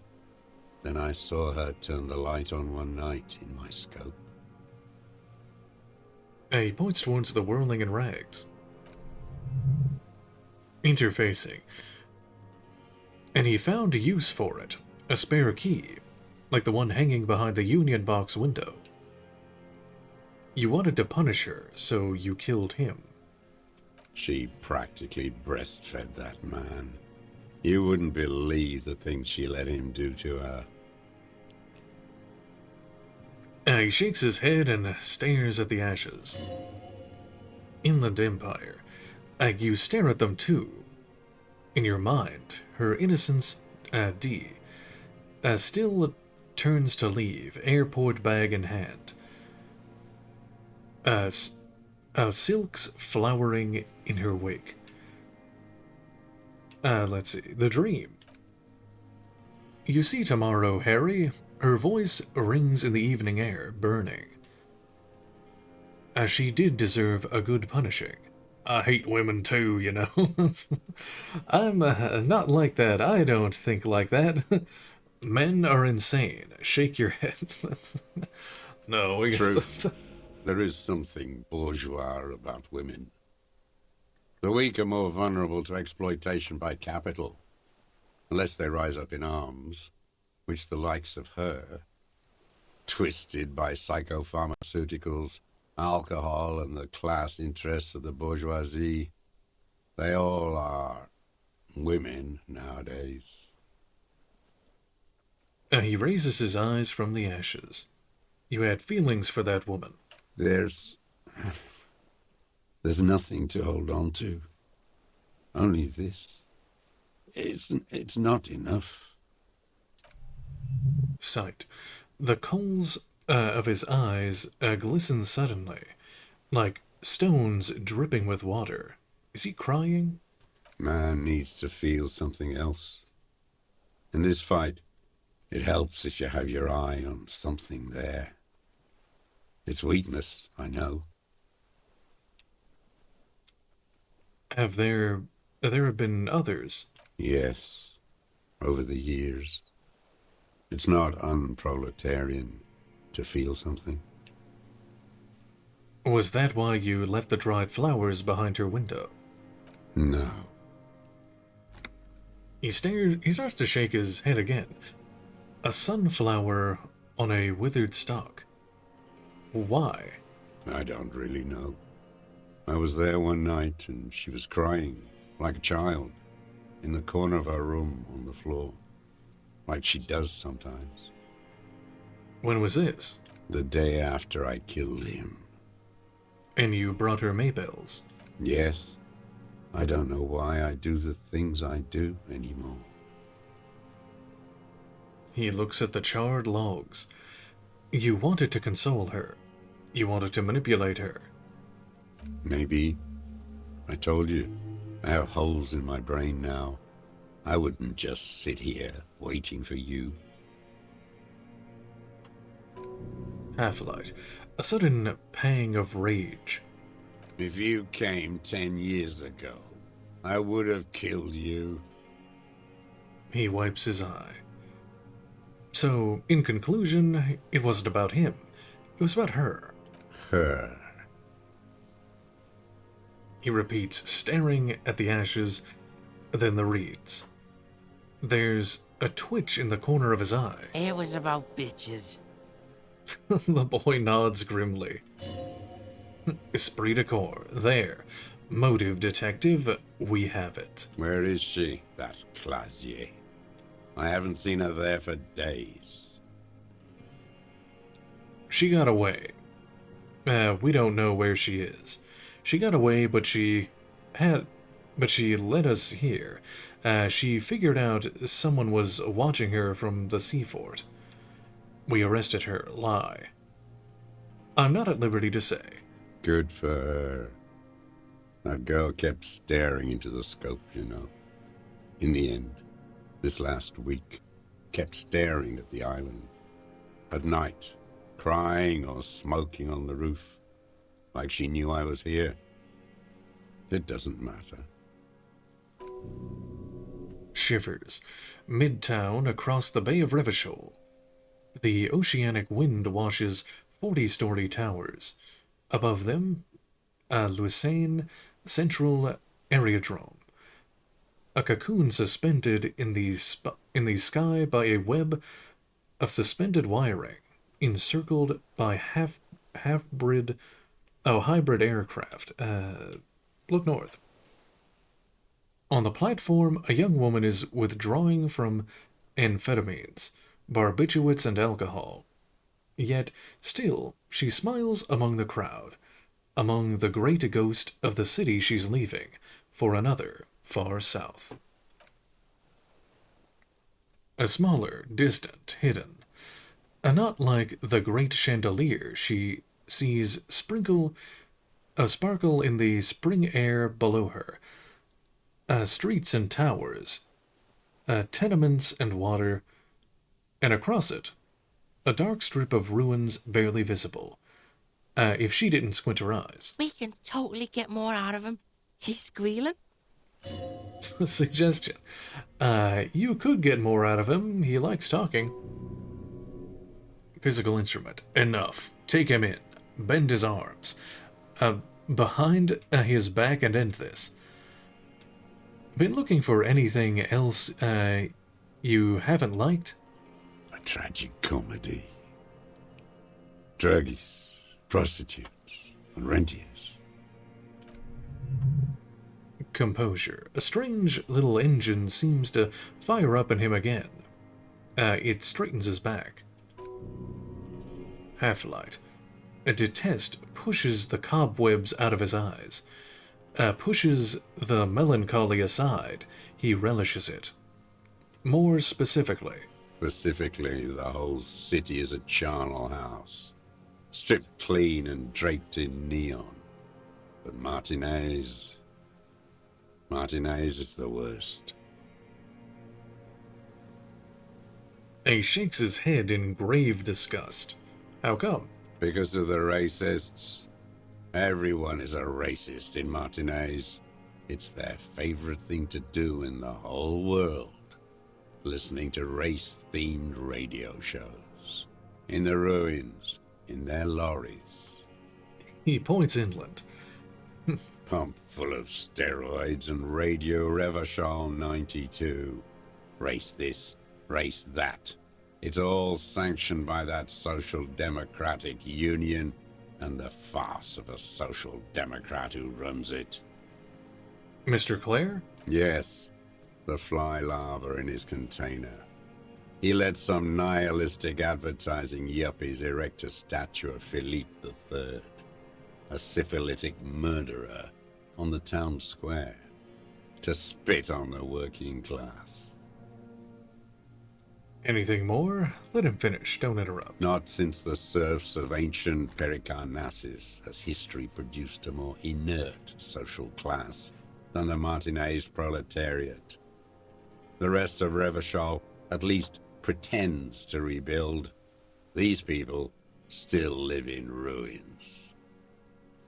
Then I saw her turn the light on one night in my scope. He points towards the whirling in rags. Interfacing. And he found a use for it. A spare key. Like the one hanging behind the union box window. You wanted to punish her, so you killed him. She practically breastfed that man. You wouldn't believe the things she let him do to her. He shakes his head and stares at the ashes. Inland Empire. You stare at them too. In your mind, her innocence, D, still turns to leave, airport bag in hand. Silks flowering in her wake. Let's see, the dream. You see tomorrow, Harry. Her voice rings in the evening air, burning. She did deserve a good punishing. I hate women too, you know. I'm not like that. I don't think like that. Men are insane. Shake your head. No, we Truth. There is something bourgeois about women. The weak are more vulnerable to exploitation by capital, unless they rise up in arms, which the likes of her, twisted by psychopharmaceuticals, alcohol, and the class interests of the bourgeoisie, they all are women nowadays. He raises his eyes from the ashes. You had feelings for that woman. There's nothing to hold on to. Only this. It's not enough. Sight. The coals of his eyes glisten suddenly, like stones dripping with water. Is he crying? Man needs to feel something else. In this fight, it helps if you have your eye on something there. It's weakness, I know. Have there been others? Yes, over the years. It's not unproletarian to feel something. Was that why you left the dried flowers behind her window? No. He starts to shake his head again. A sunflower on a withered stalk. Why? I don't really know. I was there one night and she was crying, like a child, in the corner of her room on the floor, like she does sometimes. When was this? The day after I killed him. And you brought her Maybells? Yes, I don't know why I do the things I do anymore. He looks at the charred logs. You wanted to console her. You wanted to manipulate her. Maybe. I told you, I have holes in my brain now. I wouldn't just sit here waiting for you. Half-light. A sudden pang of rage. If you came 10 years ago, I would have killed you. He wipes his eye. So, in conclusion, it wasn't about him. It was about her. Her. He repeats, staring at the ashes, then the reeds. There's a twitch in the corner of his eye. It was about bitches. The boy nods grimly. Esprit de corps, there. Motive detective, we have it. Where is she, that Clasier? I haven't seen her there for days. She got away. We don't know where she is. She got away, but she led us here. She figured out someone was watching her from the seafort. We arrested her. Lie. I'm not at liberty to say. Good for her. That girl kept staring into the scope, you know. In the end, this last week, kept staring at the island. At night, crying or smoking on the roof, like she knew I was here. It doesn't matter. Shivers. Midtown, across the Bay of Revachol. The oceanic wind washes 40-story towers. Above them, a Lucerne Central Aerodrome. A cocoon suspended in the sky by a web of suspended wiring, encircled by hybrid aircraft. Look north. On the platform, a young woman is withdrawing from amphetamines, barbiturates, and alcohol. Yet, still, she smiles among the crowd, among the great ghost of the city she's leaving, for another, far south. A smaller, distant, hidden. Not like the great chandelier she sees sparkle in the spring air below her. Streets and towers, tenements and water, and across it, a dark strip of ruins barely visible. If she didn't squint her eyes. We can totally get more out of him. He's squealing. A suggestion. You could get more out of him. He likes talking. Physical instrument. Enough. Take him in. Bend his arms. Behind his back and end this. Been looking for anything else you haven't liked? A tragic comedy. Druggies, prostitutes, and rentiers. Composure. A strange little engine seems to fire up in him again. It straightens his back. Half-light. A detest pushes the cobwebs out of his eyes. Pushes the melancholy aside. He relishes it. More specifically. Specifically, the whole city is a charnel house. Stripped clean and draped in neon. But Martinez is the worst. He shakes his head in grave disgust. How come? Because of the racists. Everyone is a racist in Martinez. It's their favorite thing to do in the whole world. Listening to race-themed radio shows. In the ruins. In their lorries. He points inland. Pumped full of steroids and Radio Revachol 92. Race this, race that. It's all sanctioned by that Social Democratic Union and the farce of a Social Democrat who runs it. Mr. Clare? Yes, the fly larva in his container. He let some nihilistic advertising yuppies erect a statue of Philippe III, a syphilitic murderer on the town square, to spit on the working class. Anything more? Let him finish, don't interrupt. Not since the serfs of ancient Pericarnassus has history produced a more inert social class than the Martinez proletariat. The rest of Revachol at least pretends to rebuild. These people still live in ruins.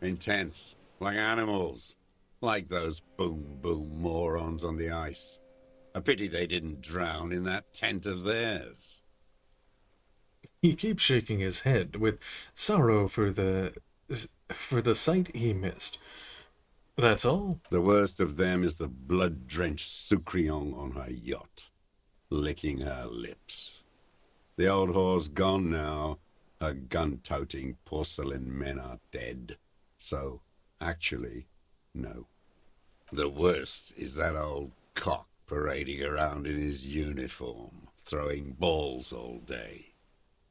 In tents, like animals, like those boom-boom morons on the ice. A pity they didn't drown in that tent of theirs. He keeps shaking his head with sorrow for the sight he missed. That's all? The worst of them is the blood-drenched Sucrion on her yacht, licking her lips. The old whore's gone now. Her gun-toting porcelain men are dead. So, actually, no. The worst is that old cock parading around in his uniform, throwing balls all day.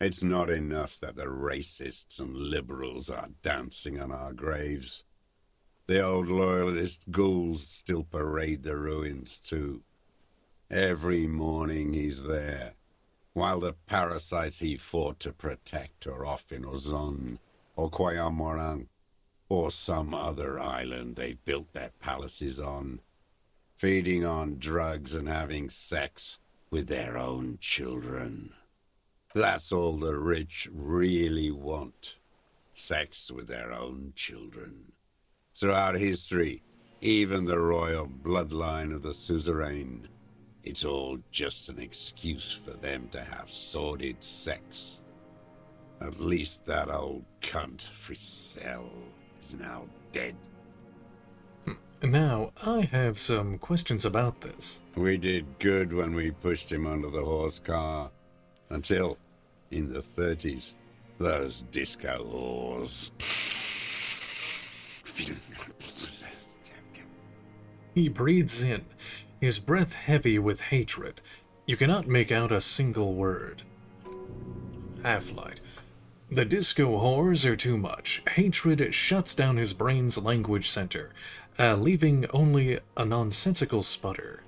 It's not enough that the racists and liberals are dancing on our graves. The old loyalist ghouls still parade the ruins too. Every morning he's there, while the parasites he fought to protect are off in Ozon, or Quayamorang, or some other island they built their palaces on, feeding on drugs and having sex with their own children. That's all the rich really want. Sex with their own children. Throughout history, even the royal bloodline of the suzerain, it's all just an excuse for them to have sordid sex. At least that old cunt, Frisell, is now dead. Now, I have some questions about this. We did good when we pushed him under the horse car. Until, in the 30s, those disco whores. He breathes in, his breath heavy with hatred. You cannot make out a single word. Half-light. The disco whores are too much. Hatred shuts down his brain's language center, leaving only a nonsensical sputter.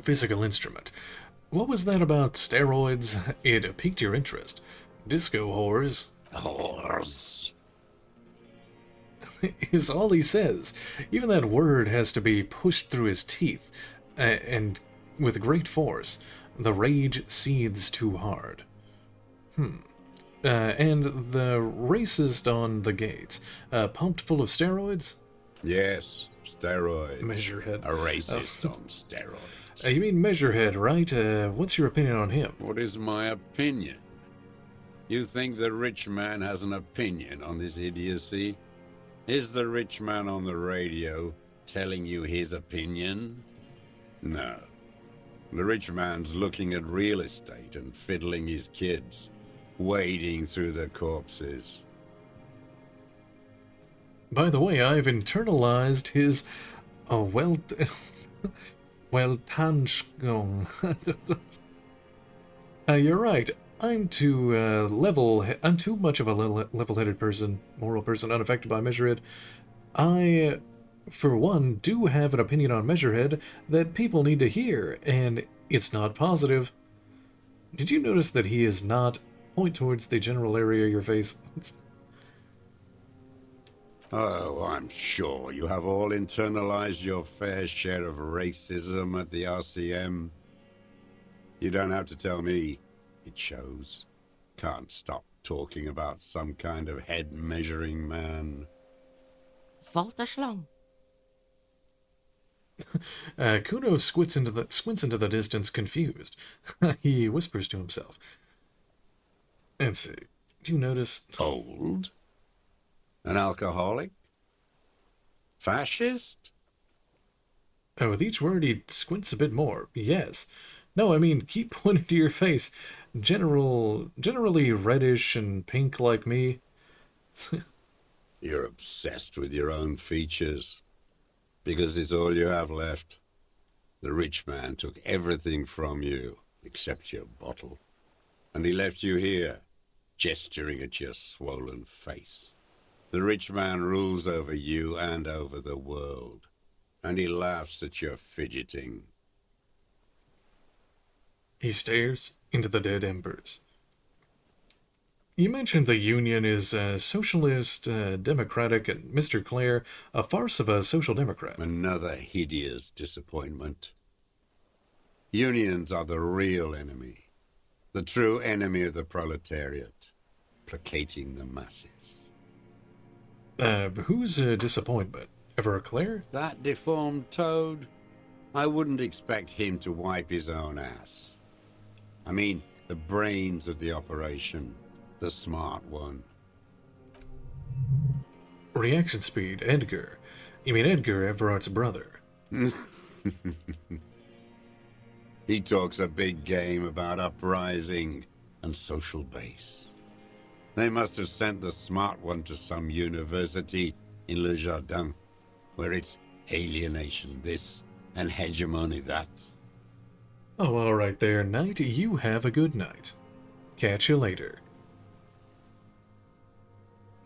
Physical instrument. What was that about steroids? It piqued your interest. Disco whores Whores. is all he says. Even that word has to be pushed through his teeth, and with great force. The rage seethes too hard. And the racist on the gates, pumped full of steroids? Yes, steroids. Measurehead. A racist on steroids. You mean Measurehead, right? What's your opinion on him? What is my opinion? You think the rich man has an opinion on this idiocy? Is the rich man on the radio telling you his opinion? No. The rich man's looking at real estate and fiddling his kids, wading through the corpses. By the way, I've internalized his Weltanschauung. You're right. I'm too I'm too much of a level-headed person, moral person, unaffected by Measurehead. I, for one, do have an opinion on Measurehead that people need to hear, and it's not positive. Did you notice that he is not... Point towards the general area of your face. Oh, I'm sure you have all internalized your fair share of racism at the RCM. You don't have to tell me. It shows. Can't stop talking about some kind of head-measuring man. Volterschlong. Kuno squints into the distance, confused. He whispers to himself. Let's see. Do you notice... Old? An alcoholic? Fascist? With each word, he squints a bit more. Yes. No, I mean, keep pointing to your face. Generally reddish and pink like me. You're obsessed with your own features. Because it's all you have left. The rich man took everything from you, except your bottle. And he left you here, gesturing at your swollen face. The rich man rules over you and over the world, and he laughs at your fidgeting. He stares into the dead embers. You mentioned the Union is socialist, democratic, and Mr. Clare a farce of a social democrat. Another hideous disappointment. Unions are the real enemy, the true enemy of the proletariat, placating the masses. Who's a disappointment? Ever Clare? That deformed toad? I wouldn't expect him to wipe his own ass. I mean, the brains of the operation, the smart one. Reaction speed, Edgar. You mean Edgar Everard's brother? He talks a big game about uprising and social base. They must have sent the smart one to some university in Le Jardin, where it's alienation this and hegemony that. Oh, all right there, Knight. You have a good night. Catch you later.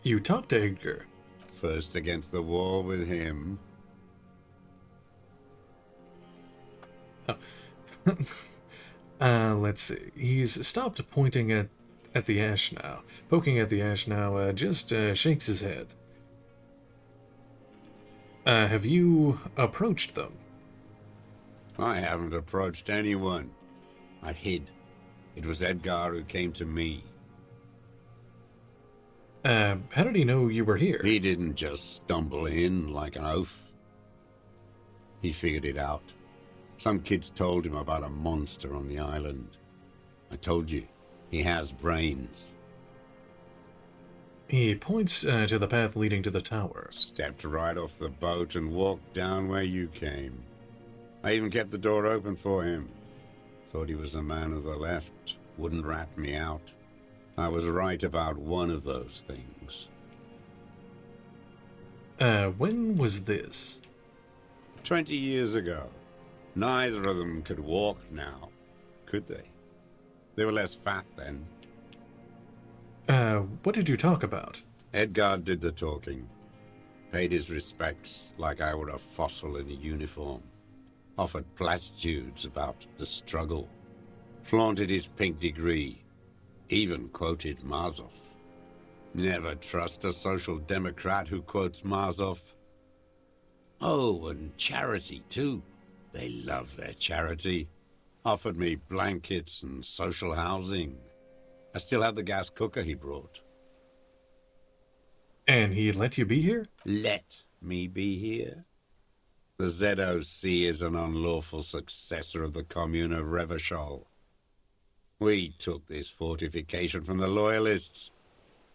You talked to Edgar. First against the wall with him. Let's see. He's stopped pointing at the ash now. Poking at the ash now, just shakes his head. Have you approached them? I haven't approached anyone. I've hid. It was Edgar who came to me. How did he know you were here? He didn't just stumble in like an oaf. He figured it out. Some kids told him about a monster on the island. I told you, he has brains. He points to the path leading to the tower. Stepped right off the boat and walked down where you came. I even kept the door open for him. Thought he was a man of the left. Wouldn't rat me out. I was right about one of those things. When was this? 20 years ago. Neither of them could walk now, could they? They were less fat then. What did you talk about? Edgar did the talking. Paid his respects like I were a fossil in a uniform. Offered platitudes about the struggle. Flaunted his pink degree. Even quoted Marzoff. Never trust a social democrat who quotes Marzoff. Oh, and charity too. They love their charity. Offered me blankets and social housing. I still have the gas cooker he brought. And he let you be here? Let me be here? The ZOC is an unlawful successor of the Commune of Revachol. We took this fortification from the Loyalists.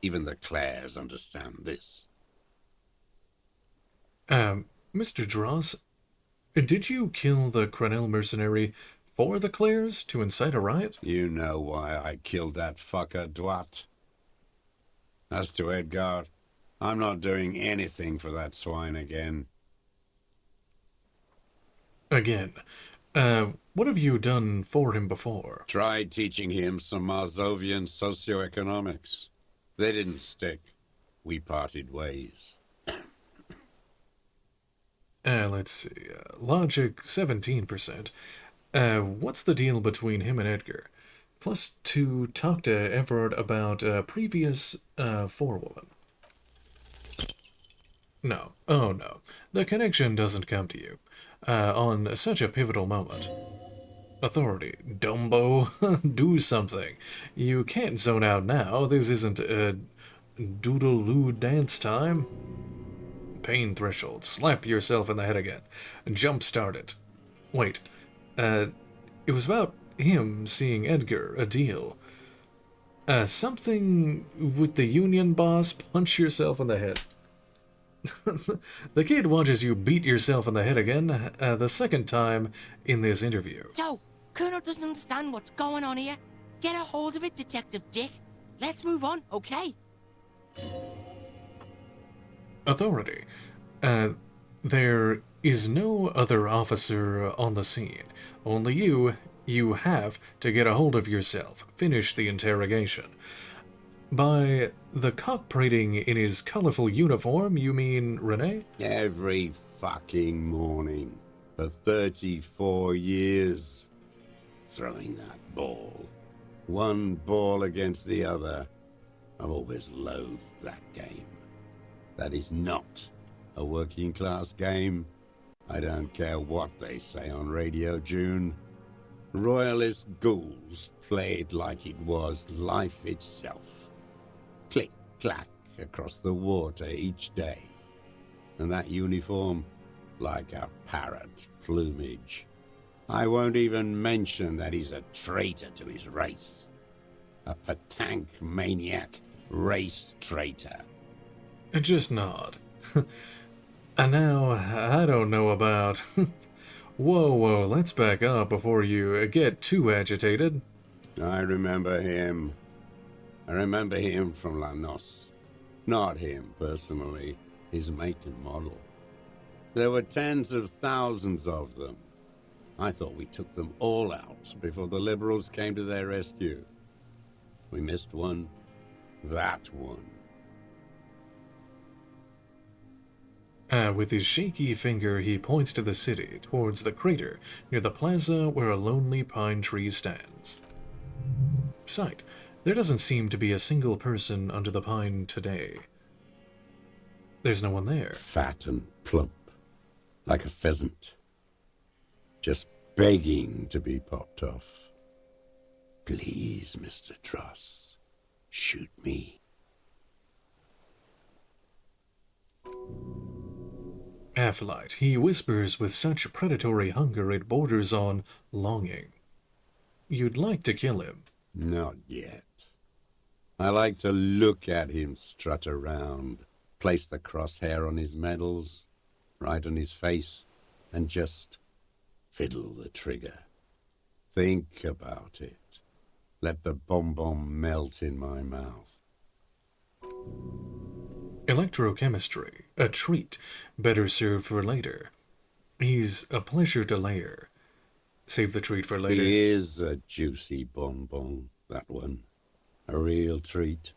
Even the Clares understand this. Mr. Dross, did you kill the Crenel mercenary for the Clares to incite a riot? You know why I killed that fucker, Dwat. As to Edgar, I'm not doing anything for that swine again. Again. What have you done for him before? Tried teaching him some Marzovian socioeconomics. They didn't stick. We parted ways. Let's see. Logic 17%. What's the deal between him and Edgar? Plus, to talk to Everard about a previous forewoman. No. Oh, no. The connection doesn't come to you. On such a pivotal moment. Authority. Dumbo, do something. You can't zone out now. This isn't a doodle-loo dance time. Pain threshold. Slap yourself in the head again. Jumpstart it. Wait. It was about him seeing Edgar, a deal. Something with the union boss, punch yourself in the head. The kid watches you beat yourself in the head again, the second time in this interview. Yo, Colonel doesn't understand what's going on here. Get a hold of it, Detective Dick. Let's move on, okay? Authority. There is no other officer on the scene. Only you. You have to get a hold of yourself. Finish the interrogation. By the cock prating in his colorful uniform, you mean Renee? Every fucking morning for 34 years. Throwing that ball. One ball against the other. I've always loathed that game. That is not a working class game. I don't care what they say on Radio June. Royalist ghouls played like it was life itself. Click, clack across the water each day. And that uniform, like a parrot plumage. I won't even mention that he's a traitor to his race. A patank maniac race traitor. Just nod. And now, I don't know about... Whoa, let's back up before you get too agitated. I remember him. I remember him from La Noce. Not him, personally. His make and model. There were tens of thousands of them. I thought we took them all out before the Liberals came to their rescue. We missed one. That one. With his shaky finger, he points to the city, towards the crater, near the plaza where a lonely pine tree stands. Sight. There doesn't seem to be a single person under the pine today. There's no one there. Fat and plump, like a pheasant. Just begging to be popped off. Please, Mr. Dross, shoot me. Half-light, he whispers with such predatory hunger it borders on longing. You'd like to kill him. Not yet. I like to look at him strut around, place the crosshair on his medals, right on his face, and just fiddle the trigger. Think about it. Let the bomb melt in my mouth. Electrochemistry, a treat, better served for later. He's a pleasure to layer. Save the treat for later. He is a juicy bonbon, that one. A real treat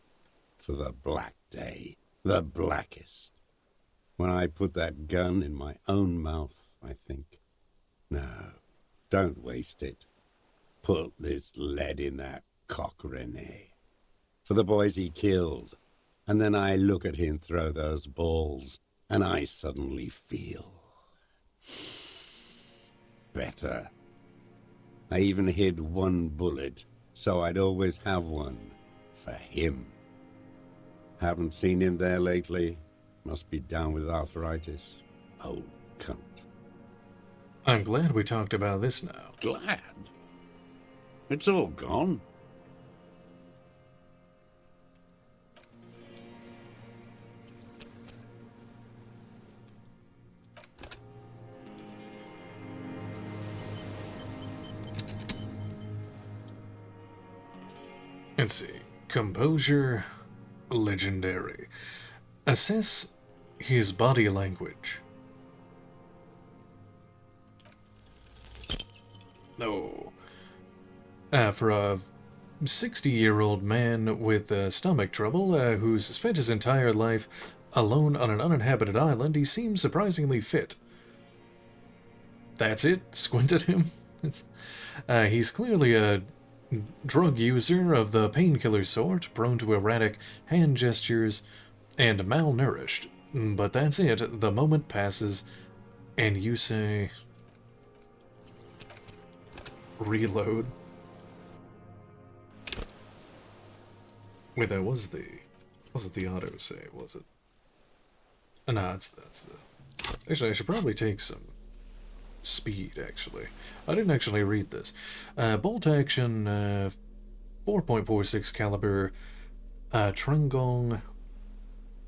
for the black day, the blackest. When I put that gun in my own mouth, I think, no, don't waste it. Put this lead in that cock, Renee. For the boys he killed. And then I look at him throw those balls, and I suddenly feel better. I even hid one bullet, so I'd always have one for him. Haven't seen him there lately. Must be down with arthritis. Old cunt. I'm glad we talked about this now. Glad? It's all gone. Let's see. Composure, legendary. Assess his body language. Oh. For a 60-year-old man with stomach trouble who's spent his entire life alone on an uninhabited island, he seems surprisingly fit. That's it? Squint at him? He's clearly a drug user of the painkiller sort, prone to erratic hand gestures, and malnourished. But that's it. The moment passes, and you say... Reload. Wait, that was the... wasn't the autosave, was it? Nah, that's the... Actually, I should probably take some speed, actually. I didn't actually read this. Bolt action, 4.46 caliber, Trungong,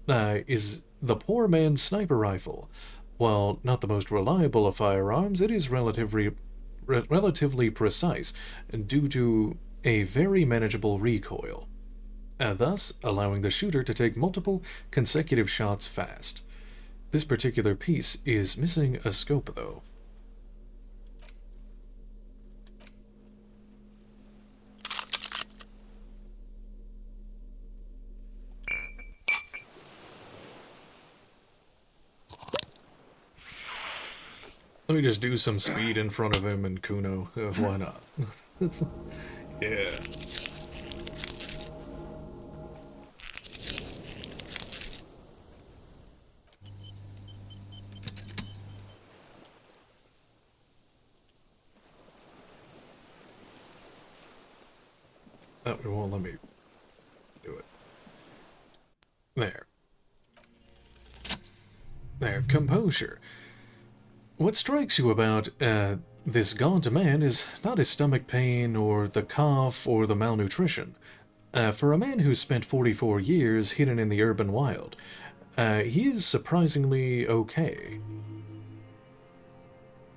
is the poor man's sniper rifle. While not the most reliable of firearms, it is relatively precise due to a very manageable recoil, thus allowing the shooter to take multiple consecutive shots fast. This particular piece is missing a scope, though. Let me just do some speed in front of him and Kuno. Why not? Yeah. Oh, it won't let me do it. There. There, composure. What strikes you about this gaunt man is not his stomach pain or the cough or the malnutrition. For a man who spent 44 years hidden in the urban wild, he is surprisingly okay.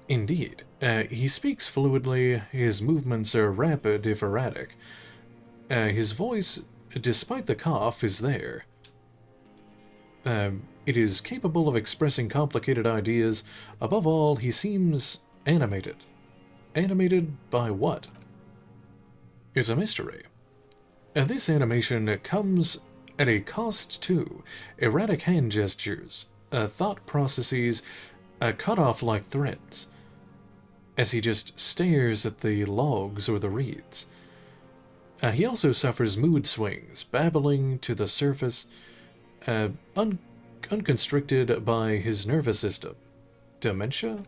Indeed, he speaks fluidly, his movements are rapid if erratic. His voice, despite the cough, is there. It is capable of expressing complicated ideas. Above all, he seems animated. Animated by what? It's a mystery. And this animation comes at a cost too. Erratic hand gestures, thought processes, cut off like threads, as he just stares at the logs or the reeds. He also suffers mood swings, babbling to the surface, unconstricted by his nervous system. Dementia?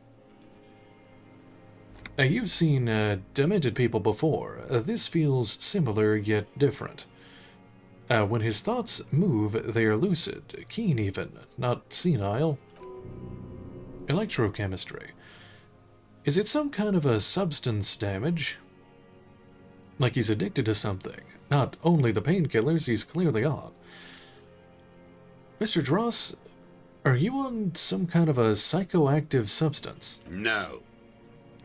You've seen demented people before. This feels similar yet different. When his thoughts move, they are lucid, keen even, not senile. Electrochemistry. Is it some kind of a substance damage? Like he's addicted to something. Not only the painkillers he's clearly on. Mr. Dross, are you on some kind of a psychoactive substance? No.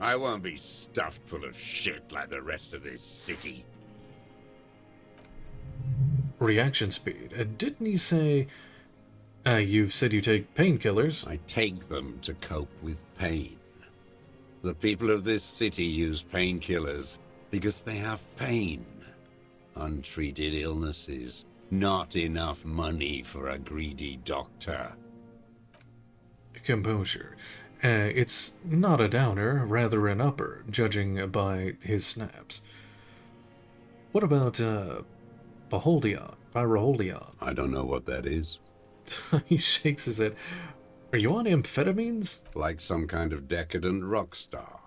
I won't be stuffed full of shit like the rest of this city. Reaction speed. Didn't he say... you've said you take painkillers. I take them to cope with pain. The people of this city use painkillers because they have pain. Untreated illnesses. Not enough money for a greedy doctor. Composure. It's not a downer, rather an upper, judging by his snaps. What about, Pyrrolion? I don't know what that is. He shakes his head. Are you on amphetamines? Like some kind of decadent rock star.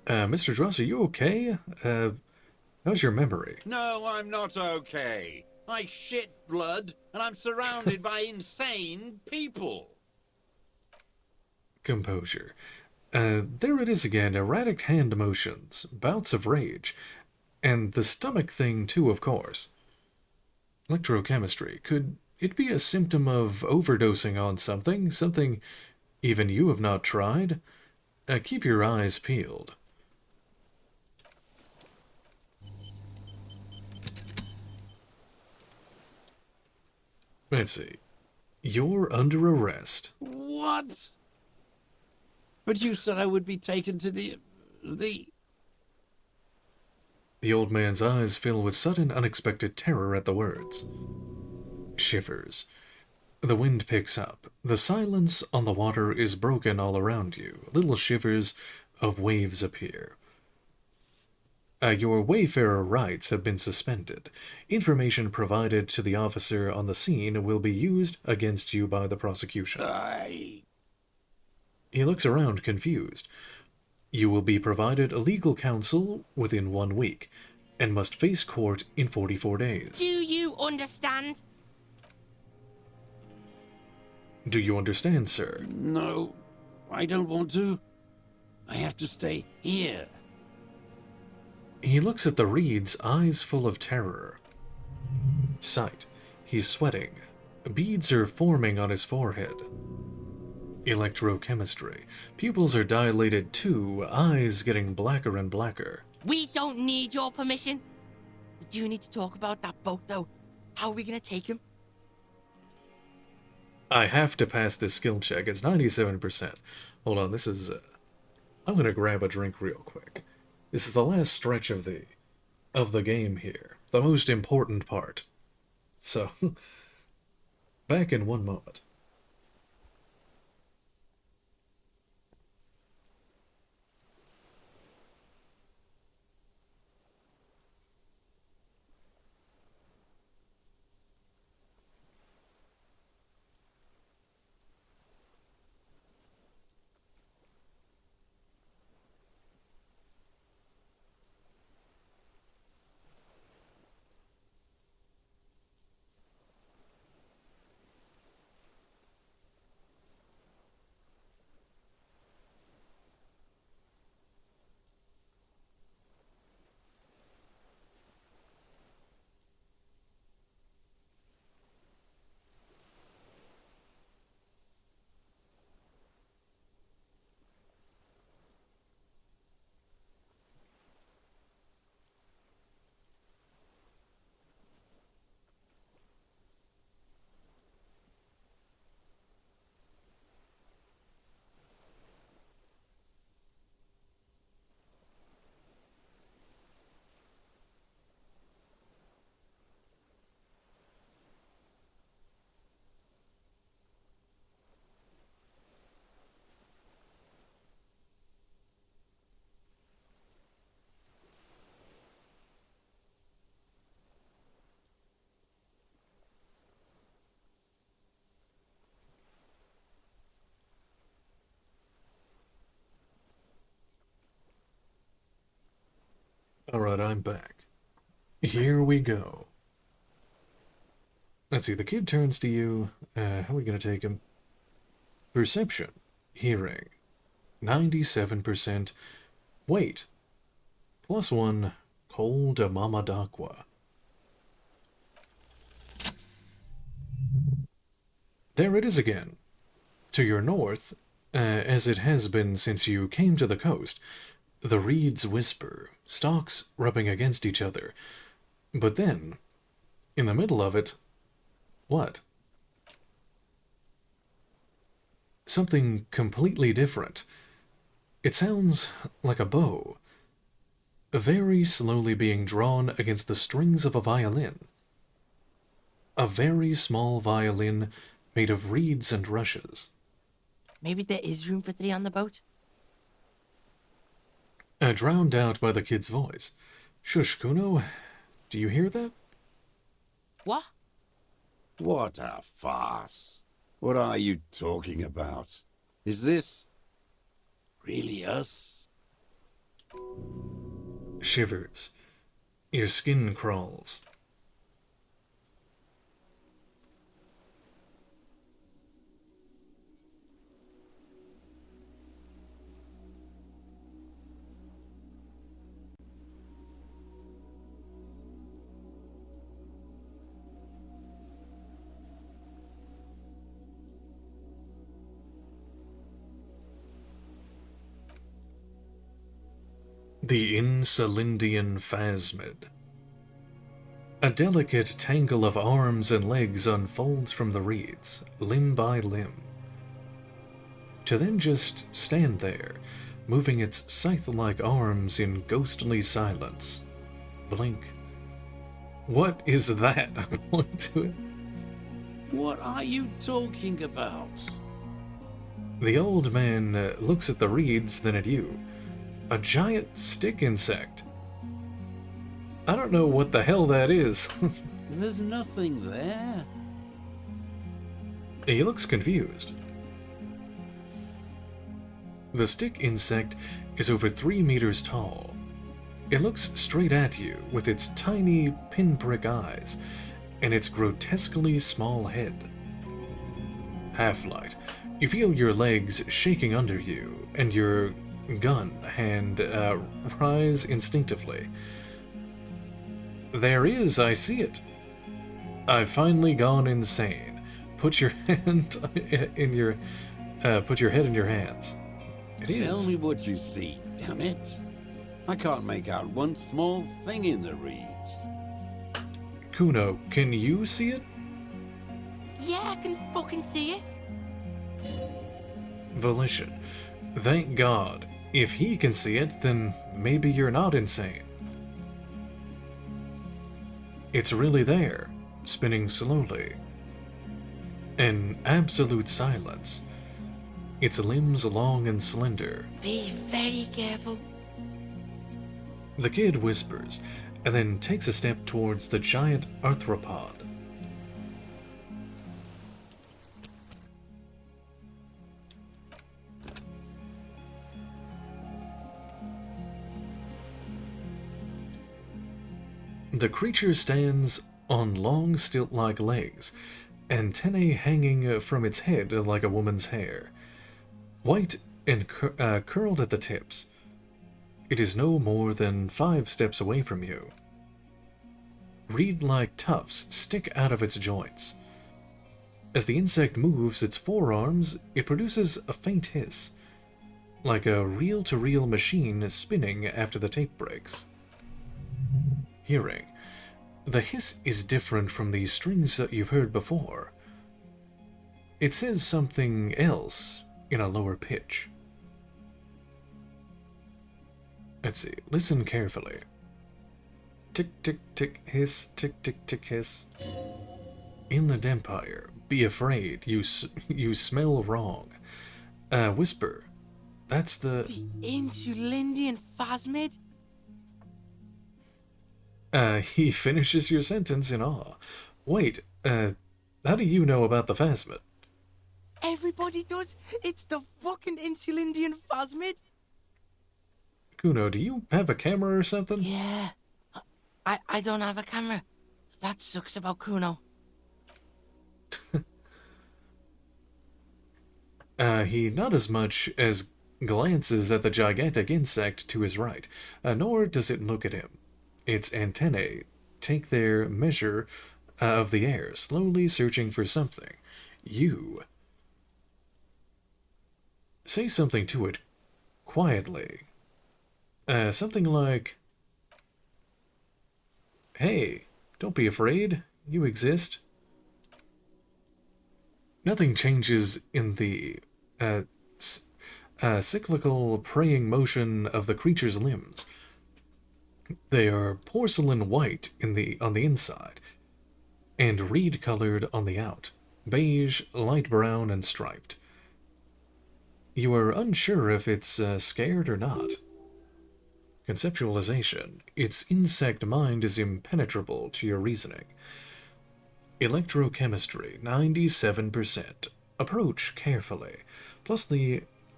Mr. Dross, are you okay? How's your memory? No, I'm not okay. I shit blood, and I'm surrounded by insane people. Composure. There it is again, erratic hand motions, bouts of rage, and the stomach thing too, of course. Electrochemistry. Could it be a symptom of overdosing on something? Something even you have not tried? Keep your eyes peeled. Let's see. You're under arrest. What? But you said I would be taken to the... The old man's eyes fill with sudden, unexpected terror at the words. Shivers. The wind picks up. The silence on the water is broken all around you. Little shivers of waves appear. Your wayfarer rights have been suspended. Information provided to the officer on the scene will be used against you by the prosecution. He looks around confused. You will be provided legal counsel within 1 week, and must face court in 44 days. Do you understand? Do you understand, sir? No, I don't want to. I have to stay here. He looks at the reeds, eyes full of terror. Sight. He's sweating. Beads are forming on his forehead. Electrochemistry. Pupils are dilated too, eyes getting blacker and blacker. We don't need your permission. We do need to talk about that boat, though. How are we gonna take him? I have to pass this skill check. It's 97%. Hold on, this is... I'm gonna grab a drink real quick. This is the last stretch of the game here. The most important part. So, back in one moment. Alright, I'm back. Here we go. Let's see, the kid turns to you. How are we gonna take him? Perception. Hearing. 97%. Weight. +1. Cold Mamadakwa. There it is again. To your north, as it has been since you came to the coast, the reeds whisper, stalks rubbing against each other. But then, in the middle of it, what? Something completely different. It sounds like a bow, very slowly being drawn against the strings of a violin. A very small violin made of reeds and rushes. Maybe there is room for 3 on the boat? Drowned out by the kid's voice. Shush, Kuno. Do you hear that? What? What a farce. What are you talking about? Is this really us? Shivers. Your skin crawls. The Insulindian Phasmid. A delicate tangle of arms and legs unfolds from the reeds, limb by limb, to then just stand there, moving its scythe-like arms in ghostly silence. Blink. What is that? I point to it. What are you talking about? The old man looks at the reeds, then at you. A giant stick insect. I don't know what the hell that is. There's nothing there. He looks confused. The stick insect is over 3 meters tall. It looks straight at you with its tiny pinprick eyes and its grotesquely small head. Half-light. You feel your legs shaking under you and your gun hand rise instinctively. There is, I see it. I've finally gone insane. Put your hand in your, put your head in your hands. Tell me what you see, damn it. I can't make out one small thing in the reeds. Kuno, can you see it? Yeah, I can fucking see it. Volition. Thank God. If he can see it, then maybe you're not insane. It's really there, spinning slowly. In absolute silence. Its limbs long and slender. Be very careful. The kid whispers, and then takes a step towards the giant arthropod. The creature stands on long stilt-like legs, antennae hanging from its head like a woman's hair. White and curled at the tips. It is no more than 5 steps away from you. Reed-like tufts stick out of its joints. As the insect moves its forearms, it produces a faint hiss, like a reel-to-reel machine spinning after the tape breaks. Hearing. The hiss is different from the strings that you've heard before. It says something else in a lower pitch. Let's see, listen carefully. Tick, tick, tick, hiss, tick, tick, tick, hiss. Inland Empire, be afraid, you smell wrong. Whisper, that's the Insulindian Phasmid? He finishes your sentence in awe. Wait, how do you know about the Phasmid? Everybody does. It's the fucking Insulindian Phasmid. Kuno, do you have a camera or something? Yeah. I don't have a camera. That sucks about Kuno. He not as much as glances at the gigantic insect to his right, nor does it look at him. Its antennae take their measure of the air, slowly searching for something. You say something to it quietly. Something like, "Hey, don't be afraid. You exist." Nothing changes in the cyclical praying motion of the creature's limbs. They are porcelain white on the inside, and reed-colored on the out, beige, light brown, and striped. You are unsure if it's scared or not. Conceptualization. Its insect mind is impenetrable to your reasoning. Electrochemistry, 97%. Approach carefully. Plus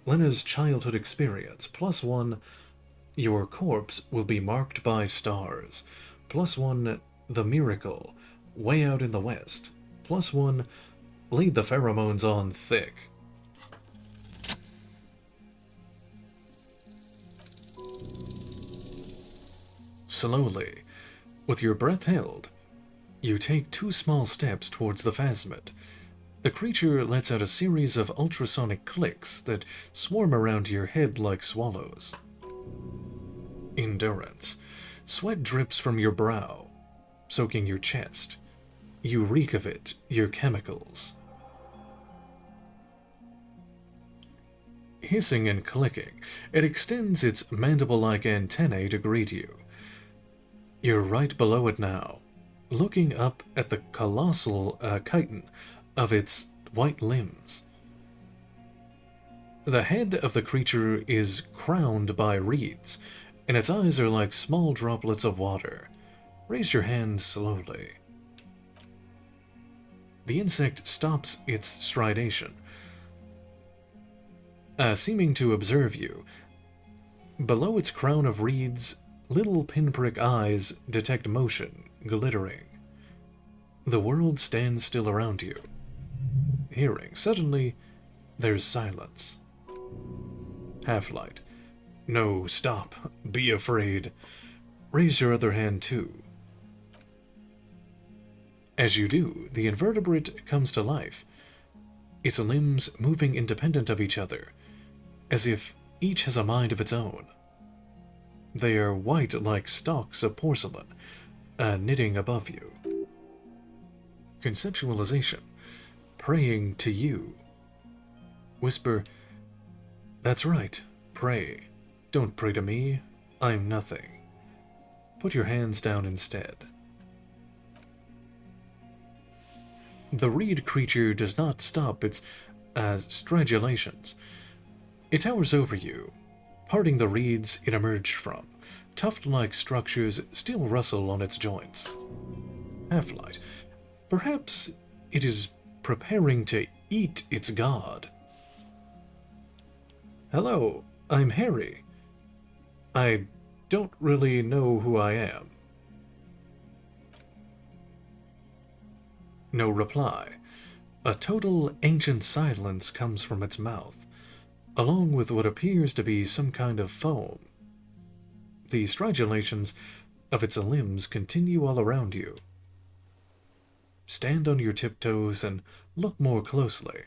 Lena's childhood experience. +1, your corpse will be marked by stars. +1, the miracle, way out in the west. +1, lead the pheromones on thick. Slowly, with your breath held, you take 2 small steps towards the phasmid. The creature lets out a series of ultrasonic clicks that swarm around your head like swallows. Endurance. Sweat drips from your brow, soaking your chest. You reek of it, your chemicals. Hissing and clicking, it extends its mandible-like antennae to greet you. You're right below it now, looking up at the colossal chitin of its white limbs. The head of the creature is crowned by reeds, and its eyes are like small droplets of water. Raise your hand slowly. The insect stops its stridation, seeming to observe you. Below its crown of reeds, little pinprick eyes detect motion, glittering. The world stands still around you. Hearing, suddenly, there's silence. Half-light. No, stop. Be afraid. Raise your other hand, too. As you do, the invertebrate comes to life, its limbs moving independent of each other, as if each has a mind of its own. They are white like stalks of porcelain, knitting above you. Conceptualization. Praying to you. Whisper, "That's right, pray. Don't pray to me. I'm nothing. Put your hands down instead." The reed creature does not stop its stridulations. It towers over you, parting the reeds it emerged from. Tuft-like structures still rustle on its joints. Half-light. Perhaps it is preparing to eat its god. "Hello, I'm Harry. I don't really know who I am." No reply. A total ancient silence comes from its mouth, along with what appears to be some kind of foam. The stridulations of its limbs continue all around you. Stand on your tiptoes and look more closely.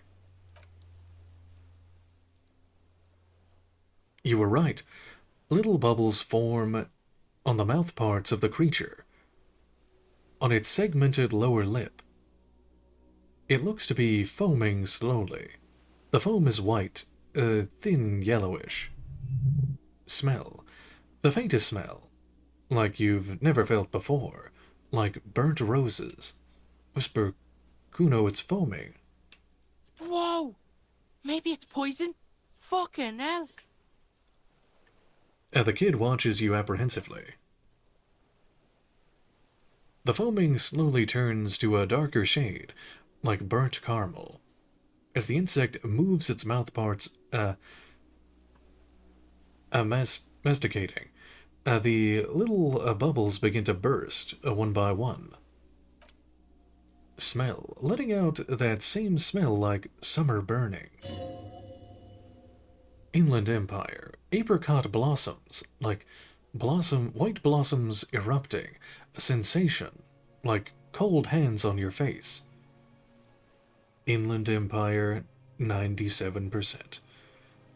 You were right. Little bubbles form on the mouth parts of the creature, on its segmented lower lip. It looks to be foaming slowly. The foam is white, thin yellowish. Smell. The faintest smell, like you've never felt before, like burnt roses. Whisper, "Kuno, it's foaming." Whoa! Maybe it's poison? Fucking hell! The kid watches you apprehensively. The foaming slowly turns to a darker shade, like burnt caramel, as the insect moves its mouth parts masticating. The little bubbles begin to burst, one by one. Smell, letting out that same smell like summer burning. Inland Empire, apricot blossoms, like white blossoms erupting, a sensation, like cold hands on your face. Inland Empire, 97%.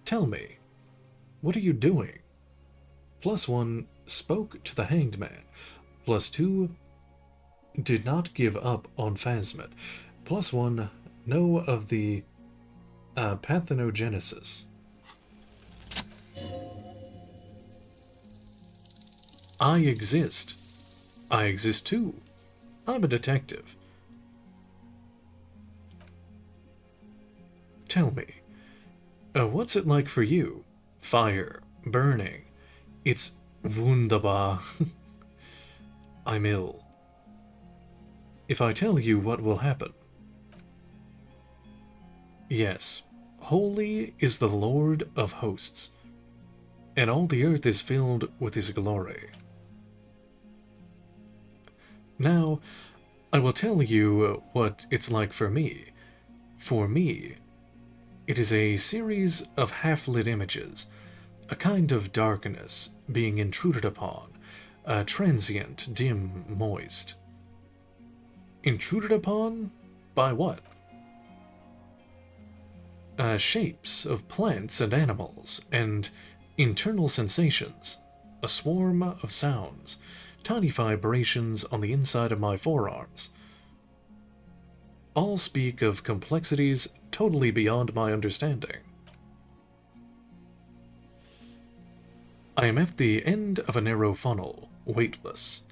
Tell me, what are you doing? +1, spoke to the hanged man. +2, did not give up on Phasmid. +1, know of the parthenogenesis. I exist. I exist too. I'm a detective. Tell me, what's it like for you? Fire, burning. It's wunderbar. I'm ill. If I tell you, what will happen? Yes, holy is the Lord of hosts, and all the earth is filled with his glory. Now, I will tell you what it's like for me. For me, it is a series of half-lit images, a kind of darkness being intruded upon, transient, dim, moist. Intruded upon? By what? Shapes of plants and animals, and internal sensations, a swarm of sounds, tiny vibrations on the inside of my forearms. All speak of complexities totally beyond my understanding. I am at the end of a narrow funnel, weightless.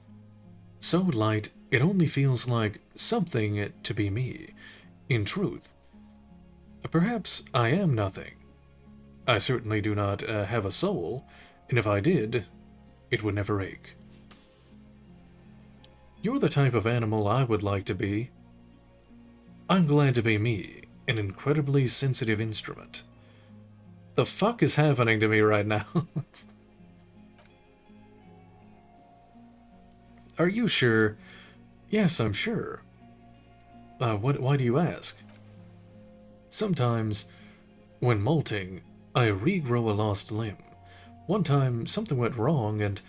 So light, it only feels like something to be me. In truth, perhaps I am nothing. I certainly do not have a soul, and if I did, it would never ache. You're the type of animal I would like to be. I'm glad to be me, an incredibly sensitive instrument. The fuck is happening to me right now? Are you sure? Yes, I'm sure. Why do you ask? Sometimes, when molting, I regrow a lost limb. One time, something went wrong, and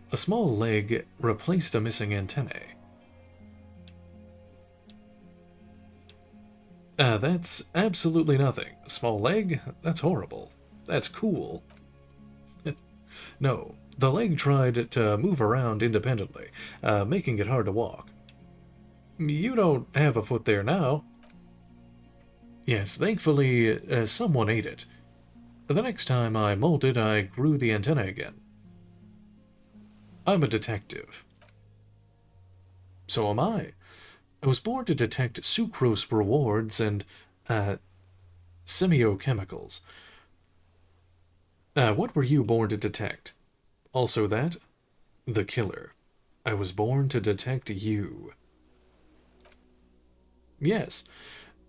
a small leg replaced a missing antennae. That's absolutely nothing. A small leg? That's horrible. That's cool. No, the leg tried to move around independently, making it hard to walk. You don't have a foot there now. Yes, thankfully, someone ate it. The next time I molted, I grew the antenna again. I'm a detective. So am I. I was born to detect sucrose rewards and, semiochemicals. What were you born to detect? Also that? The killer. I was born to detect you. Yes,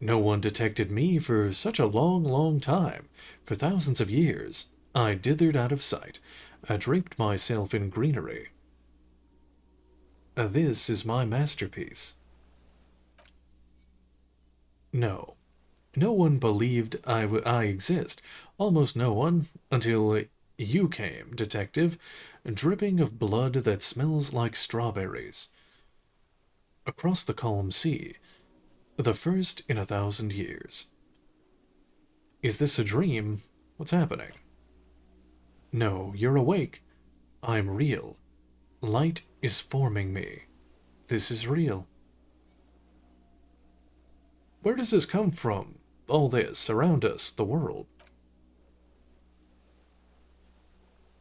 no one detected me for such a long, long time. For thousands of years, I dithered out of sight. I draped myself in greenery. This is my masterpiece. No. No one believed I exist. Almost no one, until you came, detective, dripping of blood that smells like strawberries. Across the calm sea, the first in 1,000 years. Is this a dream? What's happening? No, you're awake. I'm real. Light is forming me. This is real. Where does this come from? All this, around us, the world.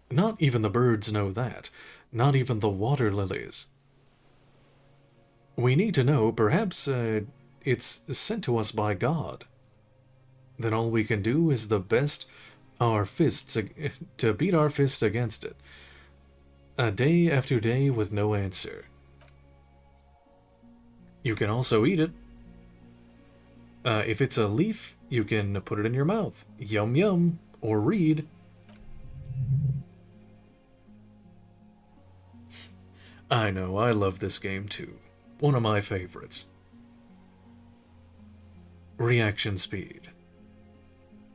Not even the birds know that. Not even the water lilies. We need to know, perhaps, it's sent to us by God. Then all we can do is the best our fists to beat our fists against it. Day after day with no answer. You can also eat it. If it's a leaf, you can put it in your mouth. Yum yum. Or read. I know, I love this game too. One of my favorites. Reaction speed.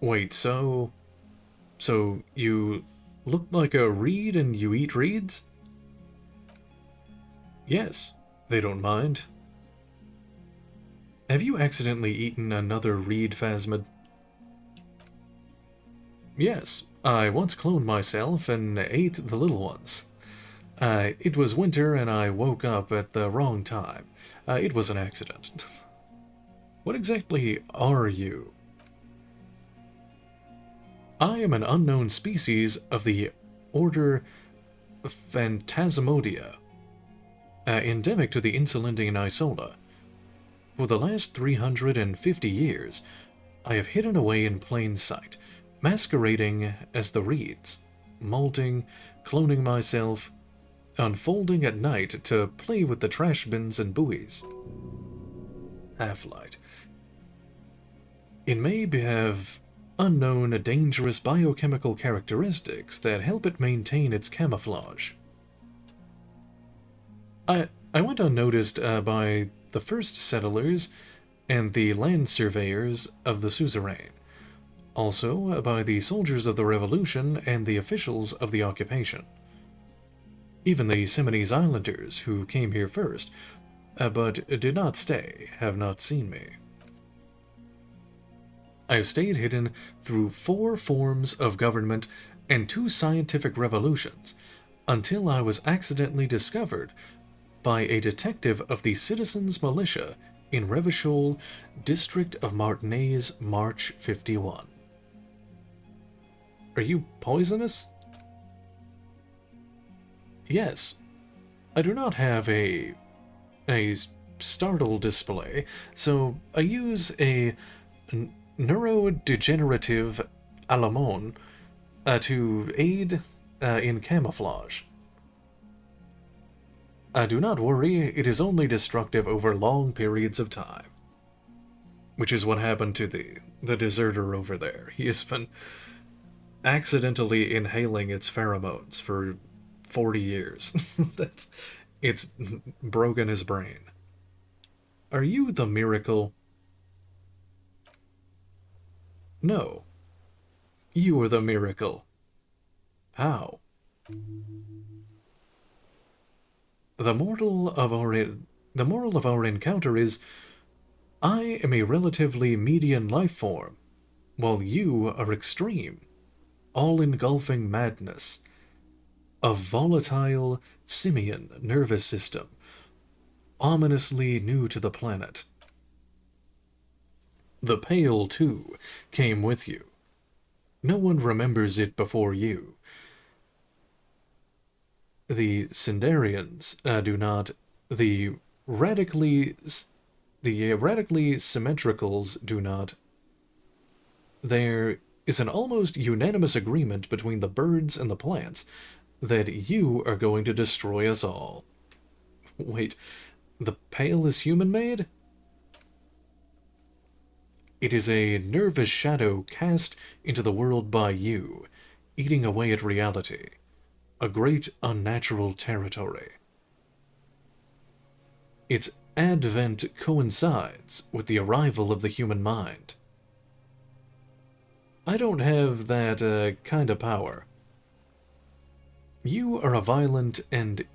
Wait, so you look like a reed and you eat reeds? Yes, they don't mind. Have you accidentally eaten another reed phasmid? Yes, I once cloned myself and ate the little ones. It was winter and I woke up at the wrong time. It was an accident. What exactly are you? I am an unknown species of the order Phantasmodia, endemic to the Insulindian Isola. For the last 350 years, I have hidden away in plain sight, masquerading as the reeds, molting, cloning myself, unfolding at night to play with the trash bins and buoys. Half-light. It may have unknown dangerous biochemical characteristics that help it maintain its camouflage. I went unnoticed by the first settlers and the land surveyors of the suzerain, also by the soldiers of the Revolution and the officials of the occupation. Even the Seminoles Islanders, who came here first, but did not stay, have not seen me. I have stayed hidden through 4 forms of government and 2 scientific revolutions, until I was accidentally discovered by a detective of the Citizens Militia in Revachol, district of Martinez, March 51. Are you poisonous? Yes. I do not have a startle display, so I use a neurodegenerative alamone to aid in camouflage. Do not worry, it is only destructive over long periods of time. Which is what happened to the deserter over there. He has been accidentally inhaling its pheromones for 40 years. It's broken his brain. Are you the miracle? No. You are the miracle. How? The moral of our encounter is, I am a relatively median life form, while you are extreme, all-engulfing madness, a volatile simian nervous system, ominously new to the planet. The Pale, too, came with you. No one remembers it before you. The Sindarians do not. The radically symmetricals do not. There is an almost unanimous agreement between the birds and the plants that you are going to destroy us all. Wait, the Pale is human-made? It is a nervous shadow cast into the world by you, eating away at reality. A great unnatural territory. Its advent coincides with the arrival of the human mind. I don't have that kind of power. You are a violent and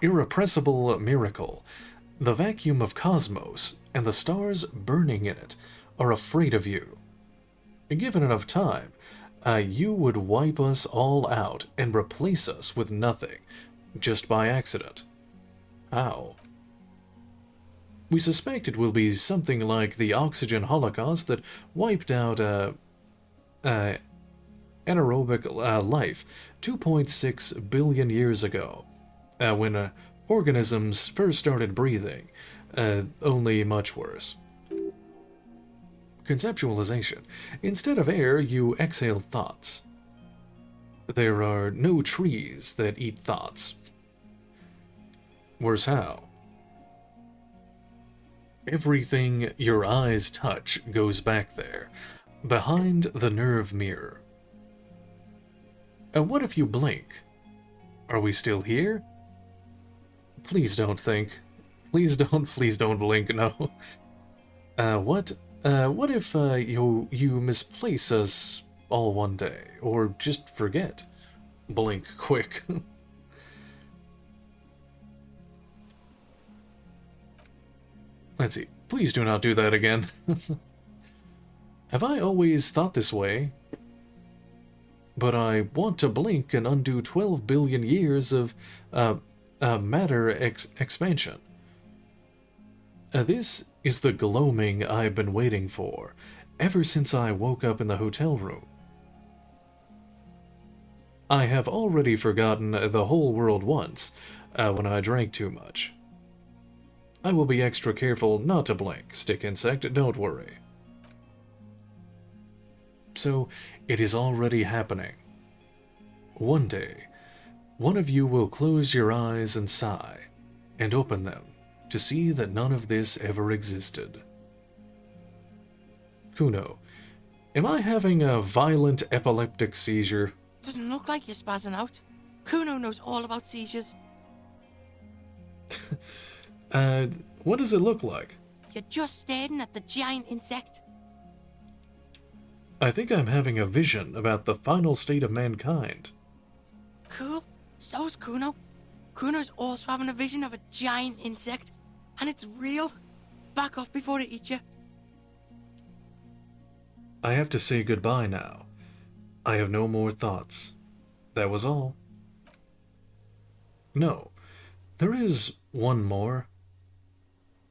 irrepressible miracle. The vacuum of cosmos and the stars burning in it are afraid of you. Given enough time, you would wipe us all out and replace us with nothing, just by accident. How? We suspect it will be something like the oxygen holocaust that wiped out anaerobic life 2.6 billion years ago, when organisms first started breathing, only much worse. Conceptualization. Instead of air, you exhale thoughts. There are no trees that eat thoughts. Worse how? Everything your eyes touch goes back there, behind the nerve mirror. What if you blink? Are we still here? Please don't think. Please don't blink, no. What if, you misplace us all one day? Or just forget? Blink quick. Let's see. Please do not do that again. Have I always thought this way? But I want to blink and undo 12 billion years of matter expansion. This is the gloaming I've been waiting for, ever since I woke up in the hotel room. I have already forgotten the whole world once, when I drank too much. I will be extra careful not to blink, stick insect, don't worry. So, it is already happening. One day, one of you will close your eyes and sigh, and open them to see that none of this ever existed. Kuno, am I having a violent epileptic seizure? Doesn't look like you're spazzing out. Kuno knows all about seizures. What does it look like? You're just staring at the giant insect. I think I'm having a vision about the final state of mankind. Cool. So's Kuno. Kuno's also having a vision of a giant insect, and it's real. Back off before it eats you. I have to say goodbye now. I have no more thoughts. That was all. No, there is one more.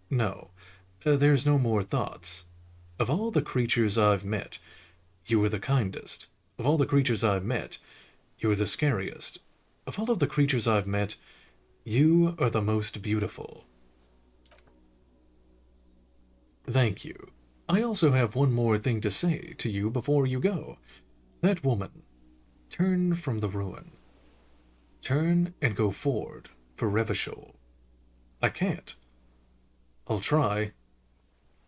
No, there's no more thoughts. Of all the creatures I've met, you were the kindest. Of all the creatures I've met, you were the scariest. Of all of the creatures I've met, you are the most beautiful. Thank you. I also have one more thing to say to you before you go. That woman, turn from the ruin. Turn and go forward for Revachol. I can't. I'll try.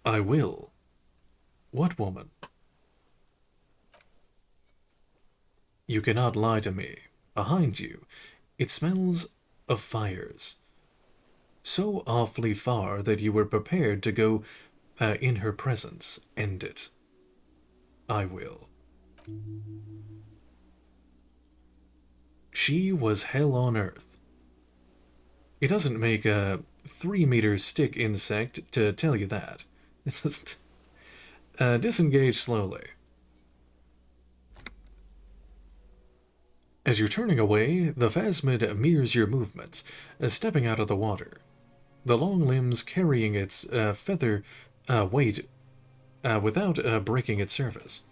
I will. What woman? You cannot lie to me. Behind you, it smells of fires. So awfully far that you were prepared to go in her presence. End it. I will. She was hell on earth. It doesn't make a 3-meter stick insect to tell you that. It just disengage slowly. As you're turning away, the phasmid mirrors your movements, stepping out of the water. The long limbs carrying its feather weight without breaking its surface.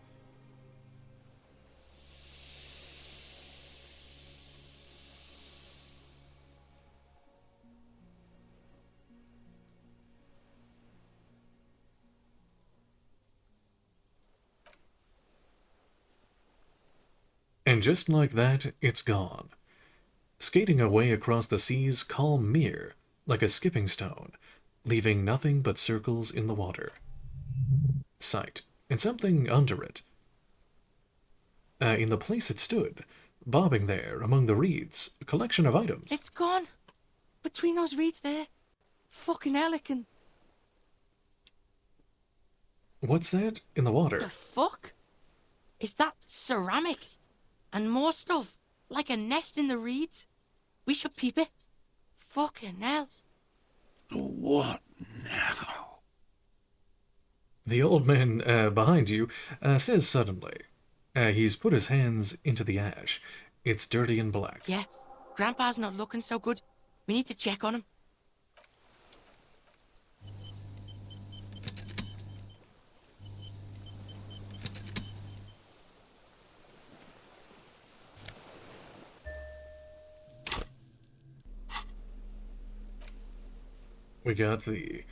And just like that, it's gone. Skating away across the sea's calm mirror, like a skipping stone, leaving nothing but circles in the water. Sight, and something under it. In the place it stood, bobbing there among the reeds, a collection of items. It's gone. Between those reeds there. Fucking hell, it can... What's that in the water? The fuck? Is that ceramic? And more stuff, like a nest in the reeds. We should peep it. Fucking hell. What now? The old man behind you says suddenly. He's put his hands into the ash. It's dirty and black. Yeah, Grandpa's not looking so good. We need to check on him. We got the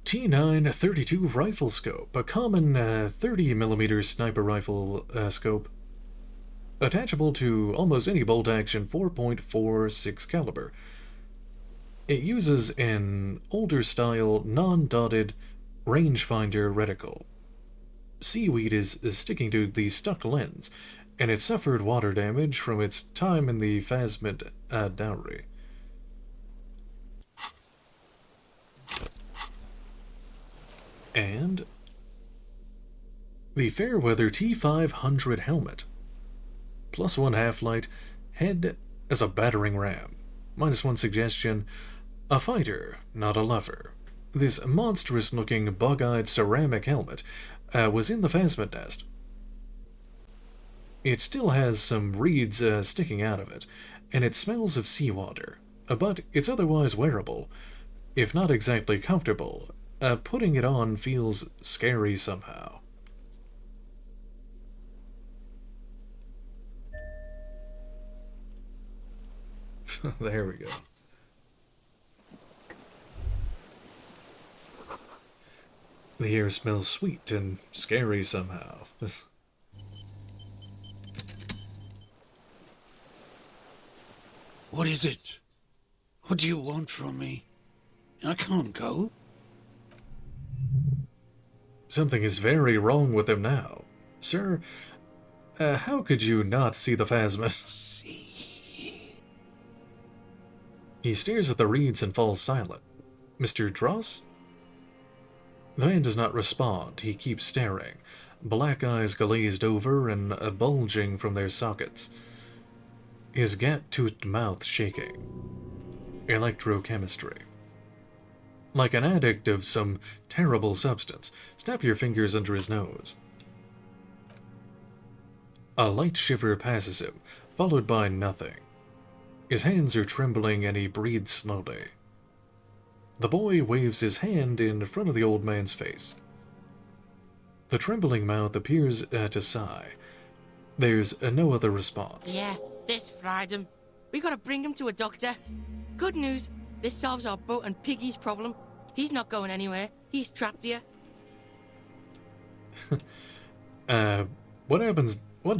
T932 rifle scope, a common 30mm sniper rifle scope, attachable to almost any bolt-action 4.46 caliber. It uses an older-style, non-dotted rangefinder reticle. Seaweed is sticking to the stuck lens, and it suffered water damage from its time in the Phasmid dowry. And the Fairweather T500 helmet. +1 half-light, head as a battering ram. -1 suggestion, a fighter, not a lover. This monstrous-looking bug-eyed ceramic helmet was in the Phasmid nest. It still has some reeds sticking out of it, and it smells of seawater, but it's otherwise wearable, if not exactly comfortable. Putting it on feels scary somehow. There we go. The air smells sweet and scary somehow. What is it? What do you want from me? I can't go. Something is very wrong with him now. Sir, how could you not see the Phasmid? See. He stares at the reeds and falls silent. Mr. Dross? The man does not respond. He keeps staring, black eyes glazed over and bulging from their sockets. His gap-toothed mouth shaking. Electrochemistry. Like an addict of some terrible substance, snap your fingers under his nose. A light shiver passes him, followed by nothing. His hands are trembling and he breathes slowly. The boy waves his hand in front of the old man's face. The trembling mouth appears to sigh. There's no other response. Yeah, this fried him. We gotta bring him to a doctor. Good news, this solves our boat and Piggy's problem. He's not going anywhere. He's trapped here. What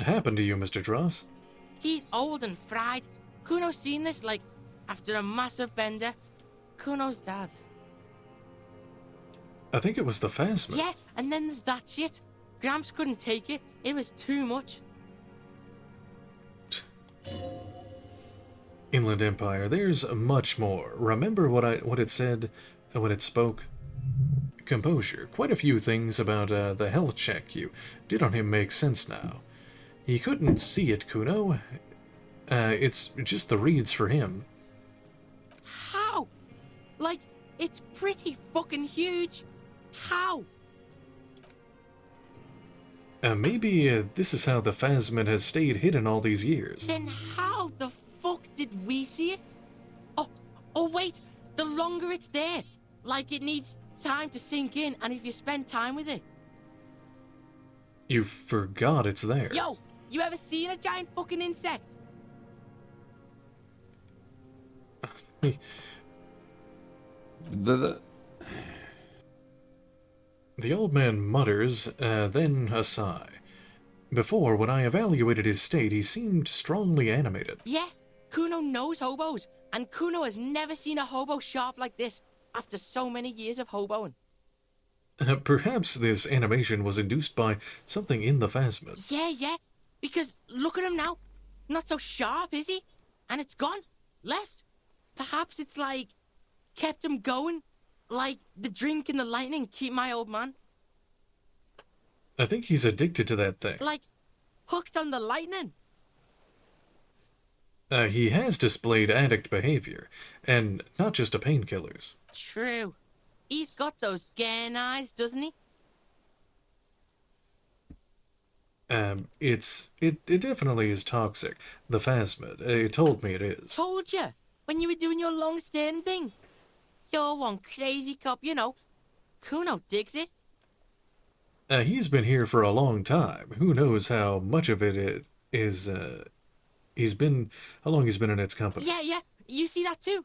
happened to you, Mr. Dross? He's old and fried. Kuno's seen this, like, after a massive bender. Kuno's dad. I think it was the Phasmid. Yeah, and then there's that shit. Gramps couldn't take it. It was too much. Inland Empire, there's much more. Remember what it said when it spoke? Composure. Quite a few things about the health check you did on him make sense now. He couldn't see it, Kuno. It's just the reeds for him. How? Like, it's pretty fucking huge. How? Maybe this is how the Phasmid has stayed hidden all these years. Then how the fuck did we see it? Oh wait, the longer it's there, like it needs time to sink in, and if you spend time with it. You forgot it's there. Yo, you ever seen a giant fucking insect? The The old man mutters, then a sigh. Before, when I evaluated his state, he seemed strongly animated. Yeah, Kuno knows hobos, and Kuno has never seen a hobo sharp like this after so many years of hoboing. Perhaps this animation was induced by something in the Phasmid. Yeah, because look at him now. Not so sharp, is he? And it's gone. Left. Perhaps it's like, kept him going. Like the drink and the lightning keep my old man. I think he's addicted to that thing. Like, hooked on the lightning. He has displayed addict behavior, and not just to painkillers. True. He's got those gern eyes, doesn't he? It definitely is toxic. The Phasmid. It told me it is. Told you. When you were doing your long-standing thing. You're one crazy cop, you know. Kuno digs it. He's been here for a long time. Who knows how much of it is, how long he's been in its company. Yeah. You see that too?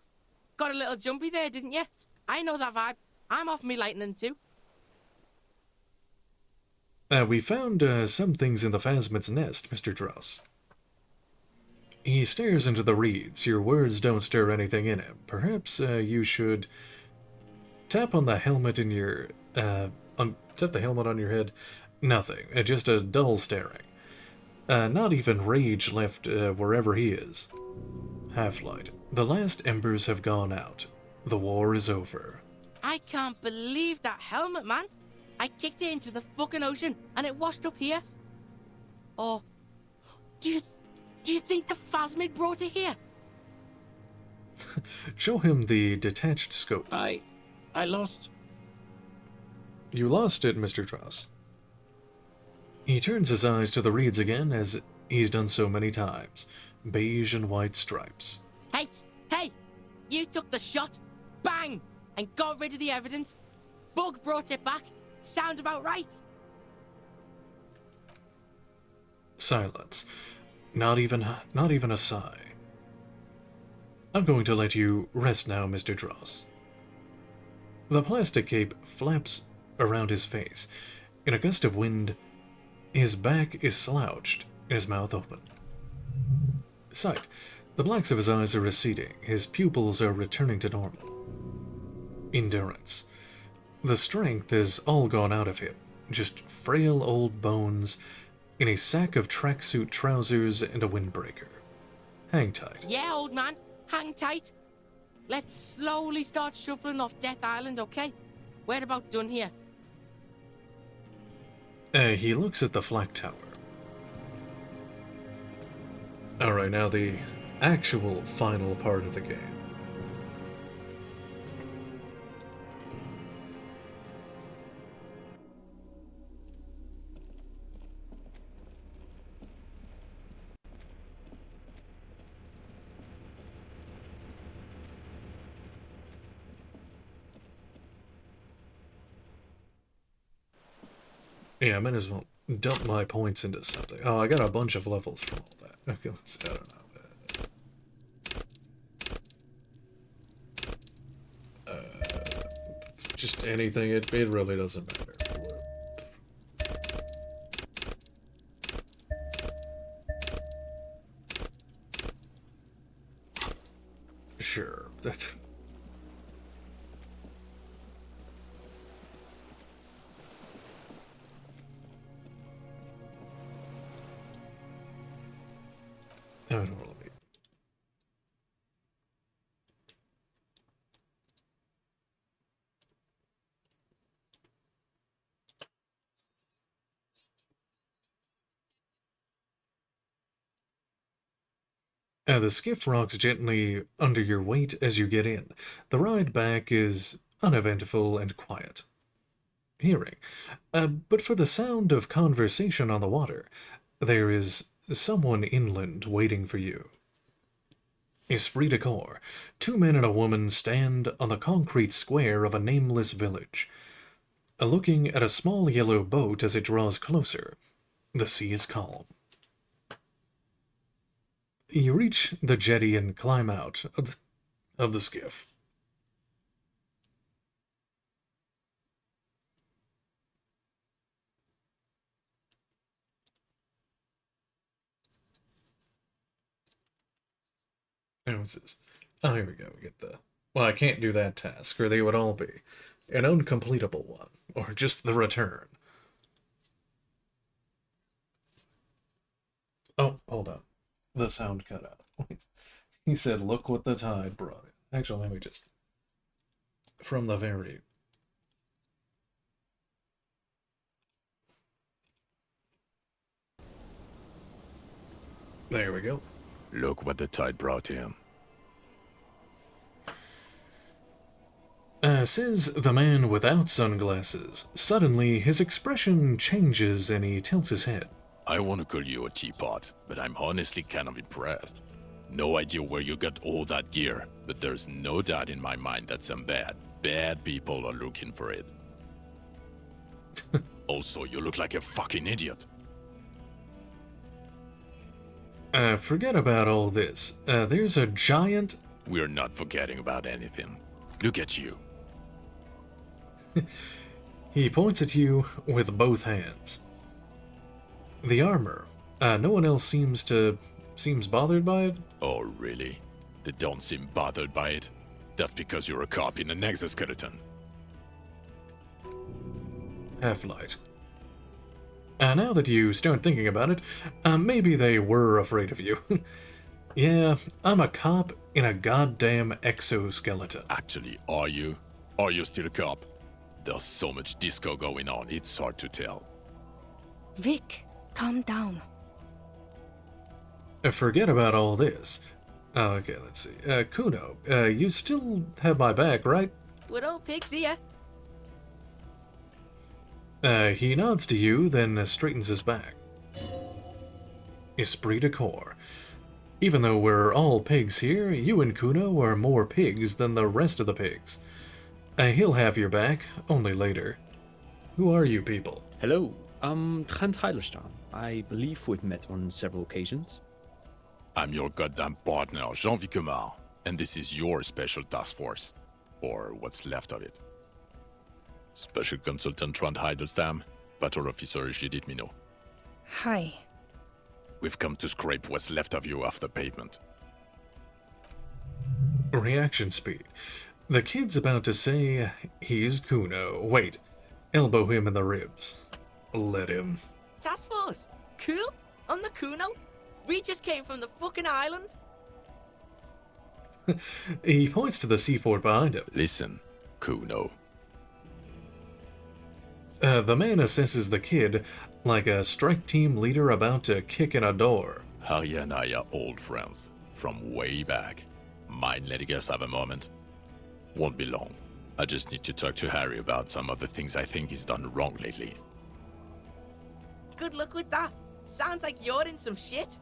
Got a little jumpy there, didn't you? I know that vibe. I'm off me lightning too. We found some things in the Phasmid's nest, Mr. Dross. He stares into the reeds. Your words don't stir anything in him. Perhaps you should tap on the helmet in your tap the helmet on your head. Nothing. Just a dull staring. Not even rage left wherever he is. Half-Light. The last embers have gone out. The war is over. I can't believe that helmet, man. I kicked it into the fucking ocean and it washed up here. Or do you think the Phasmid brought it here? Show him the detached scope. I lost. You lost it, Mr. Truss. He turns his eyes to the reeds again, as he's done so many times. Beige and white stripes. Hey! You took the shot, bang, and got rid of the evidence. Bug brought it back. Sound about right? Silence. Not even a sigh. I'm going to let you rest now, Mr. Dross. The plastic cape flaps around his face. In a gust of wind, his back is slouched, his mouth open. Sight. The blacks of his eyes are receding, his pupils are returning to normal. Endurance. The strength is all gone out of him, just frail old bones in a sack of tracksuit trousers and a windbreaker. Hang tight. Yeah, old man, hang tight. Let's slowly start shuffling off Death Island, okay? We're about done here. He looks at the flak tower. Alright, now the actual final part of the game. Yeah, I might as well dump my points into something. Oh, I got a bunch of levels from all that. Okay, let's see, I don't know. Just anything, it really doesn't matter. Sure, that's... I don't want to be. The skiff rocks gently under your weight as you get in. The ride back is uneventful and quiet. Hearing. But for the sound of conversation on the water, there is someone inland waiting for you. Esprit de corps. 2 men and a woman stand on the concrete square of a nameless village, looking at a small yellow boat as it draws closer. The sea is calm. You reach the jetty and climb out of the skiff. And what's this? Oh, here we go. We get the... Well, I can't do that task, or they would all be an uncompletable one, or just the return. Oh, hold on. The sound cut out. He said, look what the tide brought in. Actually, let me just... From the very... There we go. Look what the tide brought him. Says the man without sunglasses. Suddenly, his expression changes and he tilts his head. I want to call you a teapot, but I'm honestly kind of impressed. No idea where you got all that gear, but there's no doubt in my mind that some bad people are looking for it. Also, you look like a fucking idiot. Forget about all this. There's a giant... We're not forgetting about anything. Look at you. He points at you with both hands. The armor. No one else seems bothered by it? Oh, really? They don't seem bothered by it? That's because you're a cop in an exoskeleton. Half-Light. Now that you start thinking about it, maybe they were afraid of you. Yeah, I'm a cop in a goddamn exoskeleton. Actually, are you? Are you still a cop? There's so much disco going on, it's hard to tell. Vic, calm down. Forget about all this. Okay, let's see. Kuno, you still have my back, right? Good old pigs here. He nods to you, then straightens his back. Esprit de corps. Even though we're all pigs here, you and Kuno are more pigs than the rest of the pigs. He'll have your back, only later. Who are you people? Hello, I'm Traditionalist. I believe we've met on several occasions. I'm your goddamn partner, Jean-Vic Kumar, and this is your special task force. Or what's left of it. Special Consultant Trond Heidelstam, Patrol Officer Judith Minot. Hi. We've come to scrape what's left of you off the pavement. Reaction speed. The kid's about to say, he's Kuno. Wait, elbow him in the ribs. Let him. Task force. Cool. I'm the Kuno. We just came from the fucking island. He points to the C4 behind him. Listen, Kuno. The man assesses the kid like a strike team leader about to kick in a door. Harry and I are old friends, from way back. Mind letting us have a moment? Won't be long. I just need to talk to Harry about some of the things I think he's done wrong lately. Good luck with that. Sounds like you're in some shit.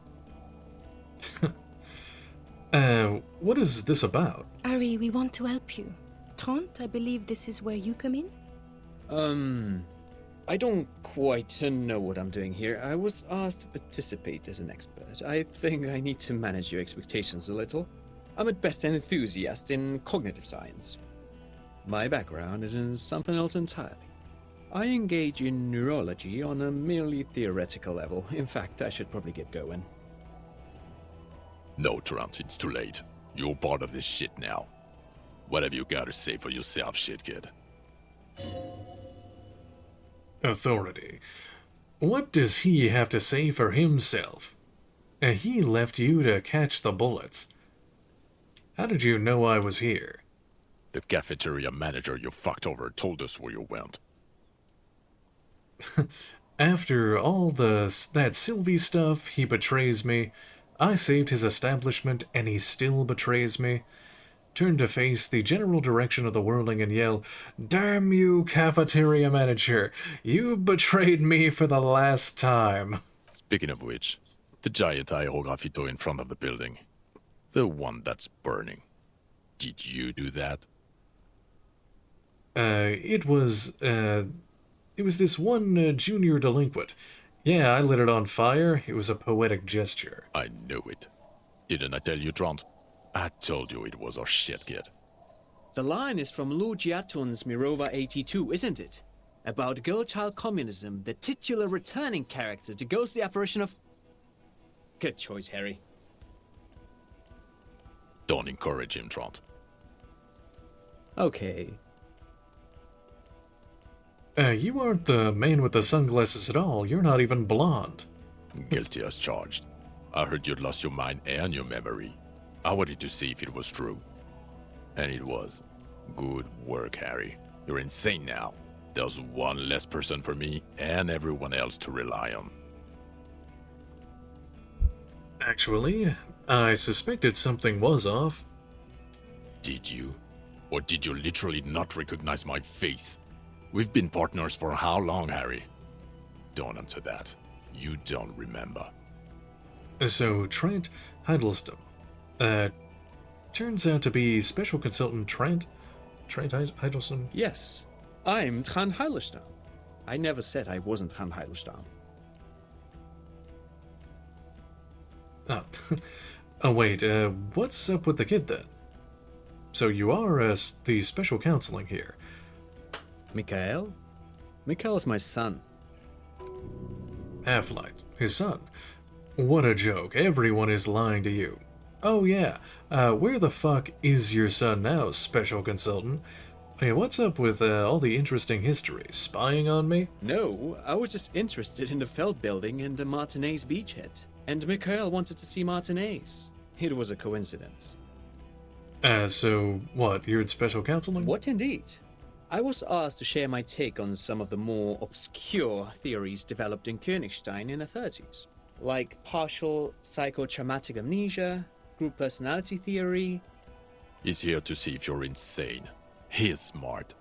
What is this about? Ari, we want to help you. Trant, I believe this is where you come in? I don't quite know what I'm doing here. I was asked to participate as an expert. I think I need to manage your expectations a little. I'm at best an enthusiast in cognitive science. My background is in something else entirely. I engage in neurology on a merely theoretical level. In fact, I should probably get going. No, Trent, it's too late. You're part of this shit now. What have you got to say for yourself, shit kid? Authority. What does he have to say for himself? He left you to catch the bullets. How did you know I was here? The cafeteria manager you fucked over told us where you went. After all that Sylvie stuff, he betrays me. I saved his establishment, and he still betrays me. Turn to face the general direction of the whirling and yell, "Damn you, cafeteria manager! You've betrayed me for the last time!" Speaking of which, the giant aerografito in front of the building. The one that's burning. Did you do that? It was this one junior delinquent. Yeah, I lit it on fire. It was a poetic gesture. I knew it. Didn't I tell you, Trant? I told you it was our shit, kid. The line is from Lou Giatun's Mirova 82, isn't it? About girl-child communism, the titular returning character to ghost the apparition of... Good choice, Harry. Don't encourage him, Trant. Okay. You aren't the man with the sunglasses at all. You're not even blonde. Guilty as charged. I heard you'd lost your mind and your memory. I wanted to see if it was true. And it was. Good work, Harry. You're insane now. There's one less person for me and everyone else to rely on. Actually, I suspected something was off. Did you? Or did you literally not recognize my face? We've been partners for how long, Harry? Don't answer that. You don't remember. So, Trent Heidelstam. Turns out to be Special Consultant Trent Heidelstam? Yes, I'm Trant Heidelstam. I never said I wasn't Trant Heidelstam. Oh. Oh, wait, what's up with the kid then? So you are, the special counseling here. Mikhail? Mikhail's my son. Half-Light, his son. What a joke, everyone is lying to you. Oh yeah, where the fuck is your son now, special consultant? Hey, what's up with all the interesting history? Spying on me? No, I was just interested in the Feld building and the Martinez beachhead. And Mikhail wanted to see Martinez. It was a coincidence. So what, you're special counseling? What indeed? I was asked to share my take on some of the more obscure theories developed in Königstein in the 30s, like partial psychotraumatic amnesia, group personality theory. He's here to see if you're insane. He is smart.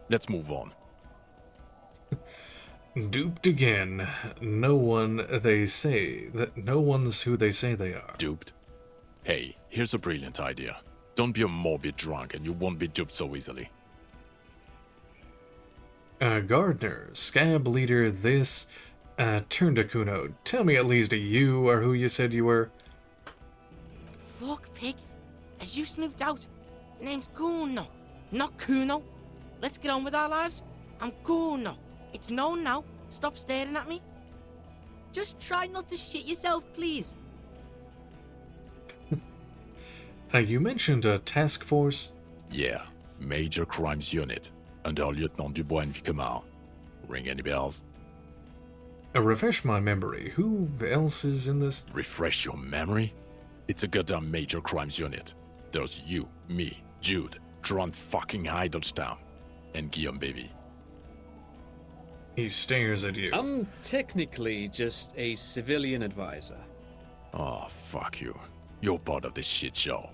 Let's move on. Duped again. No one's who they say they are. Duped? Hey, here's a brilliant idea. Don't be a morbid drunk and you won't be duped so easily. Gardner, scab leader, turn to Kuno. Tell me at least you are who you said you were. Fuck, pig. As you snooped out, the name's Kuno, not Kuno. Let's get on with our lives. I'm Kuno. It's known now. Stop staring at me. Just try not to shit yourself, please. You mentioned a task force? Yeah, Major Crimes Unit, under Lieutenant Dubois and Vicomar. Ring any bells? Refresh my memory. Who else is in this? Refresh your memory? It's a goddamn Major Crimes Unit. There's you, me, Jude, Tron fucking Heidelstown, and Guillaume Baby. He stares at you. I'm technically just a civilian advisor. Oh, fuck you. You're part of this shit show.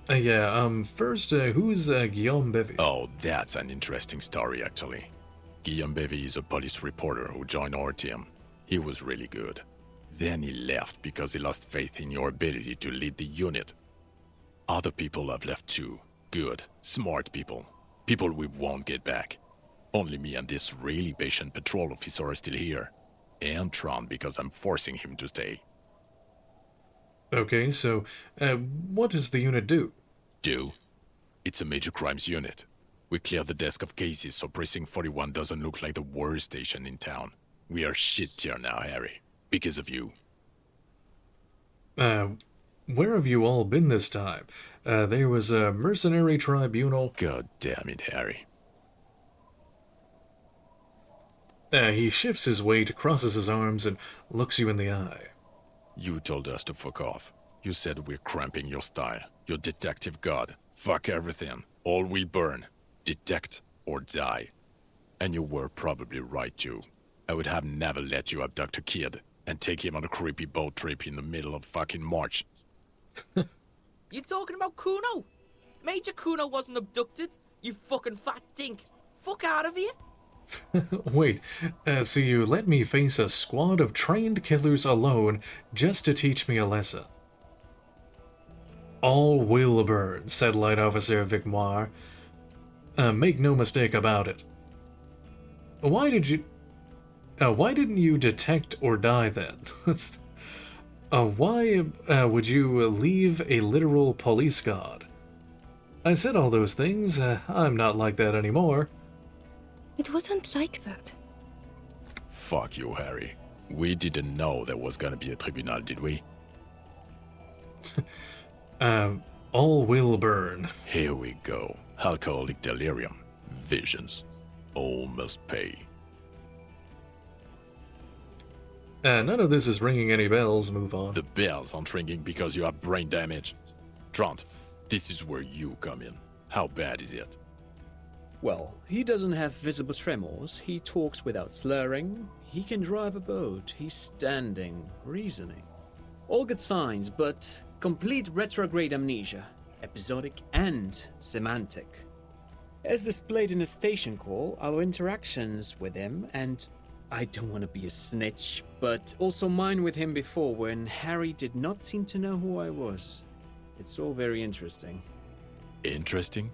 First, who's Guillaume Bevy? Oh, that's an interesting story, actually. Guillaume Bevy is a police reporter who joined our team. He was really good. Then he left because he lost faith in your ability to lead the unit. Other people have left too. Good, smart people. People we won't get back. Only me and this really patient patrol officer are still here. And Tron because I'm forcing him to stay. Okay, so, what does the unit do? Do? It's a major crimes unit. We clear the desk of cases so Precinct 41 doesn't look like the worst station in town. We are shit tier now, Harry. Because of you. Where have you all been this time? There was a mercenary tribunal. God damn it, Harry. He shifts his weight, crosses his arms, and looks you in the eye. You told us to fuck off. You said we're cramping your style. Your detective god. Fuck everything. All we burn. Detect or die. And you were probably right too. I would have never let you abduct a kid and take him on a creepy boat trip in the middle of fucking March. You talking about Kuno? Major Kuno wasn't abducted, you fucking fat dink. Fuck out of here. Wait, so you let me face a squad of trained killers alone just to teach me a lesson? All will burn, said Light Officer Vicmoir. Make no mistake about it. Why didn't you detect or die then? Why would you leave a literal police god? I said all those things. I'm not like that anymore. It wasn't like that. Fuck you, Harry. We didn't know there was gonna be a tribunal, did we? All will burn. Here we go. Alcoholic delirium. Visions. All must pay. None of this is ringing any bells. Move on. The bells aren't ringing because you have brain damage. Trant, this is where you come in. How bad is it? Well, he doesn't have visible tremors, he talks without slurring, he can drive a boat, he's standing, reasoning. All good signs, but complete retrograde amnesia, episodic and semantic. As displayed in a station call, our interactions with him, and I don't want to be a snitch, but also mine with him before when Harry did not seem to know who I was. It's all very interesting. Interesting?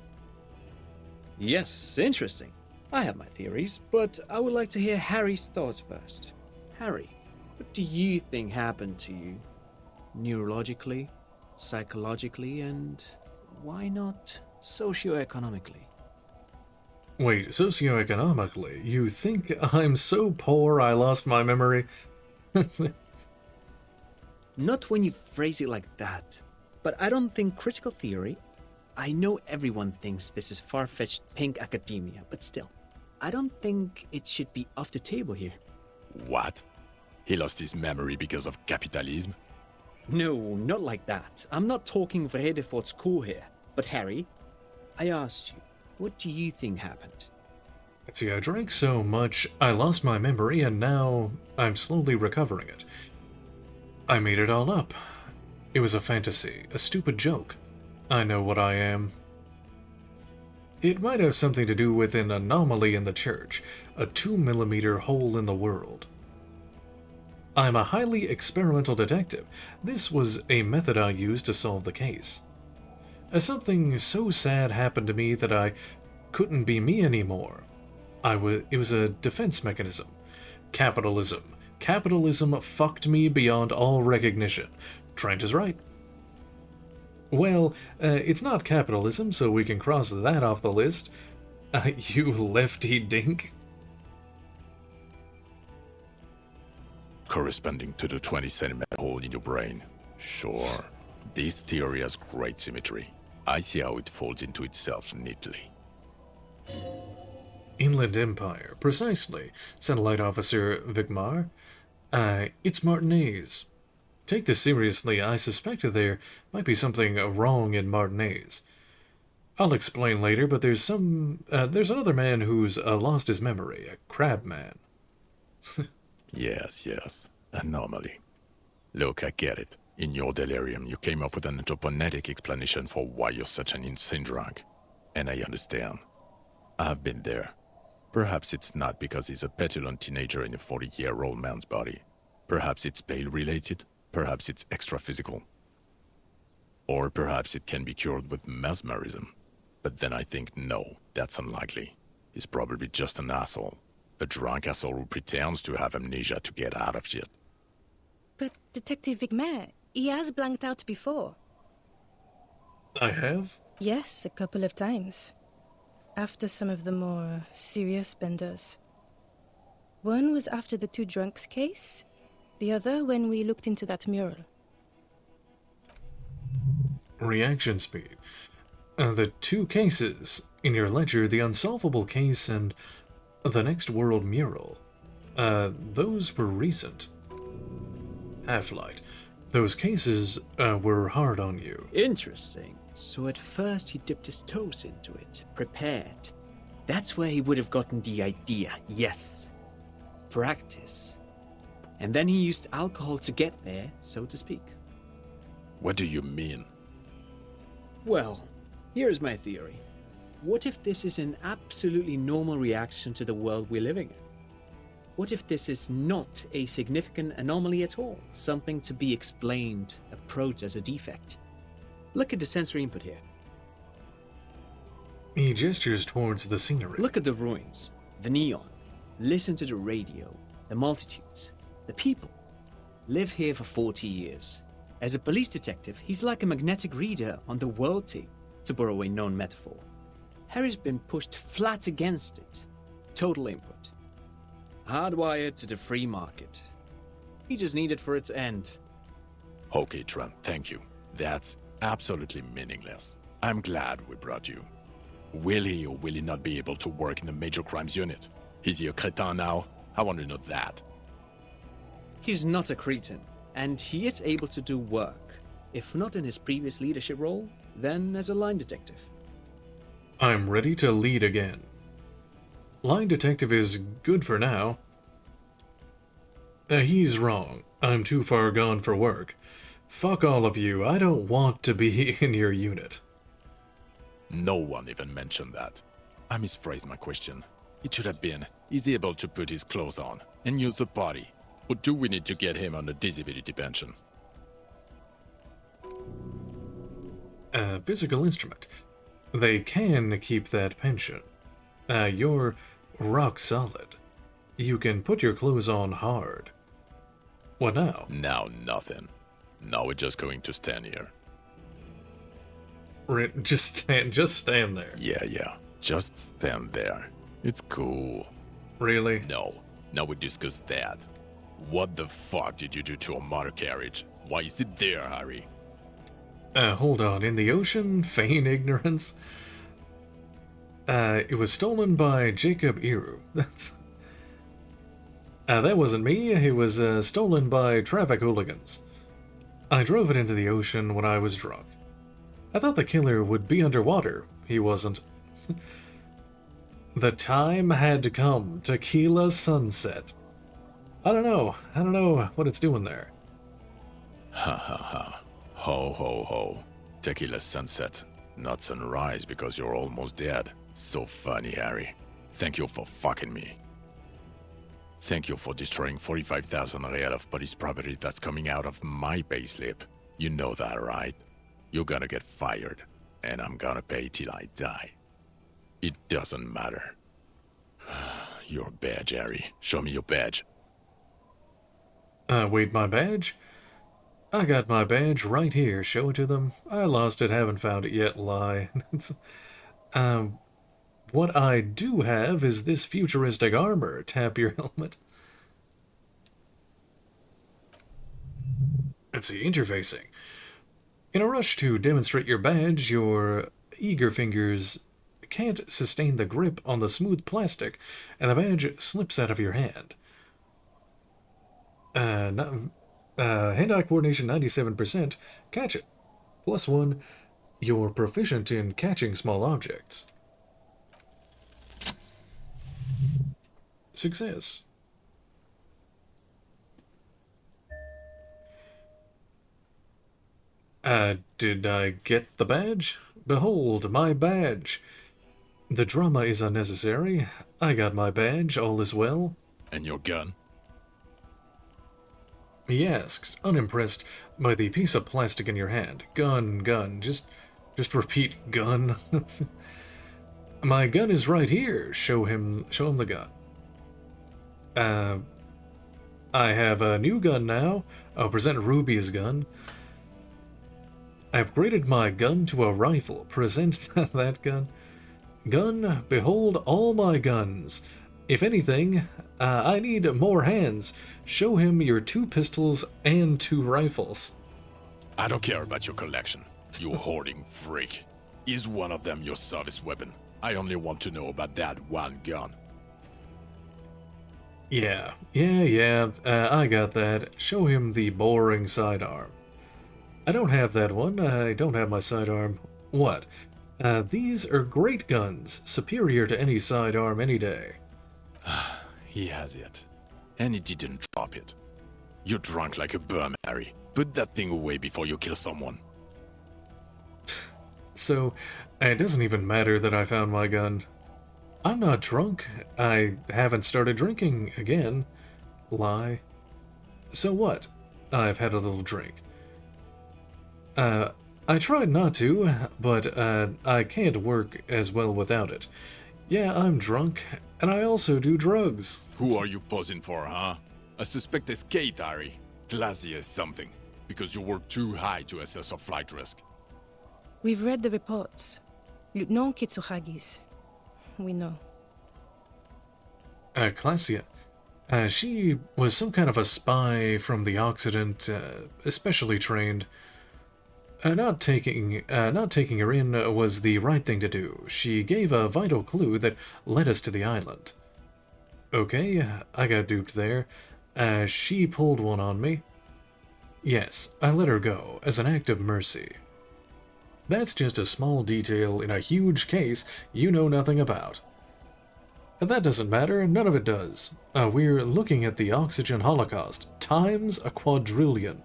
Yes, interesting. I have my theories, but I would like to hear Harry's thoughts first. Harry, what do you think happened to you? Neurologically, psychologically, and why not socioeconomically? Wait, socioeconomically? You think I'm so poor I lost my memory? Not when you phrase it like that, but I don't think critical theory I know everyone thinks this is far-fetched pink academia, but still, I don't think it should be off the table here. What? He lost his memory because of capitalism? No, not like that. I'm not talking vrede for school here. But Harry, I asked you, what do you think happened? See, I drank so much, I lost my memory, and now I'm slowly recovering it. I made it all up. It was a fantasy, a stupid joke. I know what I am. It might have something to do with an anomaly in the church, a 2mm hole in the world. I'm a highly experimental detective. This was a method I used to solve the case. Something so sad happened to me that I couldn't be me anymore. It was a defense mechanism. Capitalism. Capitalism fucked me beyond all recognition. Trent is right. Well, it's not capitalism, so we can cross that off the list. You lefty dink. Corresponding to the 20-centimeter hole in your brain. Sure. This theory has great symmetry. I see how it folds into itself neatly. Inland Empire, precisely, Satellite Officer Vigmar. It's Martinez. Take this seriously, I suspect there might be something wrong in Martinez. I'll explain later, but there's another man who's lost his memory, a crab man. Yes. Anomaly. Look, I get it. In your delirium, you came up with an anthroponetic explanation for why you're such an insane drunk. And I understand. I've been there. Perhaps it's not because he's a petulant teenager in a 40-year-old man's body. Perhaps it's pale-related. Perhaps it's extra-physical. Or perhaps it can be cured with mesmerism. But then I think, no, that's unlikely. He's probably just an asshole. A drunk asshole who pretends to have amnesia to get out of shit. But Detective Vigmar, he has blanked out before. I have? Yes, a couple of times. After some of the more serious benders. One was after the two drunks case, the other when we looked into that mural. Reaction speed. The two cases in your ledger, the unsolvable case and the next world mural. Those were recent. Half-Light. Those cases were hard on you. Interesting. So at first he dipped his toes into it, prepared. That's where he would have gotten the idea, yes. Practice. And then he used alcohol to get there, so to speak. What do you mean? Well, here's my theory. What if this is an absolutely normal reaction to the world we're living in? What if this is not a significant anomaly at all? Something to be explained, approached as a defect? Look at the sensory input here. He gestures towards the scenery. Look at the ruins, the neon. Listen to the radio, the multitudes, the people. Live here for 40 years. As a police detective, he's like a magnetic reader on the world tape, to borrow a known metaphor. Harry's been pushed flat against it. Total input. Hardwired to the free market. He just needed for its end. Okay, Trent, thank you. That's absolutely meaningless. I'm glad we brought you. Will he or will he not be able to work in the major crimes unit? Is he a cretin now? I want to know that. He's not a cretin, and he is able to do work. If not in his previous leadership role, then as a line detective. I'm ready to lead again. Line detective is good for now. He's wrong. I'm too far gone for work. Fuck all of you. I don't want to be in your unit. No one even mentioned that. I misphrased my question. It should have been, is he able to put his clothes on and use the body? Or do we need to get him on a disability pension? A physical instrument. They can keep that pension. You're rock solid. You can put your clothes on hard. What now? Now nothing. Now we're just going to stand here. Just stand there. Yeah. Just stand there. It's cool. Really? No. Now we discuss that. What the fuck did you do to a motor carriage? Why is it there, Harry? Hold on. In the ocean? Feign ignorance? It was stolen by Jacob Iru. That wasn't me. It was stolen by traffic hooligans. I drove it into the ocean when I was drunk. I thought the killer would be underwater. He wasn't. The time had to come. Tequila sunset. I don't know what it's doing there. Ha ha ha. Ho ho ho. Tequila sunset, not sunrise because you're almost dead. So funny, Harry. Thank you for fucking me. Thank you for destroying 45,000 real of police property that's coming out of my payslip. You know that, right? You're gonna get fired, and I'm gonna pay till I die. It doesn't matter. Your badge, Harry. Show me your badge. Wait, my badge? I got my badge right here. Show it to them. I lost it, haven't found it yet, lie. What I do have is this futuristic armor. Tap your helmet. Let's see, interfacing. In a rush to demonstrate your badge, your eager fingers can't sustain the grip on the smooth plastic, and the badge slips out of your hand. Hand-eye coordination 97%. Catch it. +1. You're proficient in catching small objects. Success. Did I get the badge? Behold, my badge. The drama is unnecessary. I got my badge, all is well. And your gun? He asked, unimpressed by the piece of plastic in your hand. Gun. Just repeat, gun. My gun is right here. Show him the gun. I have a new gun now. I'll present Ruby's gun. I upgraded my gun to a rifle. Present that gun. Gun, behold all my guns. If anything, I need more hands. Show him your 2 pistols and 2 rifles. I don't care about your collection, you hoarding freak. Is one of them your service weapon? I only want to know about that one gun. Yeah, I got that. Show him the boring sidearm. I don't have that one. I don't have my sidearm. What? These are great guns, superior to any sidearm any day. He has it. And he didn't drop it. You're drunk like a bum, Harry. Put that thing away before you kill someone. So, it doesn't even matter that I found my gun. I'm not drunk. I haven't started drinking again. Lie. So what? I've had a little drink. I tried not to, but I can't work as well without it. Yeah, I'm drunk, and I also do drugs. Who are you posing for, huh? I suspect escaped, Harry. Classy as something, because you work too high to assess a flight risk. We've read the reports. Lieutenant Kitsuhagi's. We know. Classia. She was some kind of a spy from the Occident, especially trained. Not taking her in was the right thing to do. She gave a vital clue that led us to the island. Okay, I got duped there. She pulled one on me. Yes, I let her go, as an act of mercy. That's just a small detail in a huge case you know nothing about. That doesn't matter, none of it does. We're looking at the oxygen holocaust, times a quadrillion.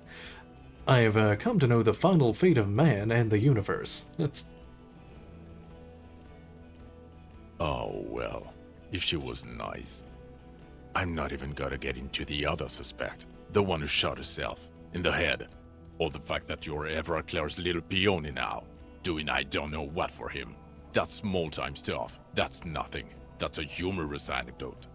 I've come to know the final fate of man and the universe. Oh, well, if she was nice. I'm not even gonna get into the other suspect, the one who shot herself, in the head, or the fact that you're Evra Claire's little peony now, doing I don't know what for him. That's small-time stuff, that's nothing. That's a humorous anecdote.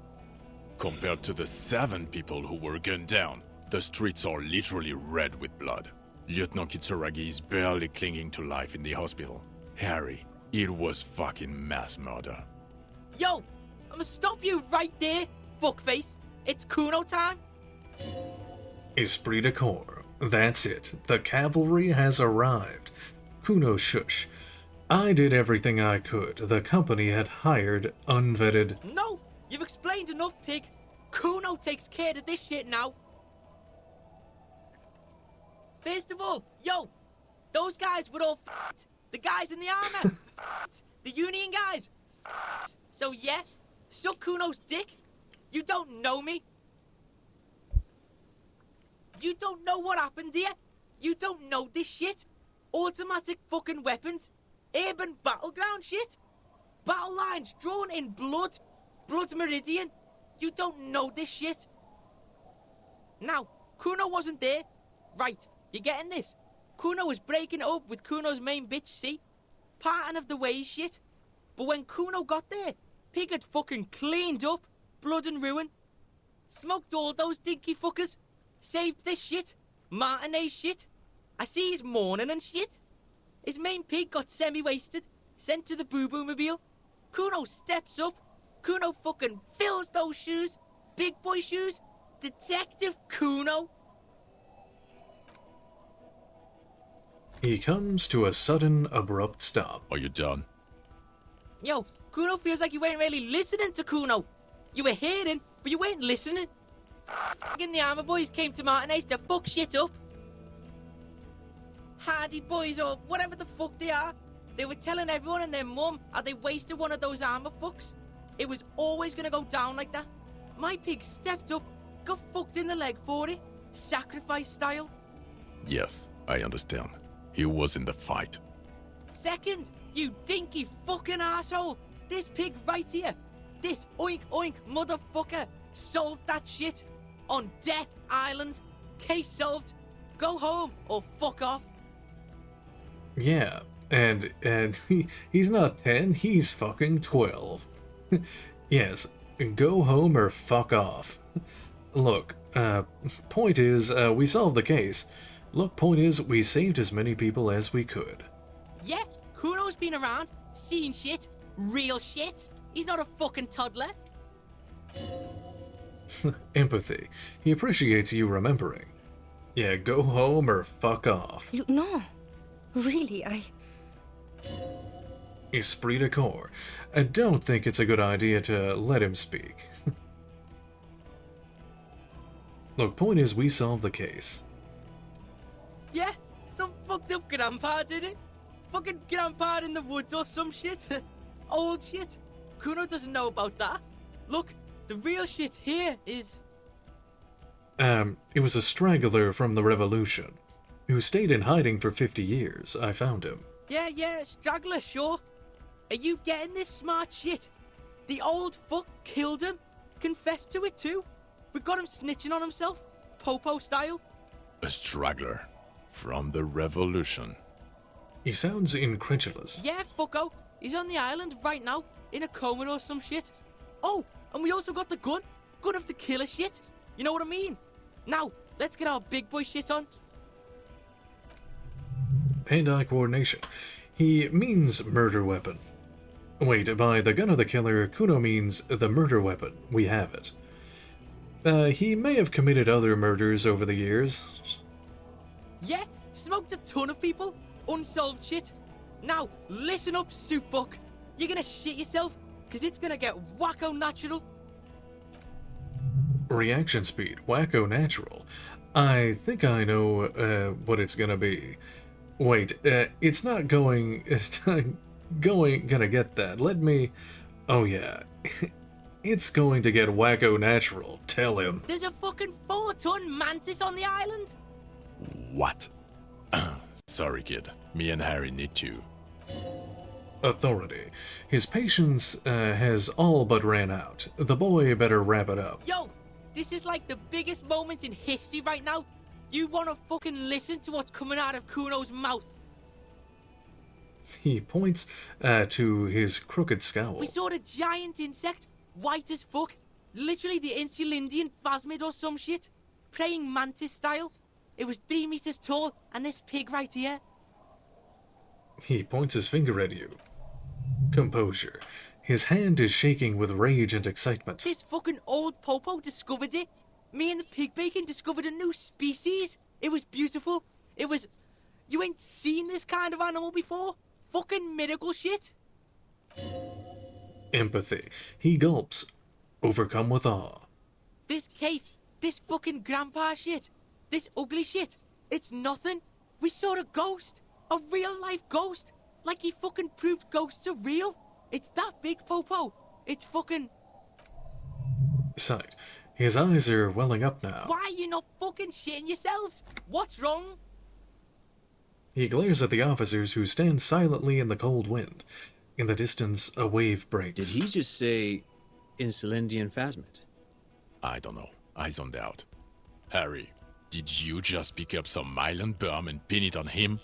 Compared to the 7 people who were gunned down, the streets are literally red with blood. Lieutenant Kitsuragi is barely clinging to life in the hospital. Harry, it was fucking mass murder. Yo, I'ma stop you right there, fuckface. It's Kuno time. Esprit de corps. That's it. The cavalry has arrived. Kuno, shush. I did everything I could. The company had hired unvetted... No! You've explained enough, pig. Kuno takes care of this shit now. First of all, yo, those guys were all f***ed. The guys in the armor, f***ed. The Union guys, f***ed. So yeah, suck Kuno's dick. You don't know me. You don't know what happened here. You don't know this shit. Automatic fucking weapons. Urban battleground shit. Battle lines drawn in blood. Blood meridian. You don't know this shit. Now, Kuno wasn't there. Right, you getting this? Kuno was breaking it up with Kuno's main bitch, see? Parting of the ways shit. But when Kuno got there, Pig had fucking cleaned up. Blood and ruin. Smoked all those dinky fuckers. Saved this shit. Martinet shit. I see he's mourning and shit. His main pig got semi-wasted. Sent to the boo-boo mobile. Kuno steps up. Kuno fucking fills those shoes. Big boy shoes. Detective Kuno. He comes to a sudden, abrupt stop. Are you done? Yo, Kuno feels like you weren't really listening to Kuno. You were hearing, but you weren't listening. Fucking the armor boys came to Martinez to fuck shit up. Hardy boys or whatever the fuck they are. They were telling everyone and their mum how they wasted one of those armor fucks. It was always gonna go down like that. My pig stepped up, got fucked in the leg for it. Sacrifice style. Yes, I understand. He was in the fight. Second, you dinky fucking asshole. This pig right here. This oink oink motherfucker solved that shit. On Death Island. Case solved. Go home or fuck off. Yeah, and he's not 10, he's fucking 12. Yes, go home or fuck off. Look, point is, we solved the case. Look, point is, we saved as many people as we could. Yeah, Kuno's been around, seen shit, real shit. He's not a fucking toddler. Empathy. He appreciates you remembering. Yeah, go home or fuck off. No. Really, Esprit de corps. I don't think it's a good idea to let him speak. Look, point is, we solved the case. Yeah, some fucked up grandpa did it. Fucking grandpa in the woods or some shit. Old shit. Kuno doesn't know about that. Look, the real shit here is... It was a straggler from the revolution, who stayed in hiding for 50 years. I found him. Yeah, straggler, sure. Are you getting this smart shit? The old fuck killed him. Confessed to it too. We got him snitching on himself. Popo style. A straggler from the revolution. He sounds incredulous. Yeah, fucko. He's on the island right now. In a coma or some shit. Oh, and we also got the gun. Gun of the killer shit. You know what I mean? Now, let's get our big boy shit on. Hand-eye coordination. He means murder weapon. Wait, by the gun of the killer, Kuno means the murder weapon. We have it. He may have committed other murders over the years. Yeah, smoked a ton of people. Unsolved shit. Now, listen up, soup fuck. You're gonna shit yourself, because it's gonna get wacko natural. Reaction speed, wacko natural. I think I know what it's gonna be. Wait, it's not going... It's not gonna get that. Let me... Oh yeah. It's going to get wacko natural. Tell him. There's a fucking 4-ton mantis on the island. What? Sorry, kid. Me and Harry need to. Authority. His patience has all but ran out. The boy better wrap it up. Yo, this is like the biggest moment in history right now. You wanna fucking listen to what's coming out of Kuno's mouth. He points to his crooked scowl. We saw a giant insect, white as fuck. Literally the Insulindian phasmid or some shit. Praying mantis style. It was 3 meters tall, and this pig right here. He points his finger at you. Composure. His hand is shaking with rage and excitement. This fucking old popo discovered it. Me and the pig bacon discovered a new species. It was beautiful. It was... You ain't seen this kind of animal before? Fucking miracle shit. Empathy. He gulps, overcome with awe. This case, this fucking grandpa shit, this ugly shit, it's nothing. We saw a ghost. A real-life ghost. Like he fucking proved ghosts are real. It's that big, Popo. It's fucking... Sight. His eyes are welling up now. Why are you not fucking shitting yourselves? What's wrong? He glares at the officers who stand silently in the cold wind. In the distance, a wave breaks. Did he just say Insulindian phasmid? I don't know. I zoned out. Harry, did you just pick up some myelin berm and pin it on him?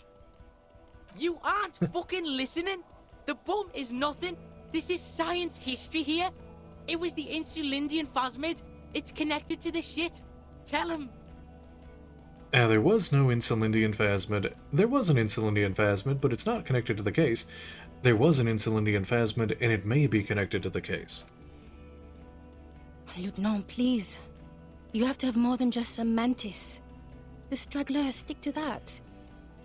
You aren't fucking listening. The bum is nothing. This is science history here. It was the Insulindian phasmid. It's connected to the shit. Tell him. There was no Insulindian phasmid. There was an Insulindian phasmid, but it's not connected to the case. There was an Insulindian phasmid, and it may be connected to the case. Lieutenant, please. You have to have more than just some mantis. The stragglers, stick to that.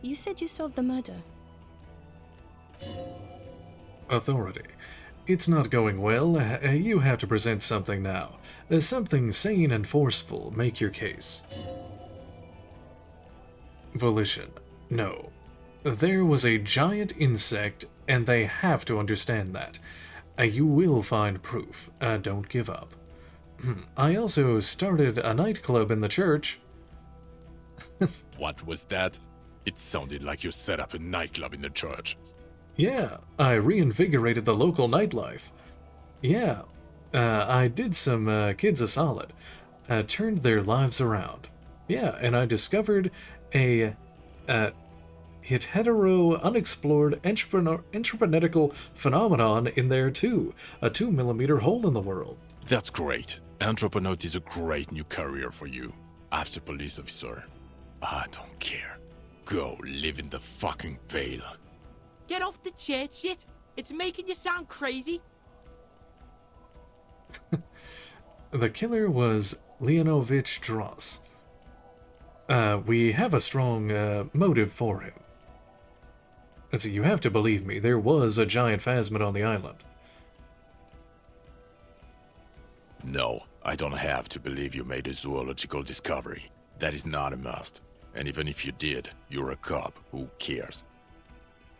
You said you solved the murder. Authority. It's not going well. You have to present something now. Something sane and forceful. Make your case. Volition. No. There was a giant insect, and they have to understand that. You will find proof. Don't give up. I also started a nightclub in the church. What was that? It sounded like you set up a nightclub in the church. Yeah, I reinvigorated the local nightlife. Yeah, I did some kids a solid. Turned their lives around. Yeah, and I discovered a hetero unexplored entrepreneurial phenomenon in there too. A 2mm hole in the world. That's great. Entrepreneur is a great new career for you. After police officer. I don't care. Go live in the fucking Pale. Get off the church shit. It's making you sound crazy. The killer was Leonovich Dross. We have a strong motive for him. So you have to believe me, there was a giant phasmid on the island. No, I don't have to believe you made a zoological discovery. That is not a must. And even if you did, you're a cop. Who cares?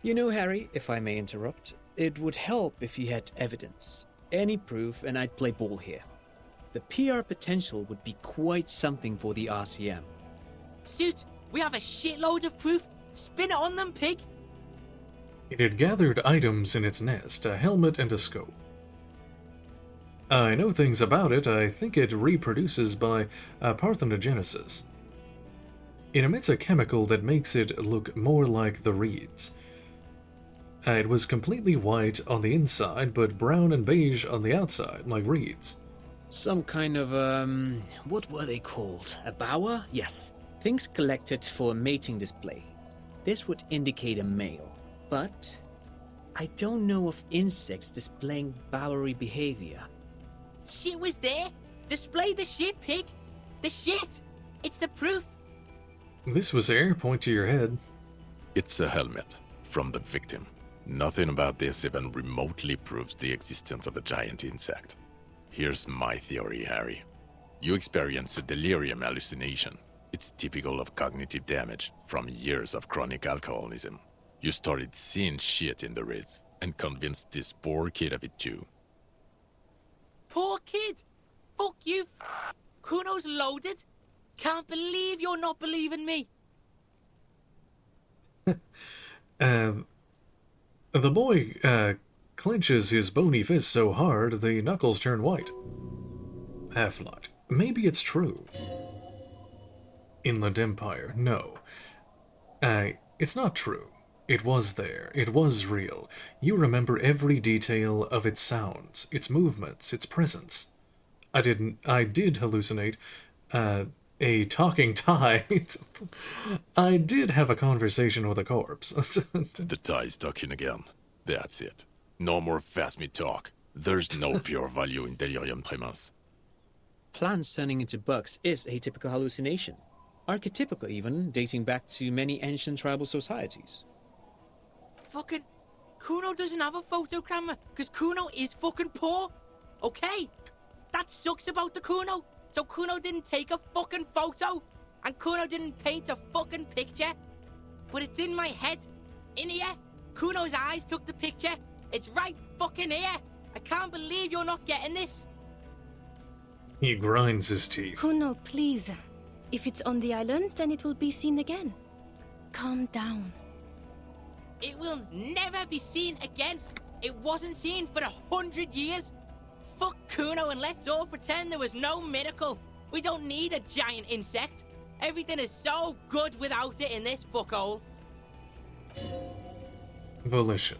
You know, Harry, if I may interrupt, it would help if you had evidence. Any proof, and I'd play ball here. The PR potential would be quite something for the RCM. Suit, we have a shitload of proof. Spin it on them, pig. It had gathered items in its nest, a helmet and a scope. I know things about it. I think it reproduces by parthenogenesis. It emits a chemical that makes it look more like the reeds. It was completely white on the inside, but brown and beige on the outside, like reeds. Some kind of, what were they called? A bower? Yes. Things collected for a mating display. This would indicate a male, but I don't know of insects displaying bowery behavior. Shit was there. Display the shit, pig. The shit. It's the proof. This was air. Point to your head. It's a helmet from the victim. Nothing about this even remotely proves the existence of a giant insect. Here's my theory, Harry. You experience a delirium hallucination. It's typical of cognitive damage from years of chronic alcoholism. You started seeing shit in the Ritz and convinced this poor kid of it too. Poor kid. Fuck you. Kuno's loaded. Can't believe you're not believing me. The boy clenches his bony fist so hard the knuckles turn white. Half-lot. Maybe it's true. Inland Empire. No. It's not true. It was there. It was real. You remember every detail of its sounds, its movements, its presence. I did hallucinate a talking tide. I did have a conversation with a corpse. The tie's talking again. That's it. No more phasmid talk. There's no pure value in delirium tremens. Plants turning into bugs is a typical hallucination. archetypical even, dating back to many ancient tribal societies. Fucking Kuno doesn't have a photo camera because Kuno is fucking poor. Okay? That sucks about the Kuno. So Kuno didn't take a fucking photo and Kuno didn't paint a fucking picture. But it's in my head. In here. Kuno's eyes took the picture. It's right fucking here. I can't believe you're not getting this. He grinds his teeth. Kuno, please. If it's on the island, then it will be seen again. Calm down. It will never be seen again. It wasn't seen for 100 years. Fuck Kuno and let's all pretend there was no miracle. We don't need a giant insect. Everything is so good without it in this fuckhole. Volition.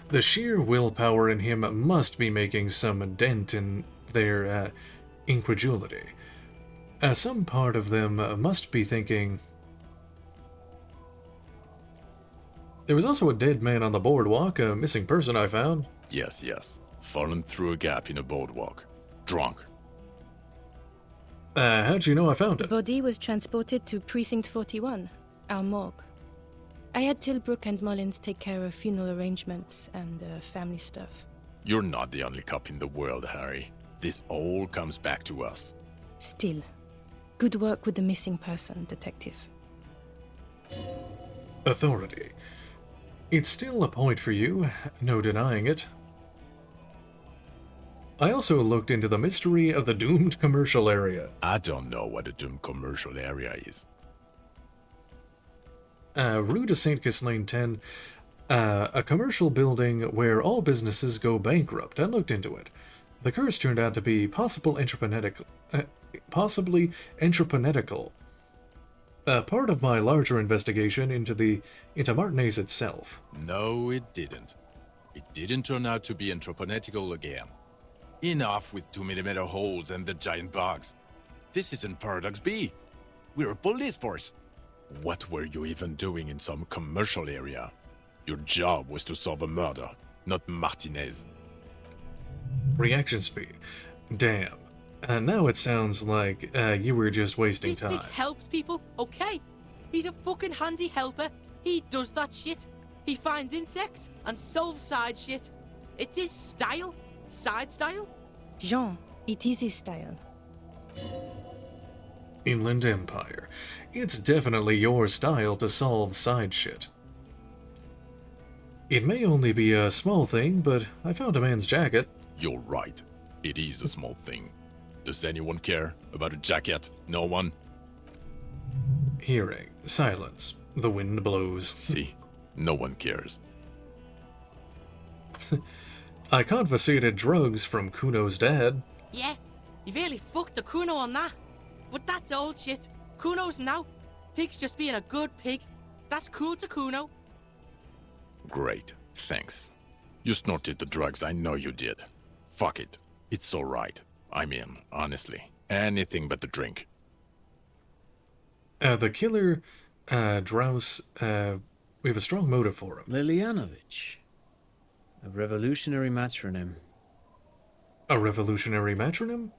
The sheer willpower in him must be making some dent in their incredulity. Some part of them must be thinking... There was also a dead man on the boardwalk, a missing person I found. Yes, yes. Fallen through a gap in a boardwalk. Drunk. How'd you know I found The it? body was transported to Precinct 41, our morgue. I had Tilbrook and Mullins take care of funeral arrangements and family stuff. You're not the only cop in the world, Harry. This all comes back to us. Still, good work with the missing person, Detective. Authority. It's still a point for you, no denying it. I also looked into the mystery of the doomed commercial area. I don't know what a doomed commercial area is. Rue de Saint Ghislain 10, a commercial building where all businesses go bankrupt. I looked into it. The curse turned out to be possibly entreprenetical. Part of my larger investigation into Martinez itself. No, it didn't. It didn't turn out to be entreprenetical again. Enough with 2mm holes and the giant bugs. This isn't Paradox B. We're a police force. What were you even doing in some commercial area? Your job was to solve a murder, not Martinez. Reaction speed. Damn. Now it sounds like you were just wasting This time. pig helps people, okay? He's a fucking handy helper. He does that shit. He finds insects and solves side shit. It's his style. Side style? Jean, it is his style. Inland Empire. It's definitely your style to solve side shit. It may only be a small thing, but I found a man's jacket. You're right. It is a small thing. Does anyone care about a jacket? No one? Hearing. Silence. The wind blows. See? No one cares. I confiscated drugs from Kuno's dad. Yeah, you really fucked the Kuno on that. But that's old shit. Kuno's now. Pig's just being a good pig. That's cool to Kuno. Great. Thanks. You snorted the drugs, I know you did. Fuck it. It's alright. I'm in, honestly. Anything but the drink. The killer, Drouse, we have a strong motive for him. Lilianovich. A revolutionary matronym. A revolutionary matronym?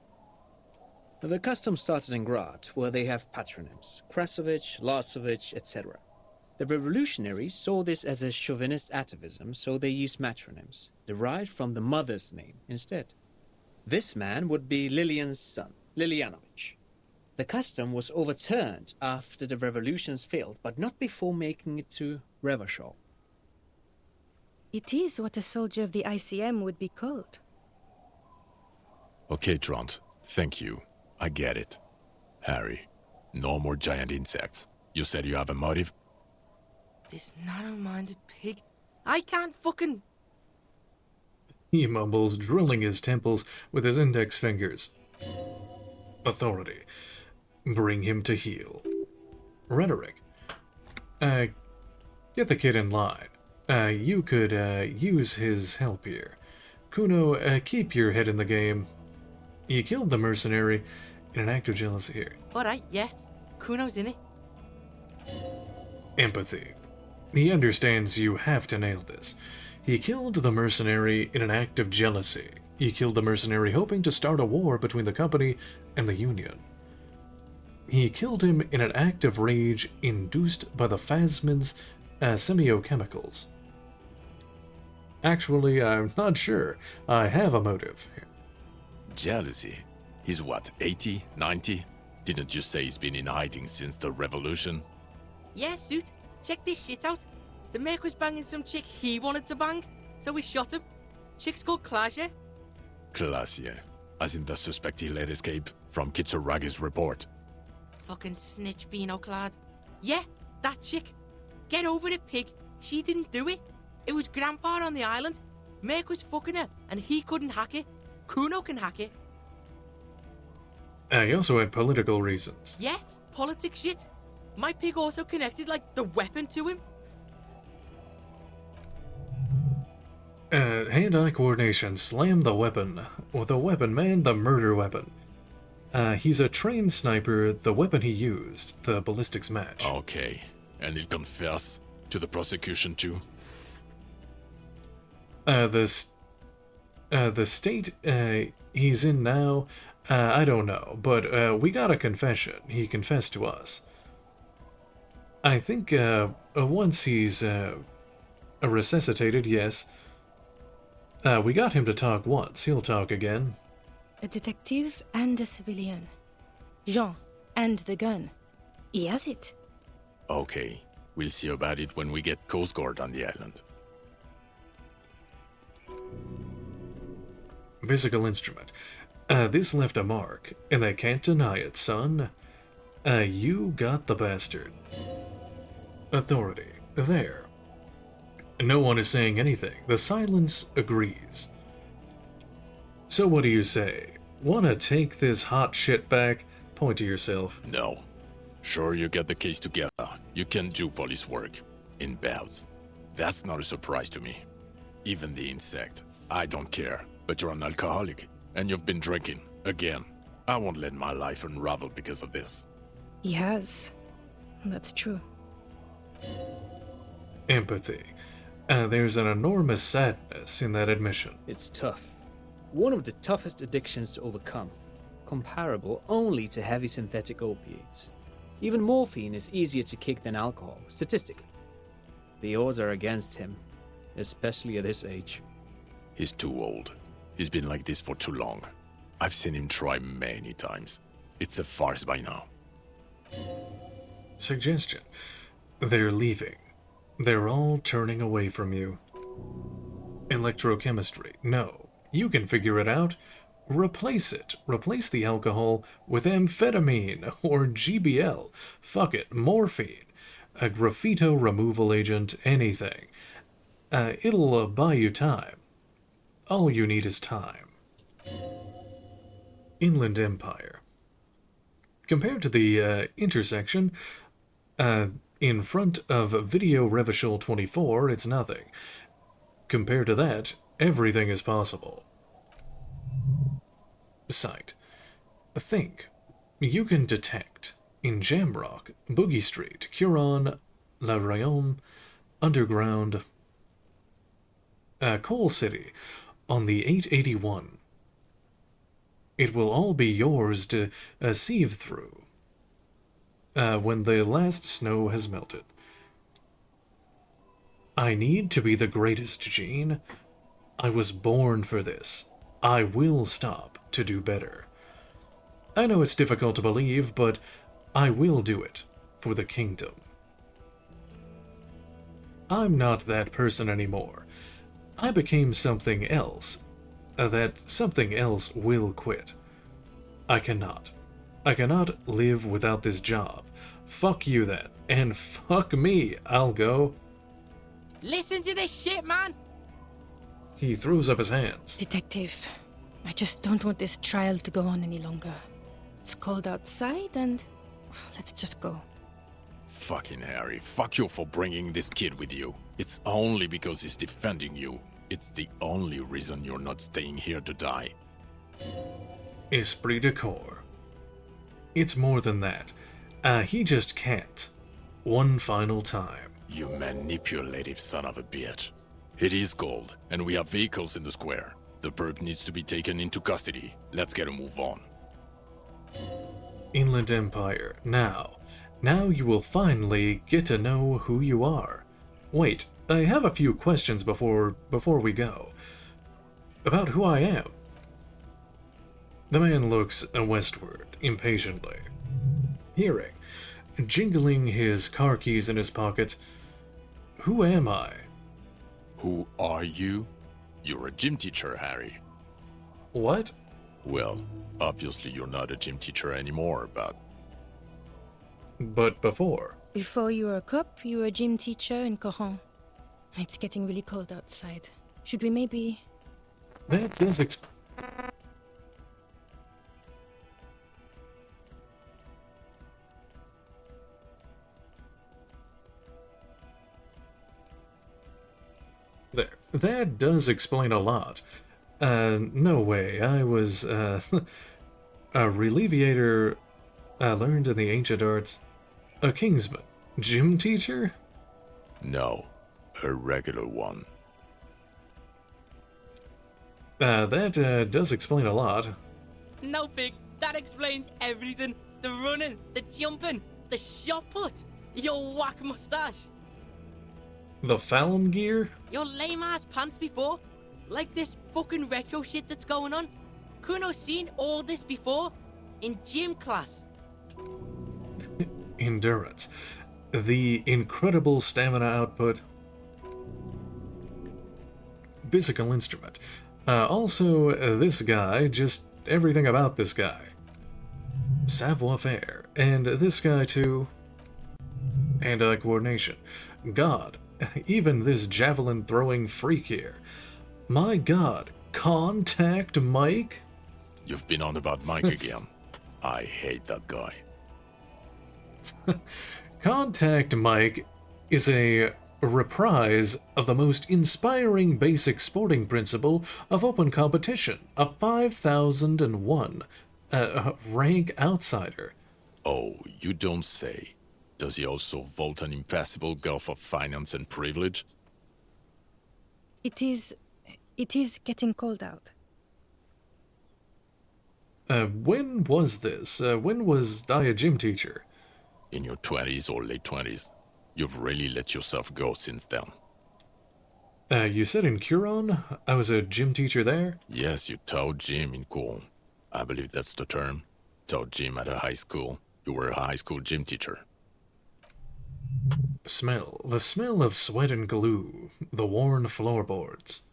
The custom started in Grad, where they have patronyms. Krasovich, Lasovich, etc. The revolutionaries saw this as a chauvinist atavism, so they used matronyms, derived from the mother's name instead. This man would be Lilian's son, Lilianovich. The custom was overturned after the revolutions failed, but not before making it to Revachol. It is what a soldier of the ICM would be called. Okay, Trant. Thank you. I get it. Harry, no more giant insects. You said you have a motive? This narrow-minded pig. I can't fucking... He mumbles, drilling his temples with his index fingers. Authority. Bring him to heel. Rhetoric. Get the kid in line. You could, use his help here. Kuno, keep your head in the game. You killed the mercenary in an act of jealousy here. Alright, yeah. Kuno's in it. Empathy. He understands you have to nail this. He killed the mercenary in an act of jealousy. He killed the mercenary hoping to start a war between the company and the Union. He killed him in an act of rage induced by the phasmid's semiochemicals. Actually, I'm not sure. I have a motive. Jealousy? He's what, 80, 90? Didn't you say he's been in hiding since the revolution? Yeah, Suit. Check this shit out. The Merc was banging some chick he wanted to bang, so we shot him. Chick's called Klaasje. Klaasje, as in the suspect he let escape from Kitsuragi's report. Fucking snitch Beano clad. Yeah, that chick. Get over it, pig. She didn't do it. It was Grandpa on the island. Merc was fucking her, and he couldn't hack it. Kuno can hack it. He also had political reasons. Yeah, politics shit. My pig also connected, like, the weapon to him. Hand-eye coordination. Slam the weapon. Well, the weapon, man, the murder weapon. He's a trained sniper. The weapon he used, the ballistics match. Okay, and he'll confess to the prosecution too? The state he's in now, I don't know, but we got a confession. He confessed to us. I think once he's resuscitated, yes. We got him to talk once. He'll talk again. A detective and a civilian. Jean, and the gun. He has it. Okay, we'll see about it when we get Coast Guard on the island. Physical instrument. This left a mark, and they can't deny it, son. You got the bastard. Authority. There. No one is saying anything. The silence agrees. So what do you say? Wanna take this hot shit back? Point to yourself. No. Sure, you get the case together. You can do police work. In bouts. That's not a surprise to me. Even the insect. I don't care. But you're an alcoholic. And you've been drinking. Again. I won't let my life unravel because of this. He has. That's true. Empathy. There's an enormous sadness in that admission. It's tough. One of the toughest addictions to overcome. Comparable only to heavy synthetic opiates. Even morphine is easier to kick than alcohol, statistically. The odds are against him, especially at this age. He's too old. He's been like this for too long. I've seen him try many times. It's a farce by now. Suggestion. They're leaving. They're all turning away from you. Electrochemistry. No. You can figure it out. Replace it. Replace the alcohol with amphetamine or GBL. Fuck it. Morphine. A graffito removal agent. Anything. It'll buy you time. All you need is time. Inland Empire. Compared to the intersection, in front of Video Revachol 24, it's nothing. Compared to that, everything is possible. Sight. Think. You can detect in Jamrock, Boogie Street, Curon, La Rayonne, Underground, Coal City, on the 881. It will all be yours to sieve through when the last snow has melted. I need to be the greatest, Jean. I was born for this. I will stop to do better. I know it's difficult to believe, but I will do it for the kingdom. I'm not that person anymore. I became something else. That something else will quit. I cannot. I cannot live without this job. Fuck you then. And fuck me. I'll go. Listen to this shit, man. He throws up his hands. Detective, I just don't want this trial to go on any longer. It's cold outside and let's just go. Fucking Harry, fuck you for bringing this kid with you. It's only because he's defending you. It's the only reason you're not staying here to die. Esprit de corps. It's more than that. He just can't. One final time. You manipulative son of a bitch. It is cold, and we have vehicles in the square. The perp needs to be taken into custody. Let's get a move on. Inland Empire. Now you will finally get to know who you are. Wait, I have a few questions before we go. About who I am. The man looks westward, impatiently. Hearing, jingling his car keys in his pocket. Who am I? Who are you? You're a gym teacher, Harry. What? Well, obviously you're not a gym teacher anymore, but... But before. Before you were a cop, you were a gym teacher in Coron. It's getting really cold outside. Should we maybe... That does There. That does explain a lot. No way. I was, a Reliviator, learned in the ancient arts. A Kingsman. Gym teacher? No, a regular one. That does explain a lot. No, Pig, that explains everything. The running, the jumping, the shot put, your whack mustache. The Fallon gear? Your lame-ass pants before? Like this fucking retro shit that's going on? Kuno's seen all this before? In gym class. Endurance. The incredible stamina output. Physical instrument. Also, this guy, just everything about this guy. Savoir-faire. And this guy, too. Hand-eye coordination. God, even this javelin-throwing freak here. My God, Contact Mike? You've been on about Mike again. I hate that guy. Contact Mike is a reprise of the most inspiring basic sporting principle of open competition, a 5001 rank outsider. Oh, you don't say. Does he also vault an impassable gulf of finance and privilege? It is getting cold out. When was this? When was I a gym teacher? In your 20s or late 20s. You've really let yourself go since then. You said in Curon? I was a gym teacher there? Yes, you taught gym in Cool. I believe that's the term. Taught gym at a high school. You were a high school gym teacher. Smell. The smell of sweat and glue. The worn floorboards.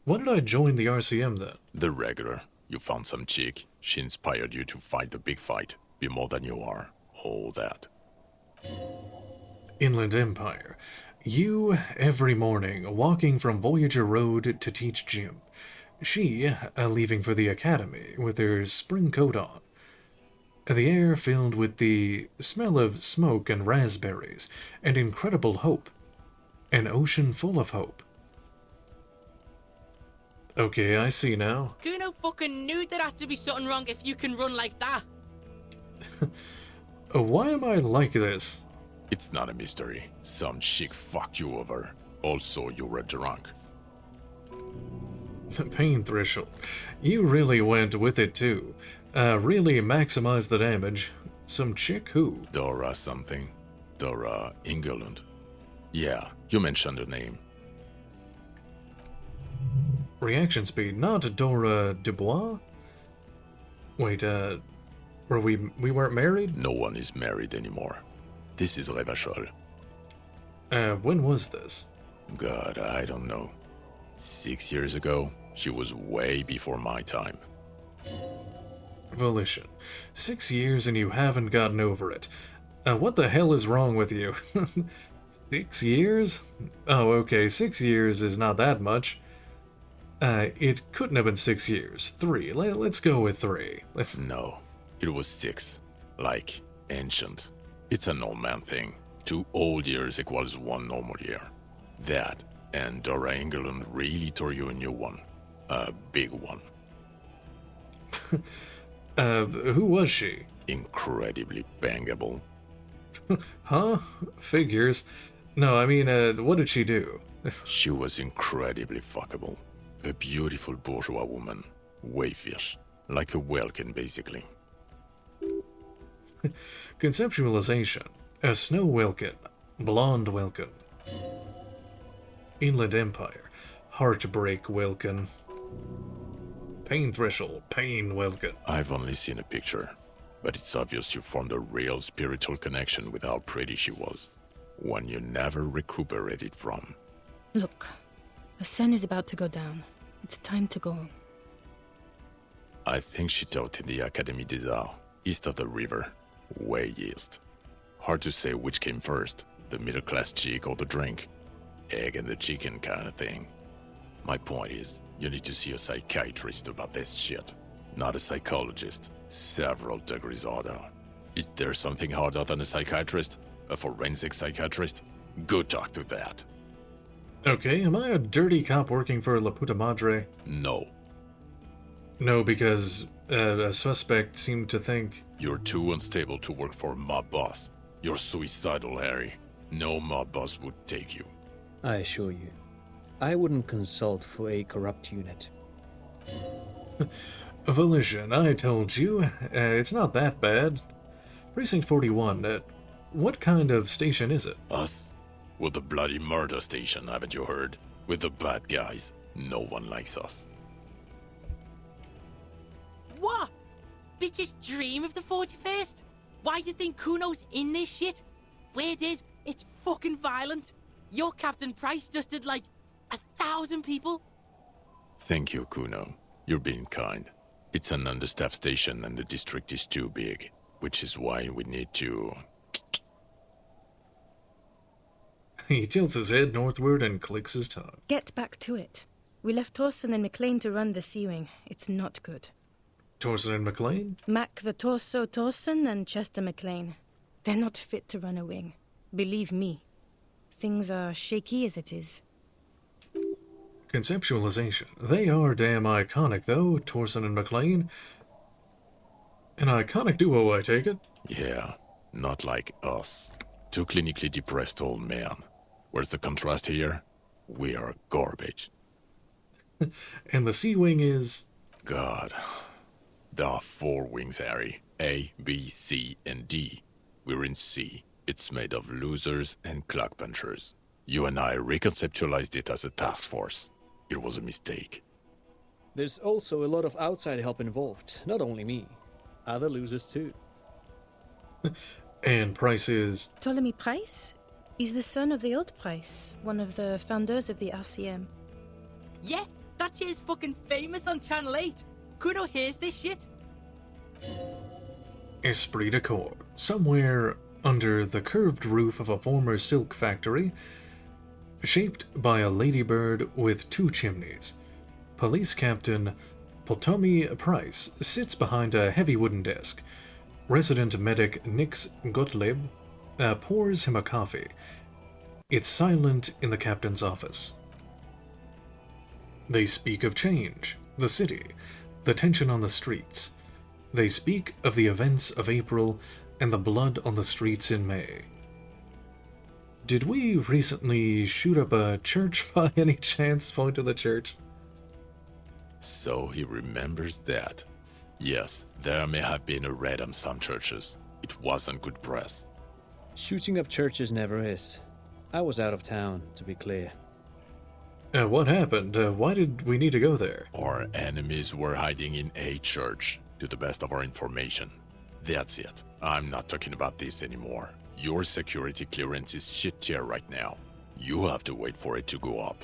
When did I join the RCM then? The regular. You found some chick. She inspired you to fight the big fight. Be more than you are. All that. Inland Empire. You, every morning, walking from Voyager Road to teach gym. She, leaving for the academy with her spring coat on. The air filled with the smell of smoke and raspberries, and incredible hope. An ocean full of hope. Okay, I see now. Kuno fucking knew there had to be something wrong if you can run like that. Why am I like this? It's not a mystery. Some chick fucked you over. Also, you were drunk. Pain threshold. You really went with it too. Really maximized the damage. Some chick who? Dora something. Dora England. Yeah, you mentioned her name. Reaction speed, not Dora Dubois? Wait, we weren't married? No one is married anymore. This is Revachol. When was this? God, I don't know. 6 years ago? She was way before my time. Volition. 6 years and you haven't gotten over it. What the hell is wrong with you? 6 years? Oh, okay, 6 years is not that much. It couldn't have been 6 years. 3. Let's go with 3. No, it was 6. Like, ancient. It's an old man thing. 2 old years equals 1 normal year. That, and Dora England really tore you a new one. A big one. Who was she? Incredibly bangable. Huh? Figures. No, I mean, what did she do? She was incredibly fuckable. A beautiful bourgeois woman. Wayfish. Like a Welkin, basically. Conceptualization. A snow welkin. Blonde welkin. Inland Empire. Heartbreak welkin. Pain threshold. Pain welkin. I've only seen a picture, but it's obvious you formed a real spiritual connection with how pretty she was. One you never recuperated from. Look, the sun is about to go down. It's time to go. I think she taught in the Académie des Arts, east of the river. Way east. Hard to say which came first, the middle-class chick or the drink. Egg and the chicken kind of thing. My point is, you need to see a psychiatrist about this shit. Not a psychologist. Several degrees harder. Is there something harder than a psychiatrist? A forensic psychiatrist? Go talk to that. Okay, am I a dirty cop working for La Puta Madre? No. No, because a suspect seemed to think... You're too unstable to work for a mob boss. You're suicidal, Harry. No mob boss would take you. I assure you, I wouldn't consult for a corrupt unit. Volition, I told you. It's not that bad. Precinct 41, what kind of station is it? Us? We're the bloody murder station, haven't you heard? We're the bad guys. No one likes us. What? Bitches dream of the 41st? Why do you think Kuno's in this shit? Weird is, it's fucking violent. Your Captain Price just did like 1,000 people. Thank you, Kuno. You're being kind. It's an understaffed station and the district is too big, which is why we need to... He tilts his head northward and clicks his tongue. Get back to it. We left Torson and McLean to run the sea wing. It's not good. Torson and McLean? Mac the Torso Torson and Chester McLean. They're not fit to run a wing. Believe me. Things are shaky as it is. Conceptualization. They are damn iconic, though, Torson and McLean. An iconic duo, I take it? Yeah, not like us. Two clinically depressed old men. Where's the contrast here? We are garbage. And the Sea Wing is... God. There are 4 wings, Harry. A, B, C, and D. We're in C. It's made of losers and clock punchers. You and I reconceptualized it as a task force. It was a mistake. There's also a lot of outside help involved, not only me. Other losers too. And Price is... Ptolemy Price? He's the son of the old Price, one of the founders of the RCM. Yeah, that shit's fucking famous on Channel 8. Kuno hears this shit. Esprit de Corps. Somewhere under the curved roof of a former silk factory, shaped by a ladybird with 2 chimneys, Police Captain Ptolemy Price sits behind a heavy wooden desk. Resident medic Nix Gottlieb pours him a coffee. It's silent in the captain's office. They speak of change, the city, the tension on the streets. They speak of the events of April and the blood on the streets in May. Did we recently shoot up a church by any chance? Point to the church. So he remembers that. Yes, there may have been a raid on some churches. It wasn't good press. Shooting up churches never is. I was out of town, to be clear. What happened? Why did we need to go there? Our enemies were hiding in a church, to the best of our information. That's it. I'm not talking about this anymore. Your security clearance is shit tier right now. You have to wait for it to go up.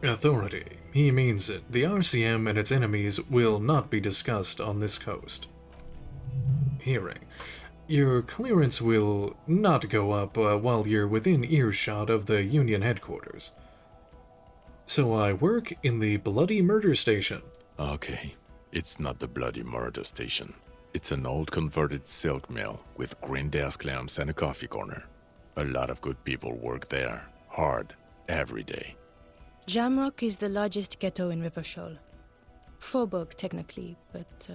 Authority. He means it. The RCM and its enemies will not be discussed on this coast. Hearing. Your clearance will not go up while you're within earshot of the Union headquarters. So I work in the Bloody Murder Station. Okay. It's not the Bloody Murder Station. It's an old converted silk mill with green desk lamps and a coffee corner. A lot of good people work there. Hard. Every day. Jamrock is the largest ghetto in Rivershoal. Faubourg, technically, but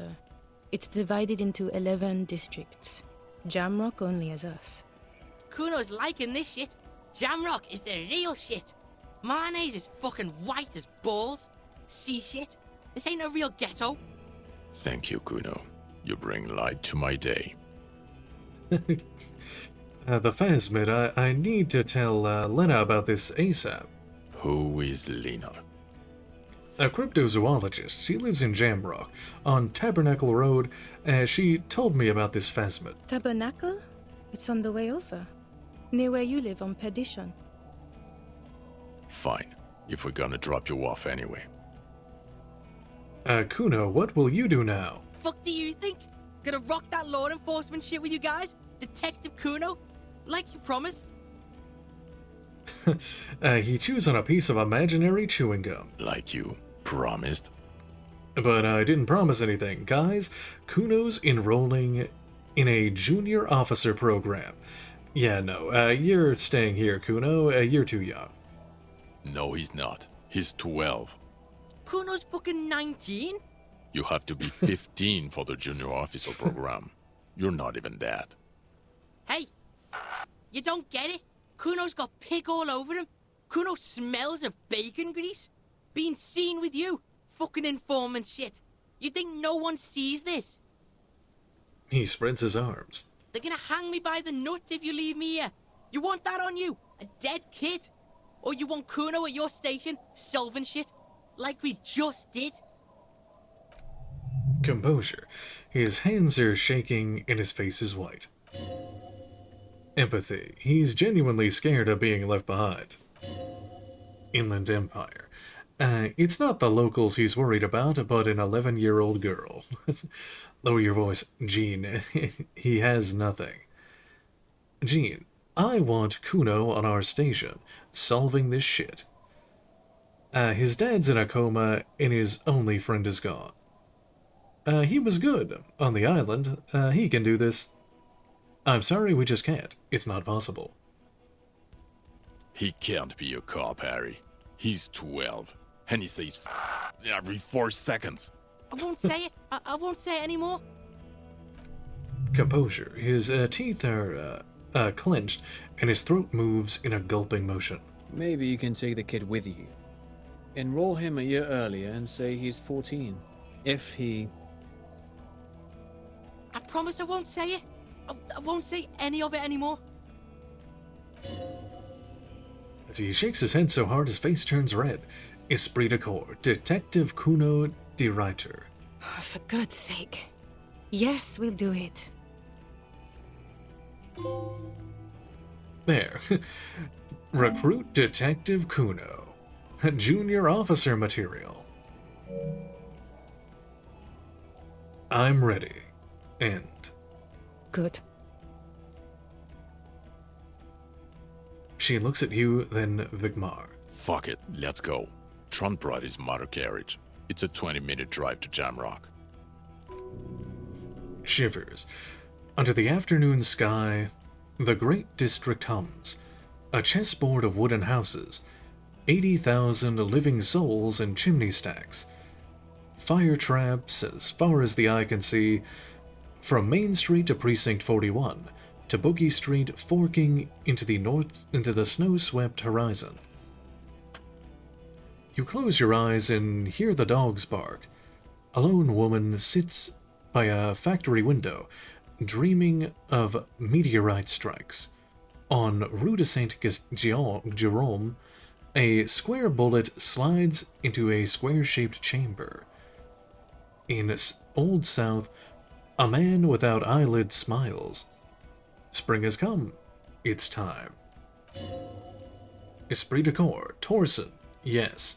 it's divided into 11 districts. Jamrock only has us. Kuno's liking this shit. Jamrock is the real shit. Mayonnaise is fucking white as balls. See shit? This ain't a real ghetto. Thank you, Kuno. You bring light to my day. The Phasmid, I need to tell Lena about this ASAP. Who is Lena? A cryptozoologist. She lives in Jamrock, on Tabernacle Road. She told me about this Phasmid. Tabernacle? It's on the way over. Near where you live on Perdition. Fine, if we're gonna drop you off anyway. Kuno, what will you do now? Fuck do you think? Gonna rock that law enforcement shit with you guys? Detective Kuno? Like you promised? He chews on a piece of imaginary chewing gum. Like you promised? But I didn't promise anything. Guys, Kuno's enrolling in a junior officer program. Yeah, no, you're staying here, Kuno. You're too young. No, he's not. He's 12. Kuno's fucking 19? You have to be 15 for the junior officer program. You're not even that. Hey, you don't get it? Kuno's got pig all over him. Kuno smells of bacon grease. Being seen with you. Fucking informant shit. You think no one sees this? He spreads his arms. They're gonna hang me by the nuts if you leave me here. You want that on you? A dead kid? Or you want Kuno at your station solving shit? Like we just did? Composure. His hands are shaking and his face is white. Empathy. He's genuinely scared of being left behind. Inland Empire. It's not the locals he's worried about, but an 11-year-old girl. Lower your voice, Jean. He has nothing. Jean, I want Kuno on our station, solving this shit. His dad's in a coma, and his only friend is gone. He was good on the island. He can do this. I'm sorry, we just can't. It's not possible. He can't be a cop, Harry. He's 12. And he says every 4 seconds. I won't say it. I won't say it anymore. Composure. His teeth are clenched, and his throat moves in a gulping motion. Maybe you can take the kid with you. Enroll him a year earlier and say he's 14. If he... I promise I won't say it. I won't say any of it anymore. As he shakes his head so hard his face turns red. Esprit de corps. Detective Kuno de Reiter. Oh, for God's sake. Yes, we'll do it. There. Recruit Detective Kuno. Junior officer material. I'm ready. End. Good. She looks at you, then Vigmar. Fuck it, let's go. Tron brought his motor carriage. It's a 20-minute drive to Jamrock. Shivers. Under the afternoon sky, the great district hums. A chessboard of wooden houses. 80,000 living souls in chimney stacks. Fire traps as far as the eye can see. From Main Street to Precinct 41, to Boogie Street forking into the snow-swept horizon. You close your eyes and hear the dogs bark. A lone woman sits by a factory window, dreaming of meteorite strikes. On Rue de Saint-Jérôme, a square bullet slides into a square-shaped chamber. In Old South, a man without eyelids smiles. Spring has come. It's time. Esprit de corps. Torsen. Yes.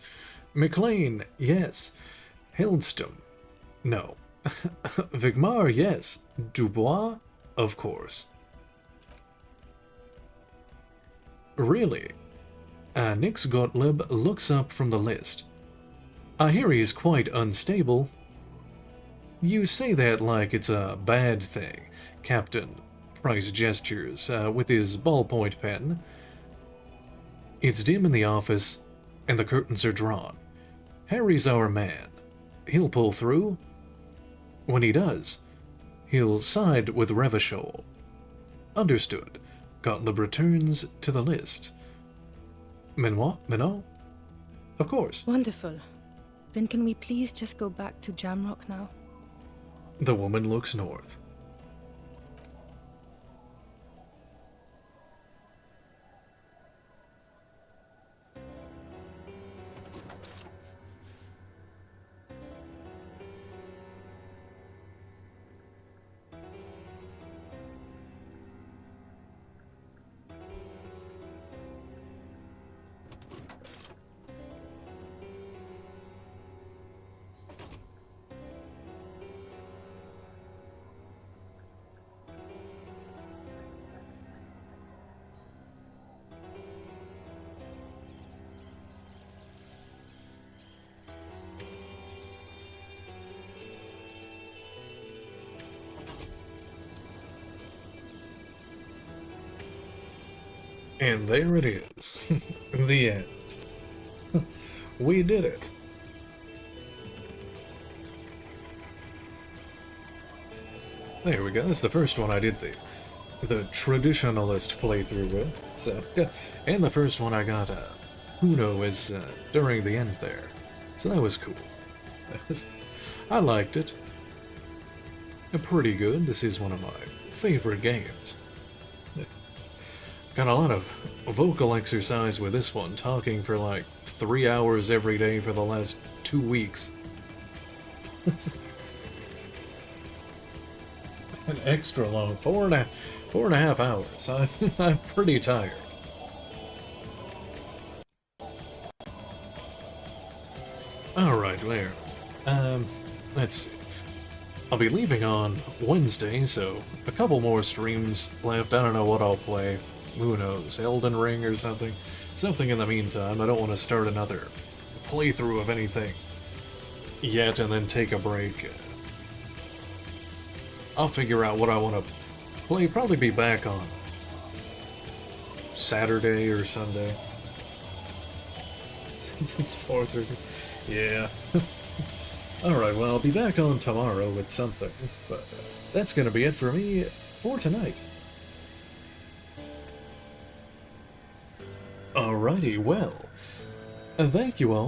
McLean. Yes. Hildstrom. No. Vigmar. Yes. Dubois. Of course. Really? Nix Gottlieb looks up from the list. I hear he's quite unstable. You say that like it's a bad thing, Captain. Price gestures with his ballpoint pen. It's dim in the office, and the curtains are drawn. Harry's our man. He'll pull through. When he does, he'll side with Revachol. Understood. Gottlieb returns to the list. Menot? Of course. Wonderful. Then can we please just go back to Jamrock now? The woman looks north. And there it is. The end. We did it. There we go. That's the first one I did the Traditionalist playthrough with. So, and the first one I got Uno is during the end there. So that was cool. I liked it. Pretty good. This is one of my favorite games. Got a lot of vocal exercise with this one, talking for like 3 hours every day for the last 2 weeks. An extra long, four and a half hours. I'm pretty tired. Alright, where? Let's see. I'll be leaving on Wednesday, so a couple more streams left. I don't know what I'll play. Who knows, Elden Ring or something? Something in the meantime. I don't want to start another playthrough of anything yet and then take a break. I'll figure out what I want to play. Probably be back on Saturday or Sunday. Since it's 4:30. Yeah. Alright, well, I'll be back on tomorrow with something. But that's going to be it for me for tonight. Alrighty, well, thank you all